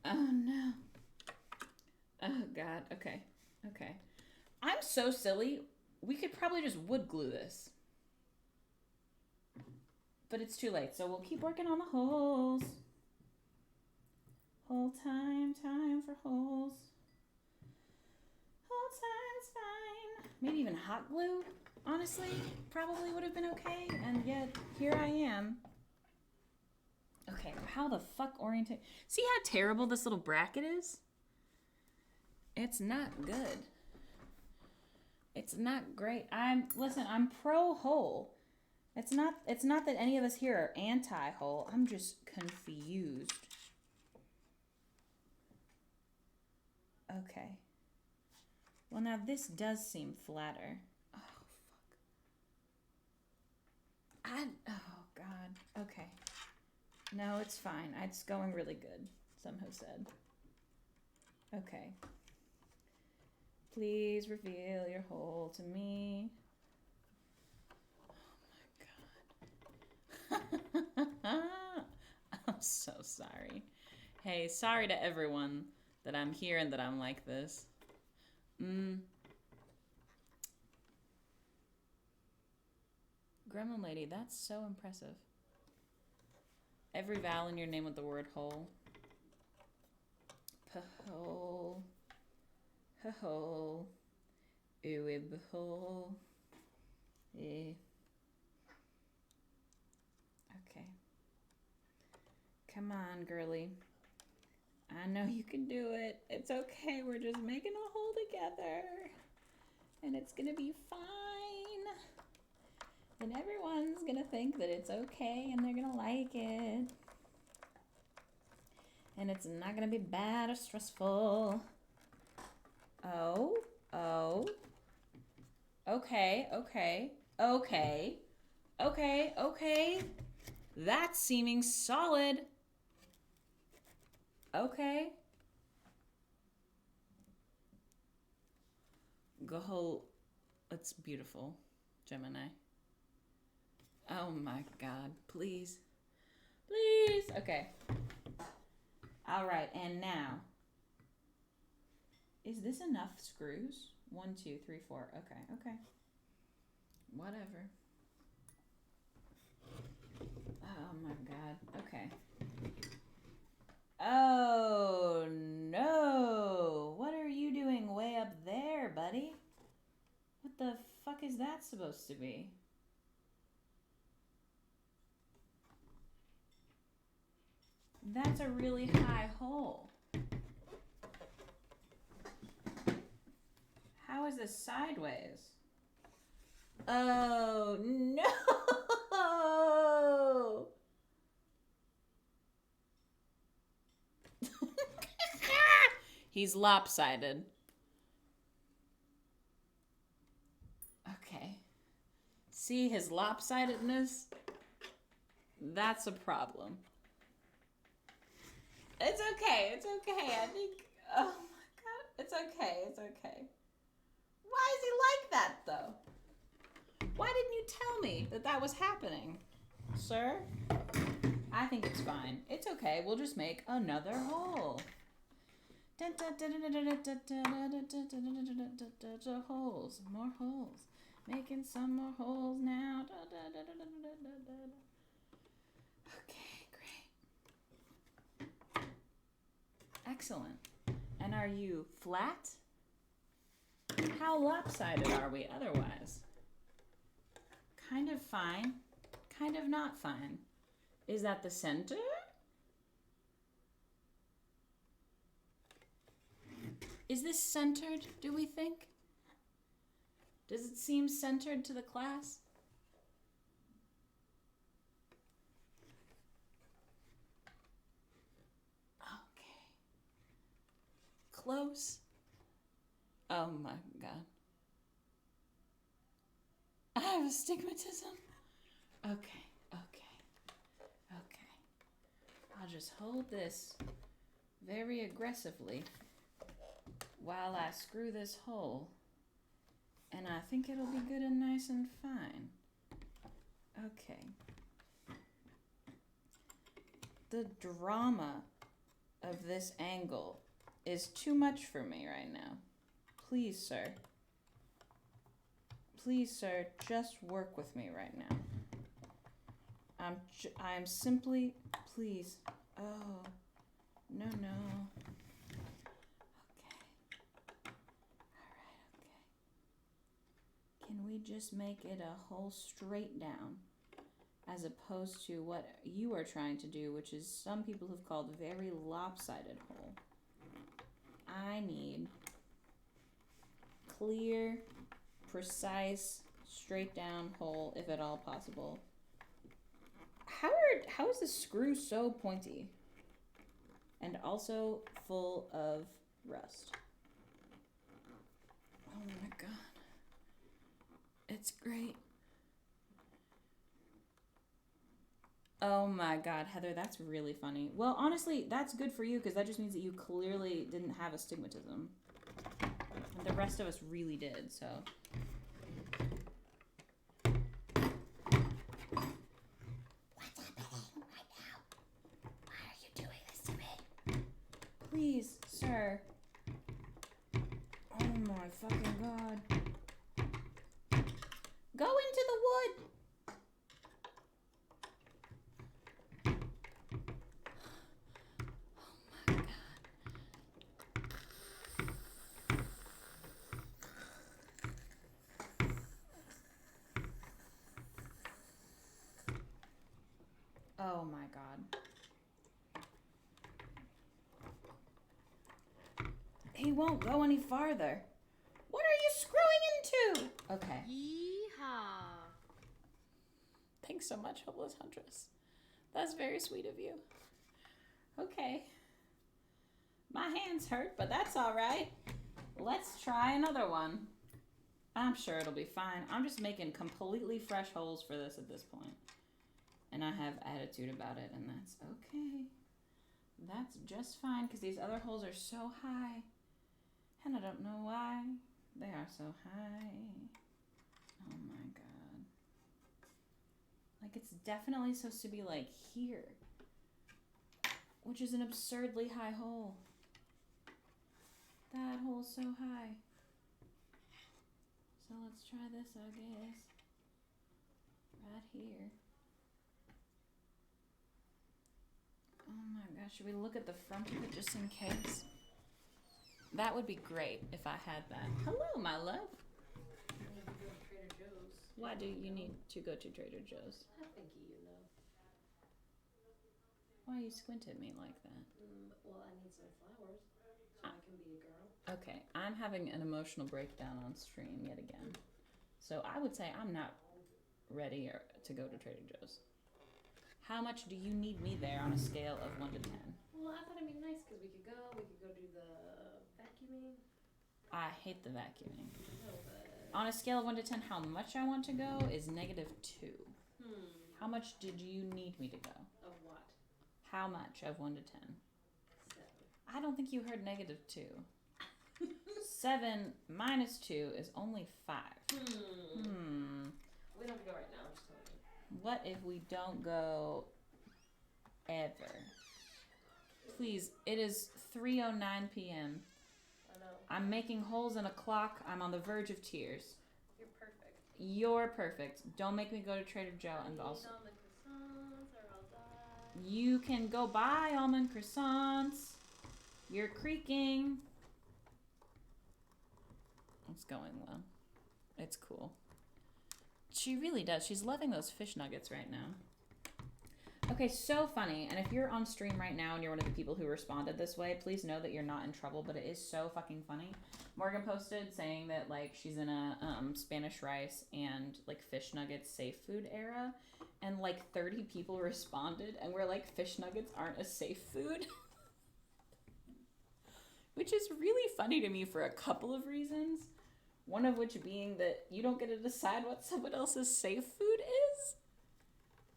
Oh no. Oh God. Okay. Okay. I'm so silly. We could probably just wood glue this. But it's too late, so we'll keep working on the holes. Whole time for holes. Whole time's fine. Maybe even hot glue, honestly, probably would have been okay, and yet here I am. Okay, how the fuck orientate? See how terrible this little bracket is? It's not good. It's not great. I'm pro hole. It's not that any of us here are anti-hole. I'm just confused. Okay. Well, now this does seem flatter. Oh, fuck. Oh, God. Okay. No, it's fine. It's going really good, some have said. Okay. Please reveal your hole to me. Oh, my God. I'm so sorry. Hey, sorry to everyone that I'm here and that I'm like this. Gremlin Lady, that's so impressive. Every vowel in your name with the word hole. P-hole. H-hole. Ooib-hole. Eh. Okay. Come on, girly. I know you can do it. It's okay. We're just making a hole together. And it's gonna be fine. And everyone's gonna think that it's okay and they're gonna like it. And it's not gonna be bad or stressful. Oh. Okay. That's seeming solid. Okay. Go whole. It's beautiful, Gemini. Oh my God. Please. Please. Okay. All right. And now. Is this enough screws? 1, 2, 3, 4. Okay. Whatever. Oh my God. Okay. Oh no. What are you doing way up there, buddy? What the fuck is that supposed to be? That's a really high hole. How is this sideways? Oh no! He's lopsided. Okay. See his lopsidedness? That's a problem. It's okay. I think, oh my God. It's okay. Why is he like that, though? Why didn't you tell me that was happening, sir? I think it's fine. It's okay. We'll just make another hole. Holes. More holes. Making some more holes now. Okay, great. Excellent. And are you flat? How lopsided are we otherwise? Kind of fine. Kind of not fine. Is that the center? Is this centered, do we think? Does it seem centered to the class? close. Oh my god. I have astigmatism. Okay. I'll just hold this very aggressively while I screw this hole. And I think it'll be good and nice and fine. Okay. The drama of this angle is too much for me right now. Please, sir. Please, sir, just work with me right now. I'm simply, please. Oh, no. Okay. All right, okay. Can we just make it a hole straight down, as opposed to what you are trying to do, which is some people have called very lopsided hole. I need clear, precise, straight down hole, if at all possible. How is this screw so pointy? And also full of rust. Oh my god. It's great. Oh my god, Heather, that's really funny. Well, honestly, that's good for you because that just means that you clearly didn't have astigmatism. And the rest of us really did, so. Please, sir. Oh my fucking god. Go into the wood. Oh my god. Oh my god. He won't go any farther. What are you screwing into? Okay. Yeehaw. Thanks so much, Hopeless Huntress. That's very sweet of you. Okay. My hands hurt, but that's all right. Let's try another one. I'm sure it'll be fine. I'm just making completely fresh holes for this at this point. And I have attitude about it, and that's okay. That's just fine, because these other holes are so high. And I don't know why they are so high. Oh my god. Like, it's definitely supposed to be like here, which is an absurdly high hole. That hole's so high. So let's try this, I guess. Right here. Oh my gosh, should we look at the front of it just in case? That would be great if I had that. Hello, my love. I need to go to Trader Joe's. Why do you need to go to Trader Joe's? I think you know. Why you squint at me like that? Well, I need some flowers so I can be a girl. Okay, I'm having an emotional breakdown on stream yet again. So I would say I'm not ready to go to Trader Joe's. How much do you need me there on a scale of 1 to 10? Well, I thought it'd be nice because we could go do the vacuuming. I hate the vacuuming. No, but... On a scale of 1 to 10, how much I want to go is -2. How much did you need me to go? Of what? How much of 1 to 10? 7. I don't think you heard -2. 7 minus 2 is only 5. We don't have to go right now, I'm just telling you. What if we don't go ever? Please, it is 3:09 p.m. I know. I'm making holes in a clock. I'm on the verge of tears. You're perfect. You're perfect. Don't make me go to Trader Joe and also... Eat all the croissants or I'll die. You can go buy almond croissants. You're creaking. It's going well. It's cool. She really does. She's loving those fish nuggets right now. Okay, so funny. And if you're on stream right now and you're one of the people who responded this way, please know that you're not in trouble, but it is so fucking funny. Morgan posted saying that, like, she's in a Spanish rice and, like, fish nuggets safe food era. And, like, 30 people responded and were like, fish nuggets aren't a safe food. which is really funny to me for a couple of reasons. One of which being that you don't get to decide what someone else's safe food is.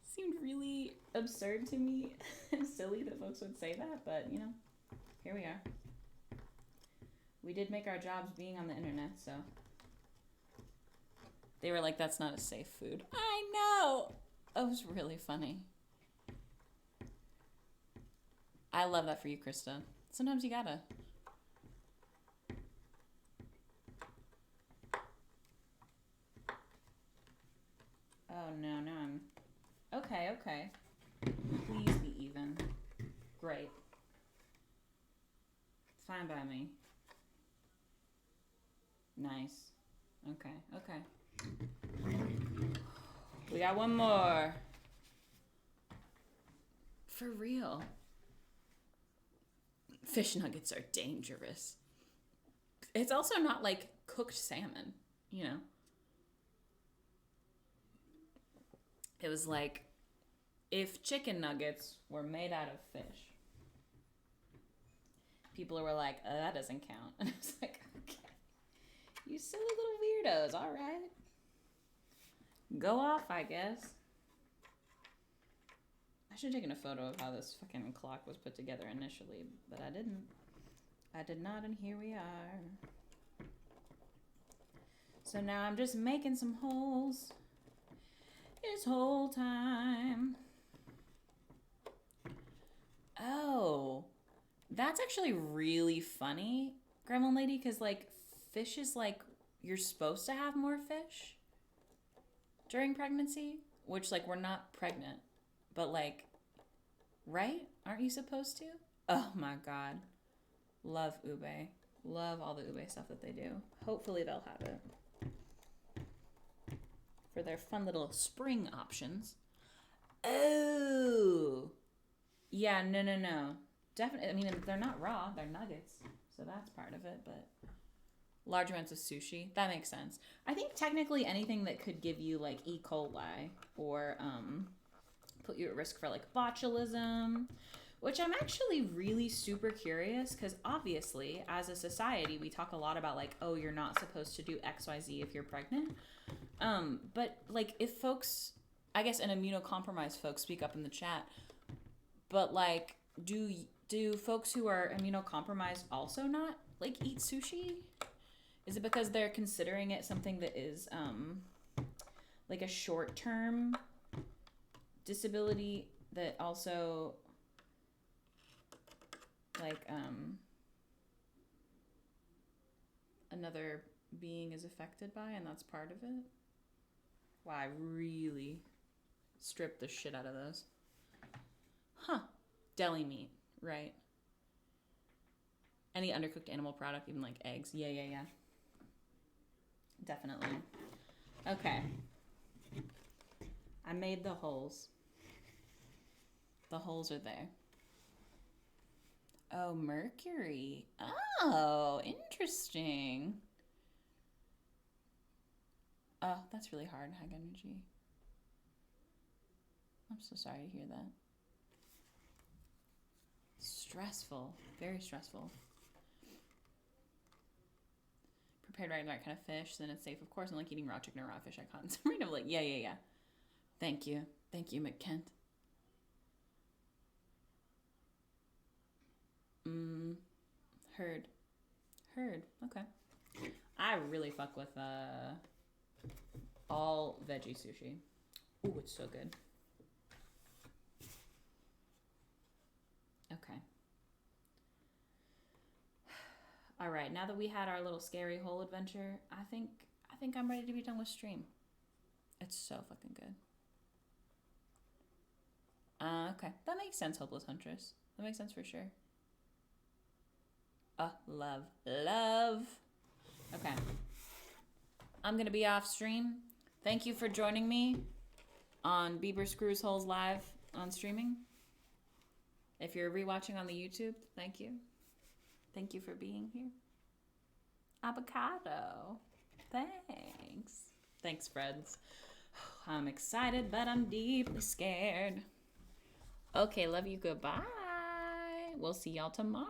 Seemed really absurd to me and silly that folks would say that, but you know, here we are. We did make our jobs being on the internet, so. They were like, that's not a safe food. I know! That was really funny. I love that for you, Krista. Sometimes you gotta. Oh no, now I'm... Okay, okay. Please be even. Great. Fine by me. Nice. Okay, okay. We got one more. For real. Fish nuggets are dangerous. It's also not like cooked salmon, you know? It was like if chicken nuggets were made out of fish. People were like, oh, that doesn't count. And I was like, okay. You silly little weirdos, all right. Go off, I guess. I should have taken a photo of how this fucking clock was put together initially, but I didn't. I did not, and here we are. So now I'm just making some holes. It's hole time. Oh, that's actually really funny, Gremlin Lady, because like fish is like you're supposed to have more fish during pregnancy, which like we're not pregnant, but like, right? Aren't you supposed to? Oh my god. Love ube. Love all the ube stuff that they do. Hopefully they'll have it for their fun little spring options. Oh. Yeah, no. Definitely, I mean, they're not raw, they're nuggets. So that's part of it, but large amounts of sushi, that makes sense. I think technically anything that could give you like E. coli or put you at risk for like botulism, which I'm actually really super curious because obviously as a society we talk a lot about like, oh, you're not supposed to do XYZ if you're pregnant. But like if folks, I guess an immunocompromised folks speak up in the chat, but like do folks who are immunocompromised also not like eat sushi? Is it because they're considering it something that is like a short-term disability that also like another being is affected by and that's part of it? Wow, I really stripped the shit out of those. Huh. Deli meat, right? Any undercooked animal product, even like eggs. Yeah. Definitely. Okay. I made the holes. The holes are there. Oh, Mercury. Oh, interesting. Oh, that's really hard, high energy. I'm so sorry to hear that. Stressful. Very stressful. Prepared right kind of fish, then it's safe. Of course, I'm like eating raw chicken or raw fish icons. I'm right, like, yeah. Thank you, McKent. Heard. Okay. I really fuck with all veggie sushi. Ooh, it's so good. Okay. All right, now that we had our little scary hole adventure, I think I'm ready to be done with stream. It's so fucking good. Okay. That makes sense, Hopeless Huntress. That makes sense for sure. Love. Okay. I'm gonna be off stream. Thank you for joining me on Bieber Screws Holes Live on streaming. If you're rewatching on the YouTube, thank you. Thank you for being here. Avocado. Thanks, friends. I'm excited, but I'm deeply scared. Okay, love you. Goodbye. We'll see y'all tomorrow.